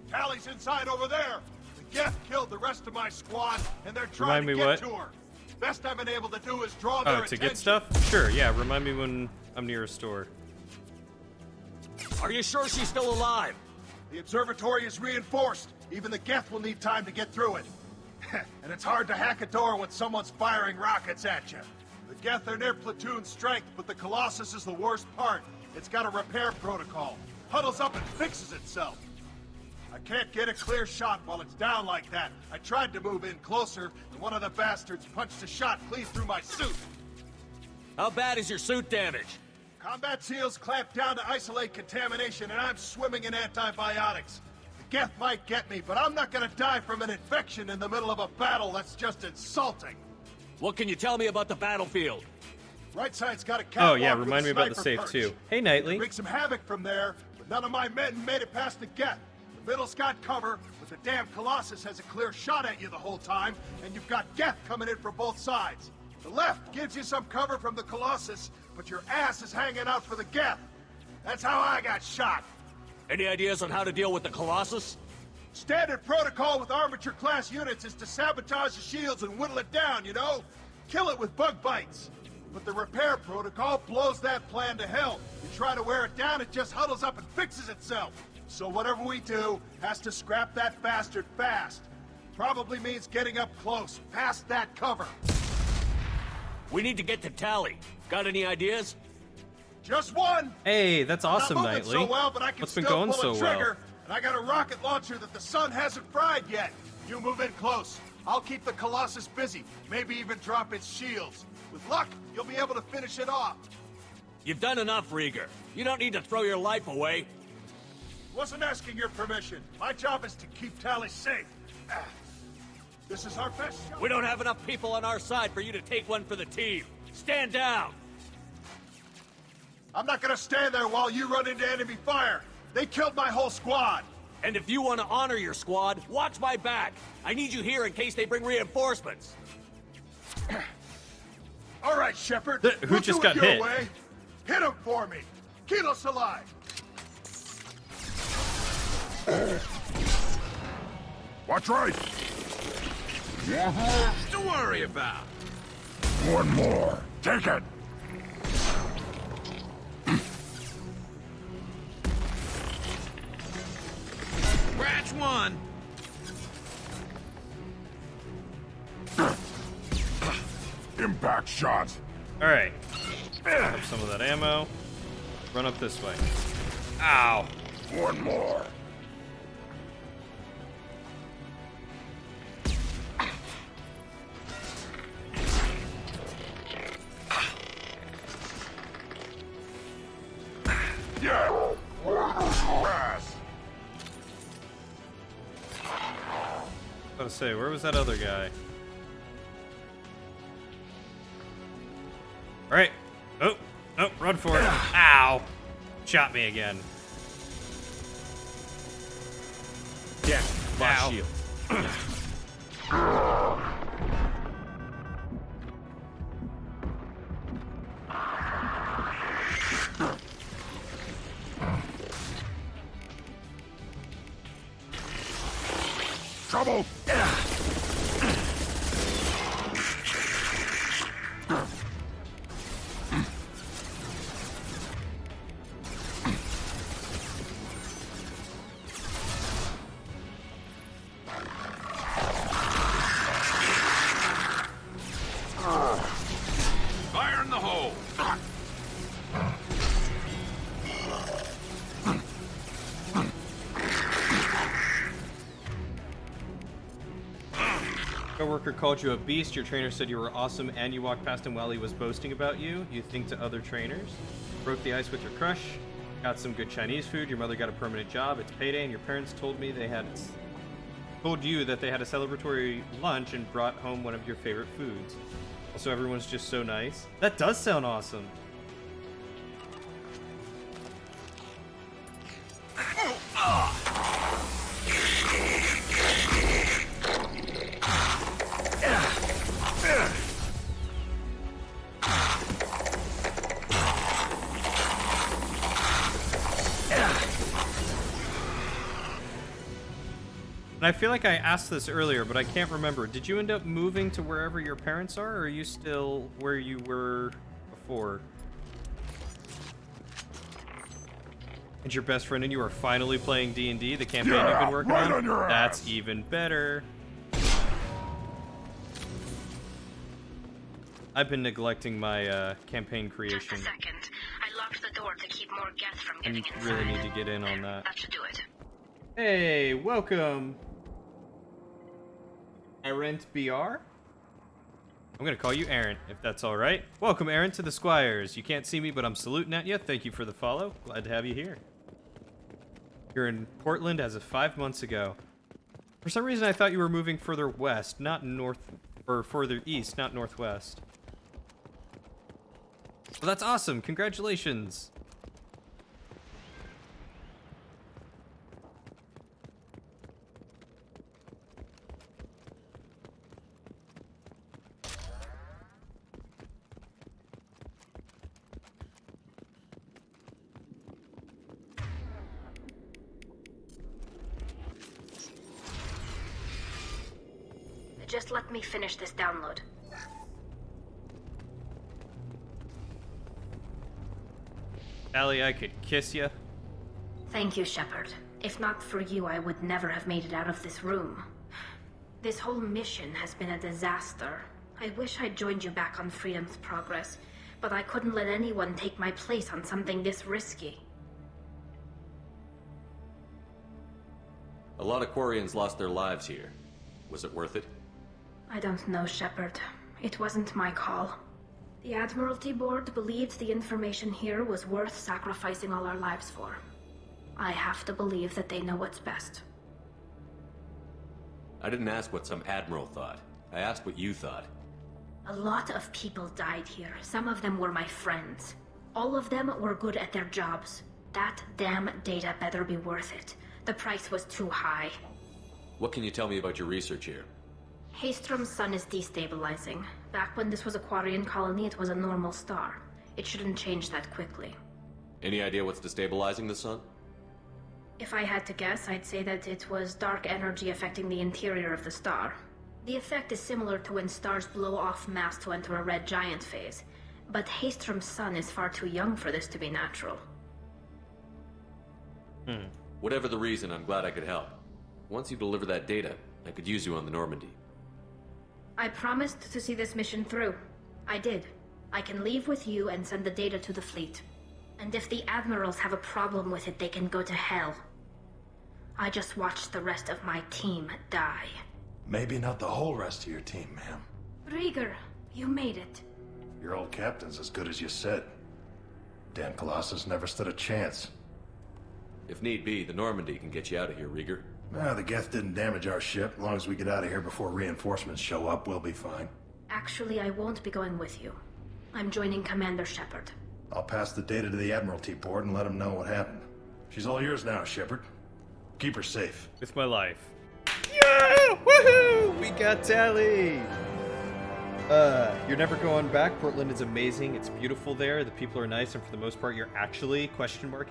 Tally's inside over there. The Geth killed the rest of my squad, and they're trying to get to her. Best I've been able to do is draw their Oh, to attention. get stuff? Sure, yeah, remind me when I'm near a store. Are you sure she's still alive? The observatory is reinforced. Even the Geth will need time to get through it. And it's hard to hack a door when someone's firing rockets at you. The Geth are near platoon strength, but the Colossus is the worst part. It's got a repair protocol. Huddles up and fixes itself. I can't get a clear shot while it's down like that. I tried to move in closer, and one of the bastards punched a shot clean through my suit. How bad is your suit damage? Combat SEALs clamped down to isolate contamination, and I'm swimming in antibiotics. The Geth might get me, but I'm not gonna die from an infection in the middle of a battle. That's just insulting. What can you tell me about the battlefield? Right side's got a catwalk. Oh yeah, with remind me about the sniper safe perch. too. Hey, Knightley. Wreaked some havoc from there, but none of my men made it past the Geth. The middle's got cover, but the damn Colossus has a clear shot at you the whole time, and you've got Geth coming in from both sides. The left gives you some cover from the Colossus, but your ass is hanging out for the Geth. That's how I got shot. Any ideas on how to deal with the Colossus? Standard protocol with armature-class units is to sabotage the shields and whittle it down, you know? Kill it with bug bites. But the repair protocol blows that plan to hell. You try to wear it down, it just huddles up and fixes itself. So whatever we do has to scrap that bastard fast. Probably means getting up close, past that cover. We need to get to Tally. Got any ideas? Just one. Hey, that's awesome, Not moving Knightley. so well, but I can What's been still going pull a so trigger, well? and I got a rocket launcher that the sun hasn't fried yet. You move in close. I'll keep the Colossus busy, maybe even drop its shields. With luck, you'll be able to finish it off. You've done enough, Rieger. You don't need to throw your life away. Wasn't asking your permission. My job is to keep Tally safe. This is our best shot. We don't have enough people on our side for you to take one for the team. Stand down! I'm not gonna stand there while you run into enemy fire. They killed my whole squad. And if you want to honor your squad, watch my back. I need you here in case they bring reinforcements. All right, Shepard. Who we'll just do it got your hit? way. Hit him for me. Kilos alive. Watch right. To worry about. One more. Take it. Scratch one. Impact shot. Alright. Have some of that ammo. Run up this way. Ow! One more. Yeah. Pass. I was gonna say, where was that other guy? Alright. Oh, run for it. Ow! Shot me again. Yeah, my Ow. shield. Trouble. Fire in the hole! Coworker called you a beast, your trainer said you were awesome, and you walked past him while he was boasting about you. You think to other trainers. Broke the ice with your crush. Got some good Chinese food. Your mother got a permanent job. It's payday, and your parents told you that they had a celebratory lunch and brought home one of your favorite foods. Also, everyone's just so nice. That does sound awesome. And I feel like I asked this earlier, but I can't remember. Did you end up moving to wherever your parents are, or are you still where you were before? And your best friend and you are finally playing D&D, the campaign you've been working right on? on your That's ass. even better. I've been neglecting my campaign creation. Just a second. I locked the door to keep more guests from I getting inside. really need to get in on that. That should do it. Hey, welcome. Errant BR? I'm gonna call you Aaron, if that's alright. Welcome, Aaron, to the Squires. You can't see me, but I'm saluting at you. Thank you for the follow. Glad to have you here. You're in Portland as of 5 months ago. For some reason, I thought you were moving further west, not north, or further east, not northwest. Well, that's awesome. Congratulations. Just let me finish this download. Allie, I could kiss you. Thank you, Shepard. If not for you, I would never have made it out of this room. This whole mission has been a disaster. I wish I'd joined you back on Freedom's Progress, but I couldn't let anyone take my place on something this risky. A lot of Quarians lost their lives here. Was it worth it? I don't know, Shepard. It wasn't my call. The Admiralty Board believed the information here was worth sacrificing all our lives for. I have to believe that they know what's best. I didn't ask what some admiral thought. I asked what you thought. A lot of people died here. Some of them were my friends. All of them were good at their jobs. That damn data better be worth it. The price was too high. What can you tell me about your research here? Haystrom's sun is destabilizing. Back when this was a Quarian colony, it was a normal star. It shouldn't change that quickly. Any idea what's destabilizing the sun? If I had to guess, I'd say that it was dark energy affecting the interior of the star. The effect is similar to when stars blow off mass to enter a red giant phase. But Haystrom's sun is far too young for this to be natural. Whatever the reason, I'm glad I could help. Once you deliver that data, I could use you on the Normandy. I promised to see this mission through. I did. I can leave with you and send the data to the fleet. And if the admirals have a problem with it, they can go to hell. I just watched the rest of my team die. Maybe not the whole rest of your team, ma'am. Rieger, you made it. Your old captain's as good as you said. Damn Colossus never stood a chance. If need be, the Normandy can get you out of here, Rieger. The Geth didn't damage our ship. As long as we get out of here before reinforcements show up, we'll be fine. Actually, I won't be going with you. I'm joining Commander Shepard. I'll pass the data to the Admiralty board and let them know what happened. She's all yours now, Shepard. Keep her safe. With my life. Yeah! Woohoo! We got Tali! You're never going back. Portland is amazing. It's beautiful there. The people are nice, and for the most part, you're actually,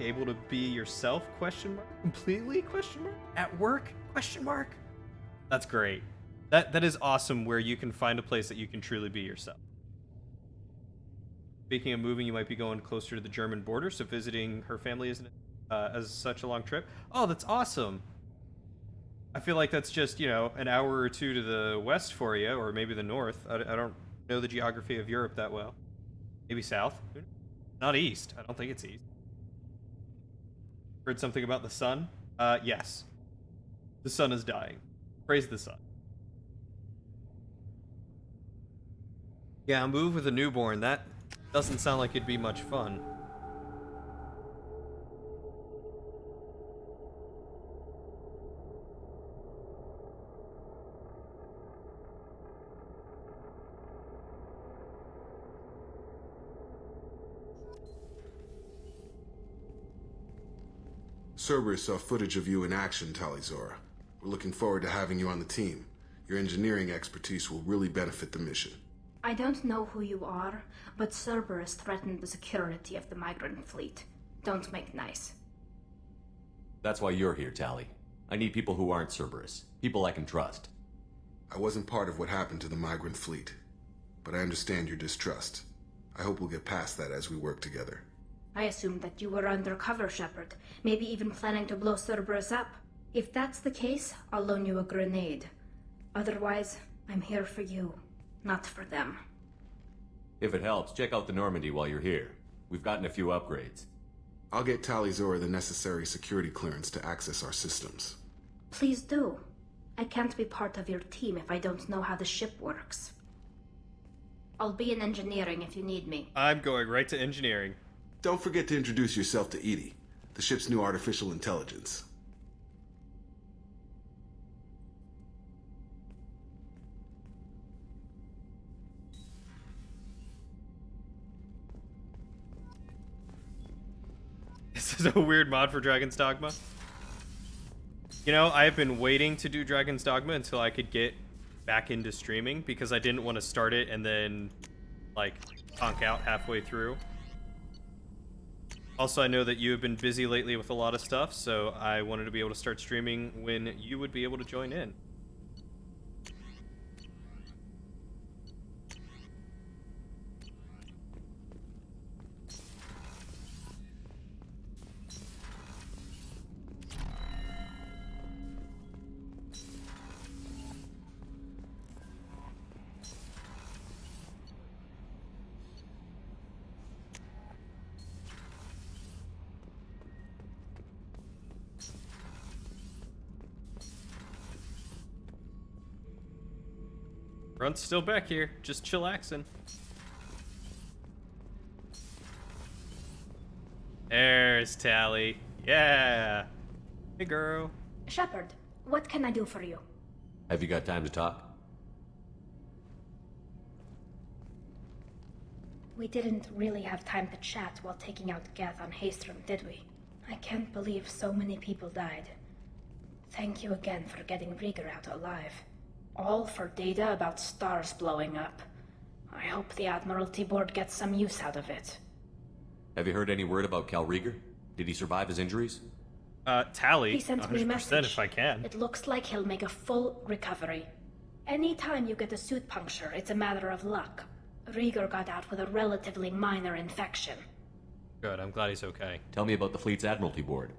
able to be yourself, completely, at work, That's great. That is awesome where you can find a place that you can truly be yourself. Speaking of moving, you might be going closer to the German border, so visiting her family isn't as such a long trip. Oh, that's awesome. I feel like that's just, an hour or two to the west for you, or maybe the north. I don't know the geography of Europe that well. Maybe south? Not east. I don't think it's east. Heard something about the sun? Yes. The sun is dying. Praise the sun. Yeah, a move with a newborn. That doesn't sound like it'd be much fun. Cerberus saw footage of you in action, Talizora. We're looking forward to having you on the team. Your engineering expertise will really benefit the mission. I don't know who you are, but Cerberus threatened the security of the migrant fleet. Don't make nice. That's why you're here, Tali. I need people who aren't Cerberus. People I can trust. I wasn't part of what happened to the migrant fleet, but I understand your distrust. I hope we'll get past that as we work together. I assumed that you were undercover, Shepard. Maybe even planning to blow Cerberus up. If that's the case, I'll loan you a grenade. Otherwise, I'm here for you, not for them. If it helps, check out the Normandy while you're here. We've gotten a few upgrades. I'll get Talizora the necessary security clearance to access our systems. Please do. I can't be part of your team if I don't know how the ship works. I'll be in engineering if you need me. I'm going right to engineering. Don't forget to introduce yourself to EDI, the ship's new artificial intelligence. This is a weird mod for Dragon's Dogma. I've been waiting to do Dragon's Dogma until I could get back into streaming because I didn't want to start it and then, conk out halfway through. Also, I know that you have been busy lately with a lot of stuff, so I wanted to be able to start streaming when you would be able to join in. Grunt's still back here, just chillaxing. There's Tali. Yeah. Hey, girl. Shepard, what can I do for you? Have you got time to talk? We didn't really have time to chat while taking out Geth on Haestrom, did we? I can't believe so many people died. Thank you again for getting Rieger out alive. All for data about stars blowing up. I hope the Admiralty Board gets some use out of it. Have you heard any word about Cal Rieger? Did he survive his injuries? Tali, He sent me a 100% message. if I can. It looks like he'll make a full recovery. Anytime you get a suit puncture, it's a matter of luck. Rieger got out with a relatively minor infection. Good, I'm glad he's okay. Tell me about the fleet's Admiralty Board.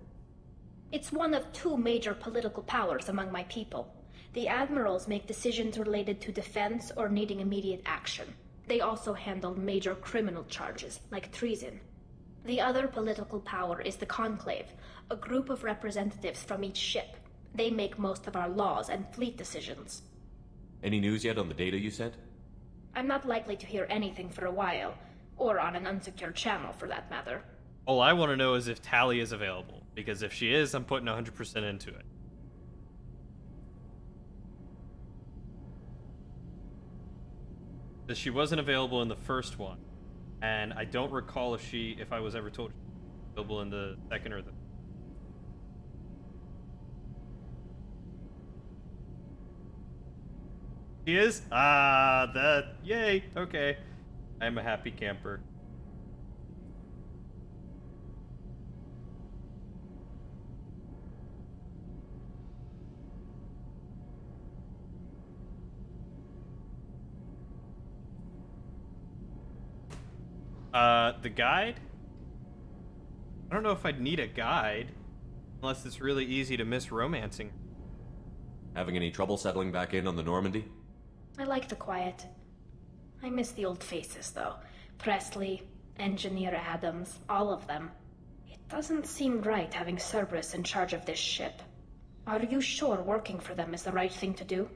It's one of two major political powers among my people. The admirals make decisions related to defense or needing immediate action. They also handle major criminal charges, like treason. The other political power is the Conclave, a group of representatives from each ship. They make most of our laws and fleet decisions. Any news yet on the data you sent? I'm not likely to hear anything for a while, or on an unsecured channel for that matter. All I want to know is if Tali is available, because if she is, I'm putting 100% into it. Because she wasn't available in the first one, and I don't recall if I was ever told she was available in the second or the... She is? Yay, okay. I'm a happy camper. The guide? I don't know if I'd need a guide, unless it's really easy to miss romancing. Having any trouble settling back in on the Normandy? I like the quiet. I miss the old faces, though. Presley, Engineer Adams, all of them. It doesn't seem right having Cerberus in charge of this ship. Are you sure working for them is the right thing to do?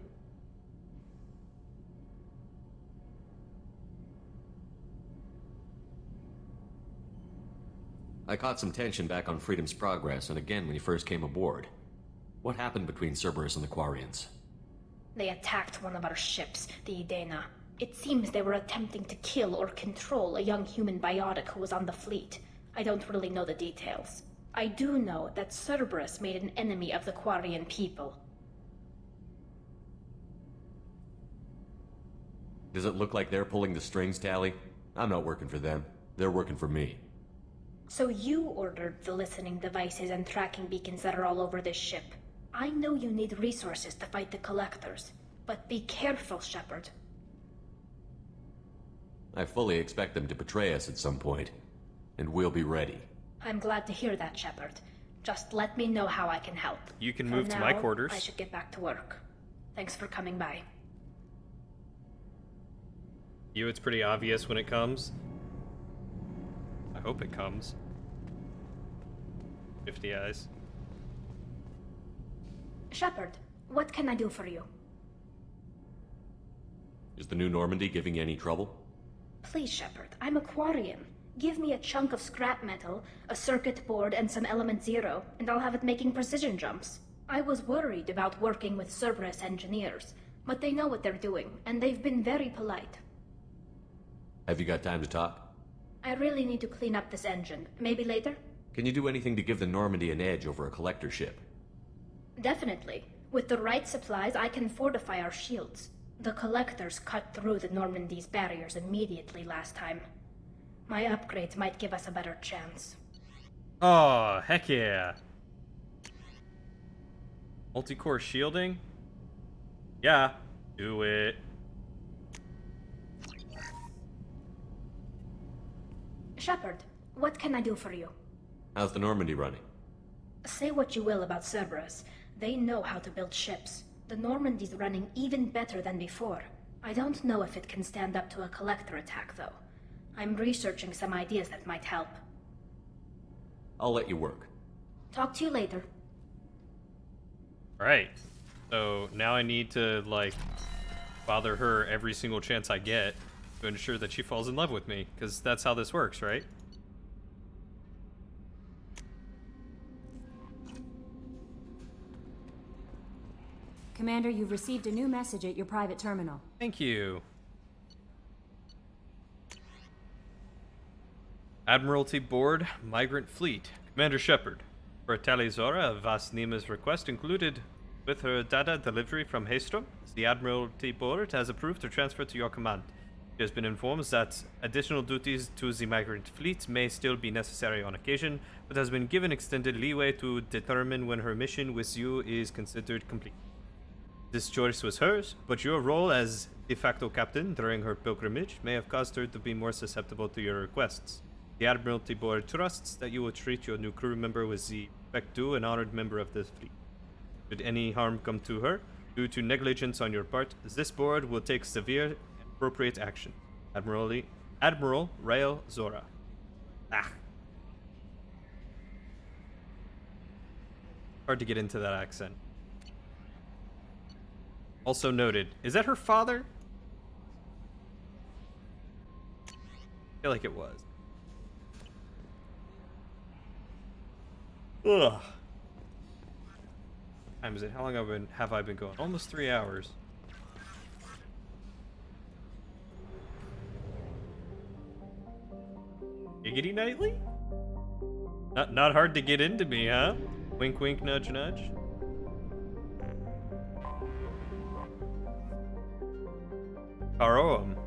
I caught some tension back on Freedom's Progress, and again when you first came aboard. What happened between Cerberus and the Quarians? They attacked one of our ships, the Edena. It seems they were attempting to kill or control a young human biotic who was on the fleet. I don't really know the details. I do know that Cerberus made an enemy of the Quarian people. Does it look like they're pulling the strings, Tali? I'm not working for them. They're working for me. So you ordered the listening devices and tracking beacons that are all over this ship. I know you need resources to fight the Collectors, but be careful, Shepard. I fully expect them to betray us at some point, and we'll be ready. I'm glad to hear that, Shepard. Just let me know how I can help. You can For move to my now, quarters. I should get back to work. Thanks for coming by. It's pretty obvious when it comes. I hope it comes. 50 eyes. Shepard, what can I do for you? Is the new Normandy giving you any trouble? Please, Shepard, I'm a Quarian. Give me a chunk of scrap metal, a circuit board, and some Element Zero, and I'll have it making precision jumps. I was worried about working with Cerberus engineers, but they know what they're doing, and they've been very polite. Have you got time to talk? I really need to clean up this engine. Maybe later? Can you do anything to give the Normandy an edge over a collector ship? Definitely. With the right supplies, I can fortify our shields. The Collectors cut through the Normandy's barriers immediately last time. My upgrades might give us a better chance. Oh, heck yeah. Multi-core shielding? Yeah, do it. Shepard, what can I do for you? How's the Normandy running? Say what you will about Cerberus. They know how to build ships. The Normandy's running even better than before. I don't know if it can stand up to a Collector attack, though. I'm researching some ideas that might help. I'll let you work. Talk to you later. Right. So now I need to, bother her every single chance I get to ensure that she falls in love with me, because that's how this works, right? Commander, you've received a new message at your private terminal. Thank you. Admiralty Board, Migrant Fleet. Commander Shepard. For Tali Zora, Vas Nima's request included with her data delivery from Haestrom, the Admiralty Board has approved her transfer to your command. She has been informed that additional duties to the Migrant Fleet may still be necessary on occasion, but has been given extended leeway to determine when her mission with you is considered complete. This choice was hers, but your role as de facto captain during her pilgrimage may have caused her to be more susceptible to your requests. The Admiralty Board trusts that you will treat your new crew member with the respect due an honored member of the fleet. Should any harm come to her, due to negligence on your part, this board will take severe and appropriate action. Admiral Rael Zora. Hard to get into that accent. Also noted. Is that her father? I feel like it was. Ugh. What time is it? How long have I been going? Almost 3 hours. Giggity Nightly? Not hard to get into me, huh? Wink wink nudge nudge. Karoam.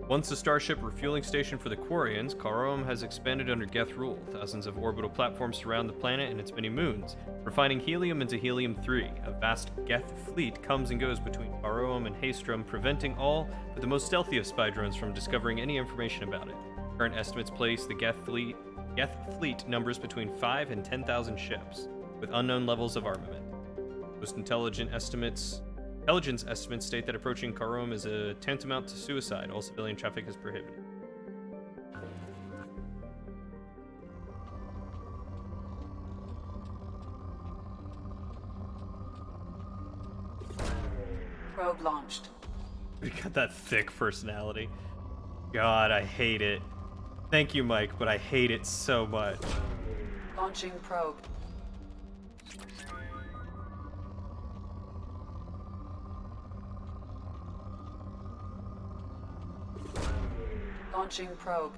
Once a starship refueling station for the Quarians, Karoam has expanded under Geth rule. Thousands of orbital platforms surround the planet and its many moons, refining helium into helium-3. A vast Geth fleet comes and goes between Karoam and Haestrom, preventing all but the most stealthy of spy drones from discovering any information about it. Current estimates place the Geth fleet numbers between 5 and 10,000 ships, with unknown levels of armament. Most intelligence estimates state that approaching Karoam is a tantamount to suicide. All civilian traffic is prohibited. Probe launched. We got that thick personality. God, I hate it. Thank you, Mike, but I hate it so much. Launching probe. Launching probe.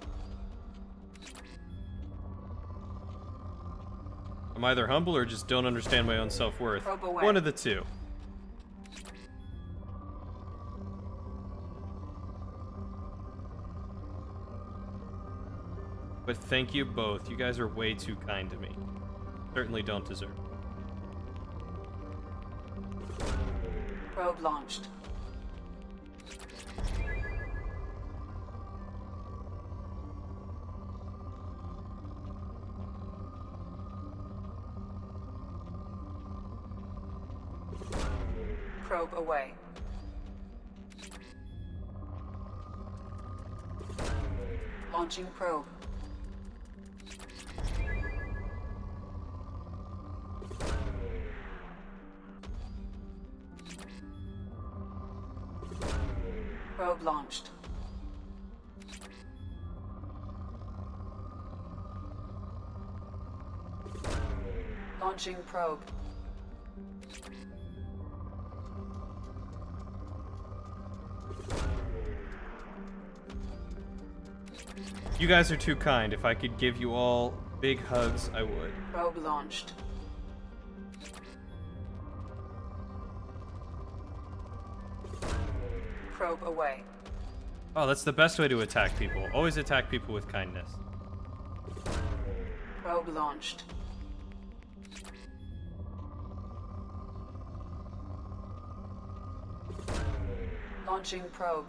I'm either humble or just don't understand my own self-worth. Probe away. One of the two. But thank you both. You guys are way too kind to me. Certainly don't deserve it. Probe launched. Probe away. Launching probe. Probe launched. Launching probe. You guys are too kind. If I could give you all big hugs, I would. Probe launched. Probe away. Oh, that's the best way to attack people. Always attack people with kindness. Probe launched. Launching probe.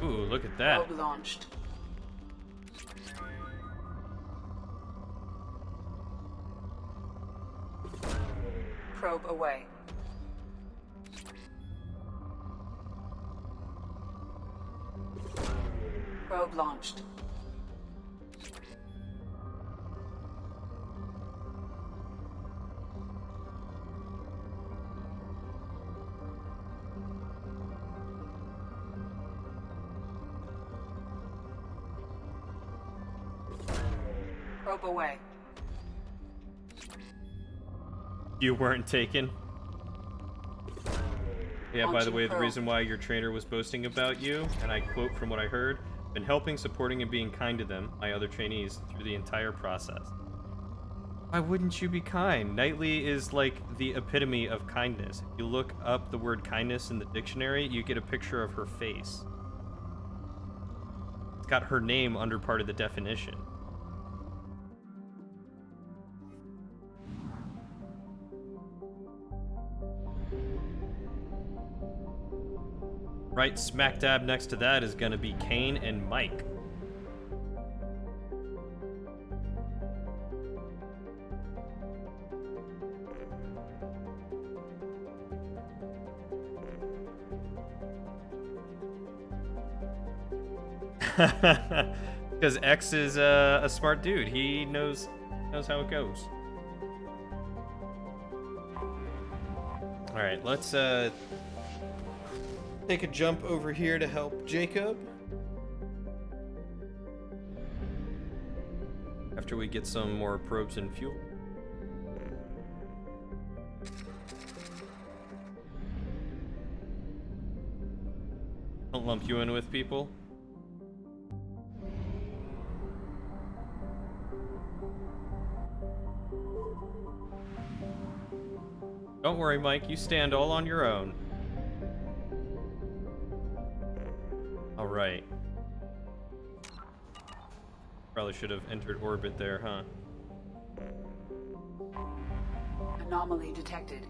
Ooh, look at that. Probe launched. Probe away. Probe launched. Probe away. You weren't taken? Yeah, by the way, the probe. reason why your trainer was boasting about you, and I quote from what I heard, been helping, supporting, and being kind to them, my other trainees, through the entire process. Why wouldn't you be kind? Knightley is like the epitome of kindness. If you look up the word kindness in the dictionary, you get a picture of her face. It's got her name under part of the definition. Right smack dab next to that is gonna be Kane and Mike. Because X is a smart dude. He knows how it goes. All right, let's take a jump over here to help Jacob. After we get some more probes and fuel. Don't lump you in with people. Don't worry, Mike, you stand all on your own. Alright. Probably should have entered orbit there, huh? Anomaly detected.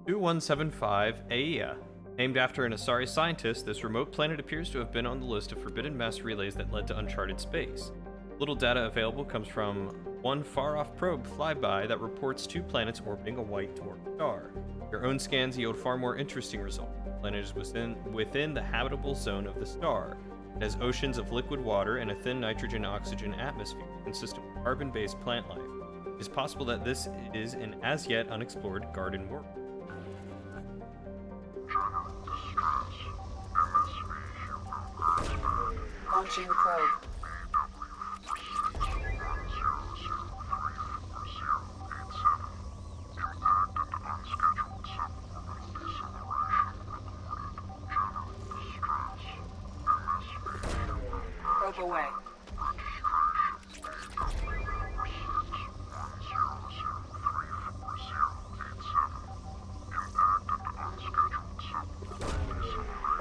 2175 Aea. Named after an Asari scientist, this remote planet appears to have been on the list of forbidden mass relays that led to uncharted space. Little data available comes from one far-off probe flyby that reports 2 planets orbiting a white dwarf star. Your own scans yield far more interesting results. The planet is within the habitable zone of the star. It has oceans of liquid water and a thin nitrogen-oxygen atmosphere consistent with carbon-based plant life. It is possible that this is an as-yet unexplored garden world. Launching probe. Probe away.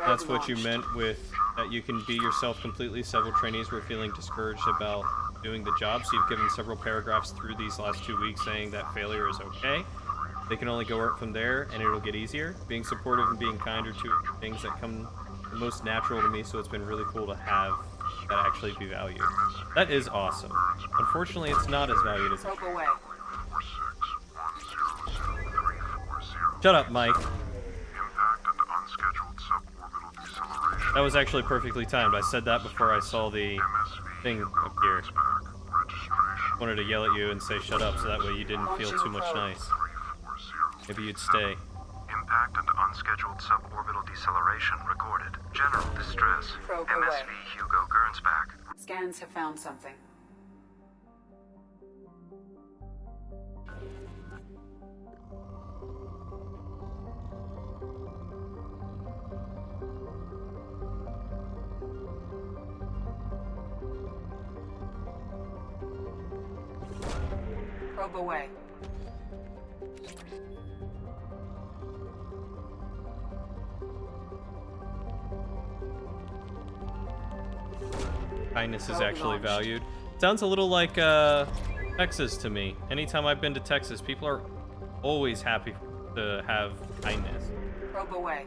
That's what you meant with that you can be yourself completely. Several trainees were feeling discouraged about doing the job, so you've given several paragraphs through these last 2 weeks saying that failure is okay. They can only go up from there, and it'll get easier. Being supportive and being kind are 2 things that come the most natural to me, so it's been really cool to have that actually be valued. That is awesome. Unfortunately, it's not as valued as... Probe away. Shut up, Mike. That was actually perfectly timed. I said that before I saw the thing appear. Wanted to yell at you and say shut up so that way you didn't feel too much nice. Maybe you'd stay. Impact and unscheduled suborbital deceleration recorded. General distress. Probe MSV away. Hugo Gernsback. Scans have found something. Probe away. Kindness is actually valued. Sounds a little like Texas to me. Anytime I've been to Texas, people are always happy to have kindness. Probe away.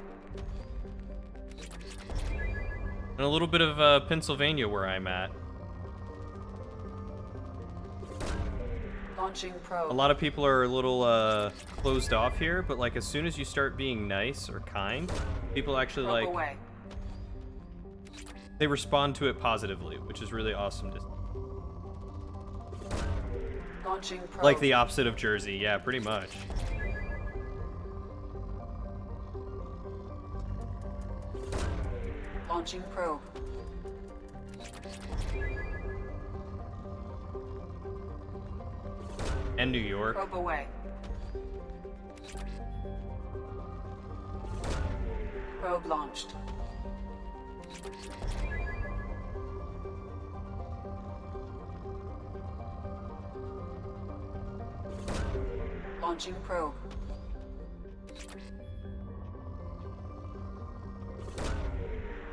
And a little bit of Pennsylvania where I'm at. Launching probe. A lot of people are a little closed off here, but like as soon as you start being nice or kind, people actually Probe like away. they respond to it positively, which is really awesome to see. Launching probe. Like the opposite of Jersey, yeah, pretty much. Launching probe. And New York. Probe away. Probe launched. Launching probe.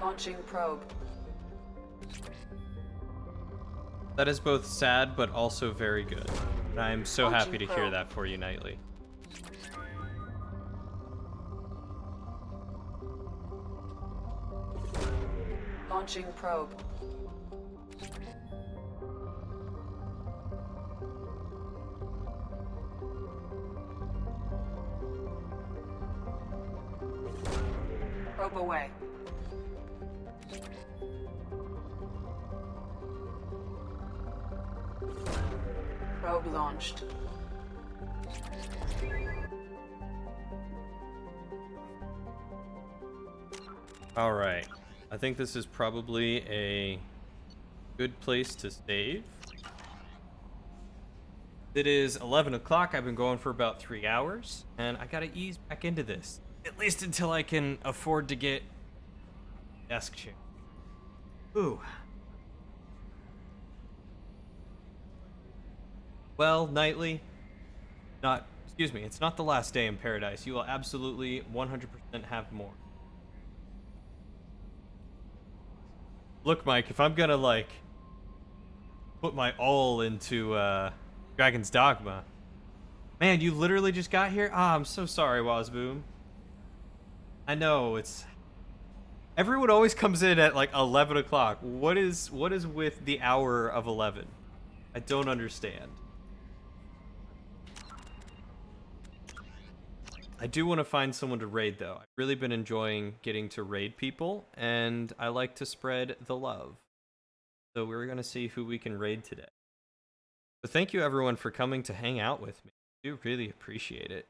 Launching probe. That is both sad but also very good. And I'm so Launching happy to hear probe. that for you, Knightley. Launching probe. Probe away. Probe launched. Alright. I think this is probably a good place to save. It is 11 o'clock. I've been going for about 3 hours, and I gotta ease back into this. At least until I can afford to get a desk chair. Ooh. Well, Knightley, it's not the last day in paradise. You will absolutely 100% have more. Look, Mike, if I'm gonna, like, put my all into, Dragon's Dogma. Man, you literally just got here? Ah, I'm so sorry, Wazboom. I know, it's... Everyone always comes in at, like, 11 o'clock. What is with the hour of 11? I don't understand. I do want to find someone to raid, though. I've really been enjoying getting to raid people, and I like to spread the love. So we're going to see who we can raid today. So thank you, everyone, for coming to hang out with me. I do really appreciate it.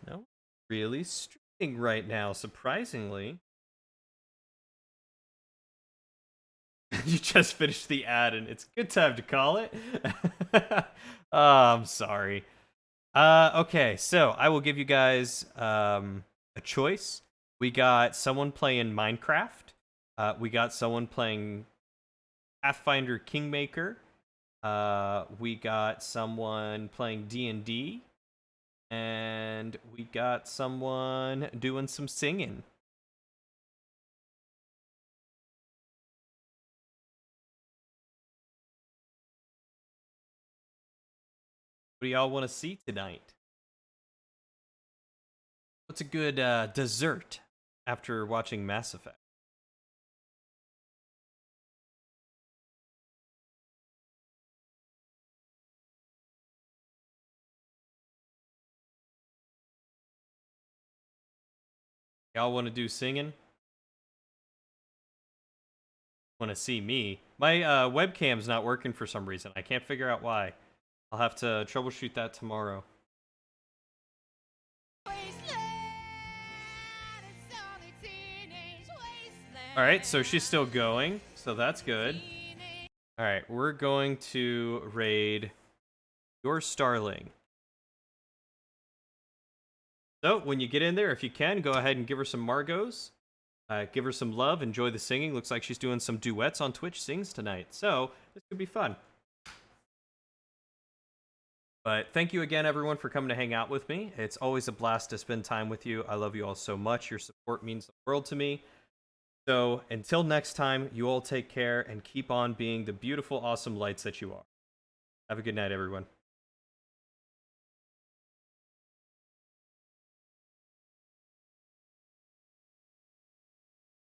No, really streaming right now, surprisingly. You just finished the ad, and it's a good time to call it. Oh, I'm sorry. Okay, so I will give you guys a choice. We got someone playing Minecraft. We got someone playing Pathfinder Kingmaker. We got someone playing D&D. And we got someone doing some singing. What do y'all want to see tonight? What's a good dessert after watching Mass Effect? Y'all want to do singing? Want to see me? My webcam's not working for some reason. I can't figure out why. I'll have to troubleshoot that tomorrow. Alright, so she's still going, so that's good. Alright, we're going to raid your Starling. So, when you get in there, if you can, go ahead and give her some Margos. Give her some love, enjoy the singing. Looks like she's doing some duets on Twitch Sings tonight, so this could be fun. But thank you again, everyone, for coming to hang out with me. It's always a blast to spend time with you. I love you all so much. Your support means the world to me. So until next time, you all take care and keep on being the beautiful, awesome lights that you are. Have a good night, everyone.